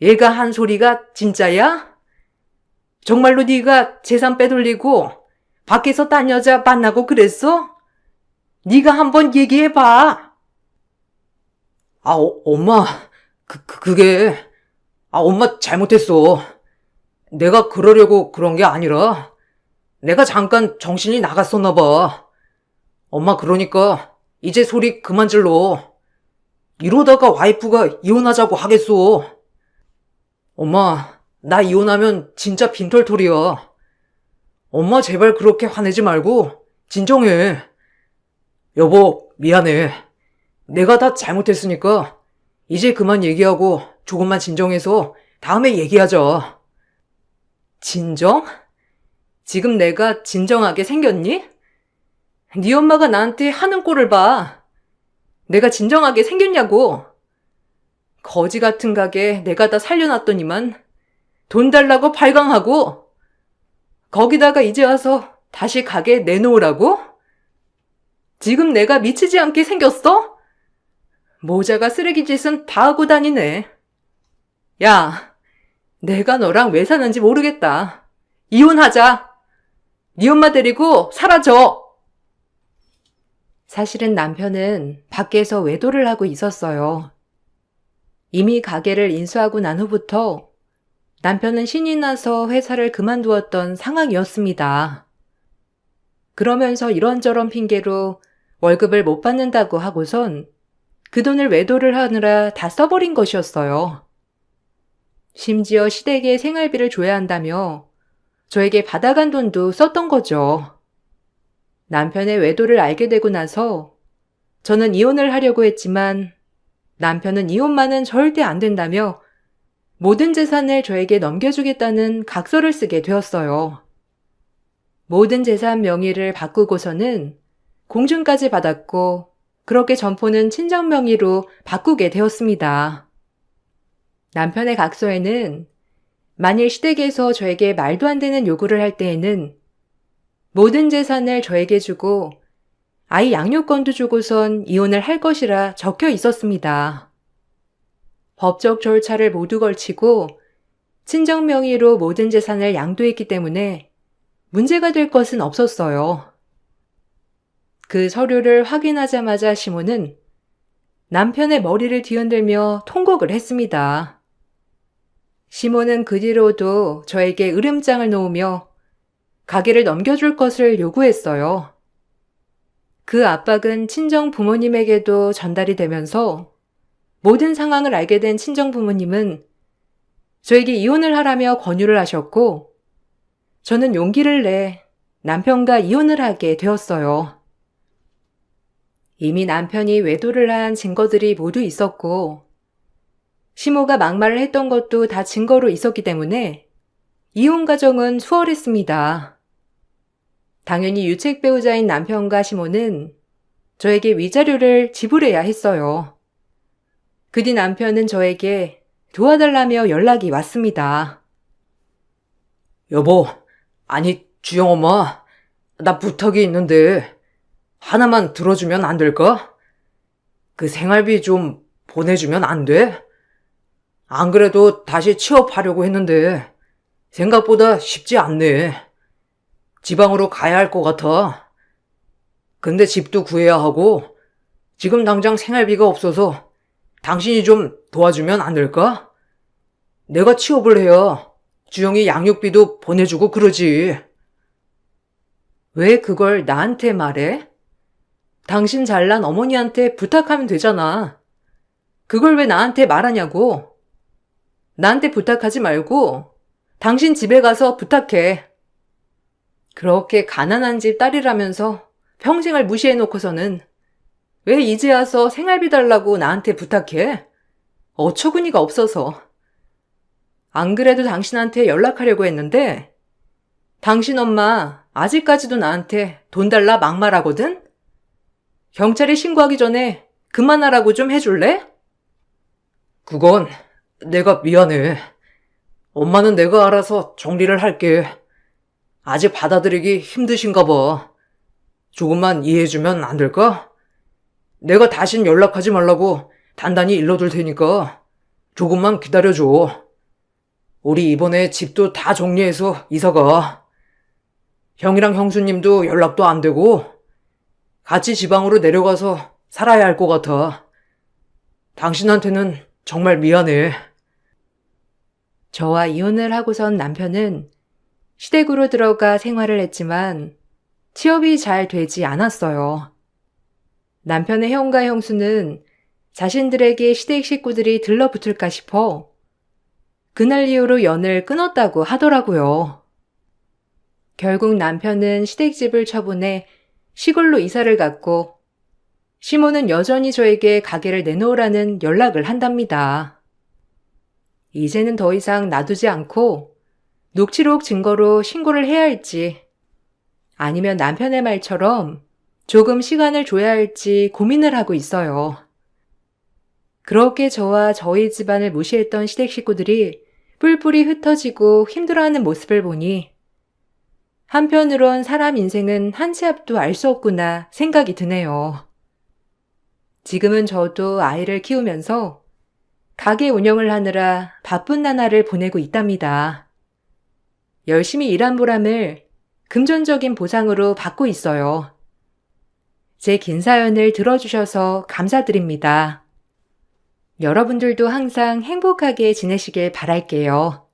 얘가 한 소리가 진짜야? 정말로 네가 재산 빼돌리고 밖에서 딴 여자 만나고 그랬어? 네가 한번 얘기해봐. 엄마, 그게 엄마 잘못했어. 내가 그러려고 그런 게 아니라 내가 잠깐 정신이 나갔었나 봐. 엄마 그러니까 이제 소리 그만 질러. 이러다가 와이프가 이혼하자고 하겠어. 엄마, 나 이혼하면 진짜 빈털털이야. 엄마 제발 그렇게 화내지 말고 진정해. 여보, 미안해. 내가 다 잘못했으니까 이제 그만 얘기하고 조금만 진정해서 다음에 얘기하자. 진정? 지금 내가 진정하게 생겼니? 네 엄마가 나한테 하는 꼴을 봐. 내가 진정하게 생겼냐고. 거지 같은 가게 내가 다 살려놨더니만 돈 달라고 발광하고 거기다가 이제 와서 다시 가게 내놓으라고? 지금 내가 미치지 않게 생겼어? 모자가 쓰레기 짓은 다 하고 다니네. 야, 내가 너랑 왜 사는지 모르겠다. 이혼하자. 네 엄마 데리고 사라져. 사실은 남편은 밖에서 외도를 하고 있었어요. 이미 가게를 인수하고 난 후부터 남편은 신이 나서 회사를 그만두었던 상황이었습니다. 그러면서 이런저런 핑계로 월급을 못 받는다고 하고선 그 돈을 외도를 하느라 다 써버린 것이었어요. 심지어 시댁에 생활비를 줘야 한다며 저에게 받아간 돈도 썼던 거죠. 남편의 외도를 알게 되고 나서 저는 이혼을 하려고 했지만 남편은 이혼만은 절대 안 된다며 모든 재산을 저에게 넘겨주겠다는 각서를 쓰게 되었어요. 모든 재산 명의를 바꾸고서는 공증까지 받았고 그렇게 점포는 친정 명의로 바꾸게 되었습니다. 남편의 각서에는 만일 시댁에서 저에게 말도 안 되는 요구를 할 때에는 모든 재산을 저에게 주고 아이 양육권도 주고선 이혼을 할 것이라 적혀 있었습니다. 법적 절차를 모두 걸치고 친정 명의로 모든 재산을 양도했기 때문에 문제가 될 것은 없었어요. 그 서류를 확인하자마자 시몬은 남편의 머리를 뒤흔들며 통곡을 했습니다. 시몬은 그 뒤로도 저에게 으름장을 놓으며 가게를 넘겨줄 것을 요구했어요. 그 압박은 친정 부모님에게도 전달이 되면서 모든 상황을 알게 된 친정 부모님은 저에게 이혼을 하라며 권유를 하셨고, 저는 용기를 내 남편과 이혼을 하게 되었어요. 이미 남편이 외도를 한 증거들이 모두 있었고, 시모가 막말을 했던 것도 다 증거로 있었기 때문에 이혼 과정은 수월했습니다. 당연히 유책 배우자인 남편과 시모는 저에게 위자료를 지불해야 했어요. 그 뒤 남편은 저에게 도와달라며 연락이 왔습니다. 여보, 아니, 주영 엄마, 나 부탁이 있는데 하나만 들어주면 안 될까? 그 생활비 좀 보내주면 안 돼? 안 그래도 다시 취업하려고 했는데 생각보다 쉽지 않네. 지방으로 가야 할 것 같아. 근데 집도 구해야 하고 지금 당장 생활비가 없어서 당신이 좀 도와주면 안 될까? 내가 취업을 해야 주영이 양육비도 보내주고 그러지. 왜 그걸 나한테 말해? 당신 잘난 어머니한테 부탁하면 되잖아. 그걸 왜 나한테 말하냐고. 나한테 부탁하지 말고 당신 집에 가서 부탁해. 그렇게 가난한 집 딸이라면서 평생을 무시해놓고서는 왜 이제 와서 생활비 달라고 나한테 부탁해? 어처구니가 없어서. 안 그래도 당신한테 연락하려고 했는데 당신 엄마 아직까지도 나한테 돈 달라 막말하거든? 경찰에 신고하기 전에 그만하라고 좀 해줄래? 그건 내가 미안해. 엄마는 내가 알아서 정리를 할게. 아직 받아들이기 힘드신가 봐. 조금만 이해해주면 안 될까? 내가 다신 연락하지 말라고 단단히 일러둘 테니까 조금만 기다려줘. 우리 이번에 집도 다 정리해서 이사가. 형이랑 형수님도 연락도 안 되고 같이 지방으로 내려가서 살아야 할 것 같아. 당신한테는 정말 미안해. 저와 이혼을 하고선 남편은 시댁으로 들어가 생활을 했지만 취업이 잘 되지 않았어요. 남편의 형과 형수는 자신들에게 시댁 식구들이 들러붙을까 싶어 그날 이후로 연을 끊었다고 하더라고요. 결국 남편은 시댁집을 처분해 시골로 이사를 갔고 시모는 여전히 저에게 가게를 내놓으라는 연락을 한답니다. 이제는 더 이상 놔두지 않고 녹취록 증거로 신고를 해야 할지 아니면 남편의 말처럼 조금 시간을 줘야 할지 고민을 하고 있어요. 그렇게 저와 저희 집안을 무시했던 시댁 식구들이 뿔뿔이 흩어지고 힘들어하는 모습을 보니 한편으론 사람 인생은 한 치 앞도 알 수 없구나 생각이 드네요. 지금은 저도 아이를 키우면서 가게 운영을 하느라 바쁜 나날을 보내고 있답니다. 열심히 일한 보람을 금전적인 보상으로 받고 있어요. 제 긴 사연을 들어주셔서 감사드립니다. 여러분들도 항상 행복하게 지내시길 바랄게요.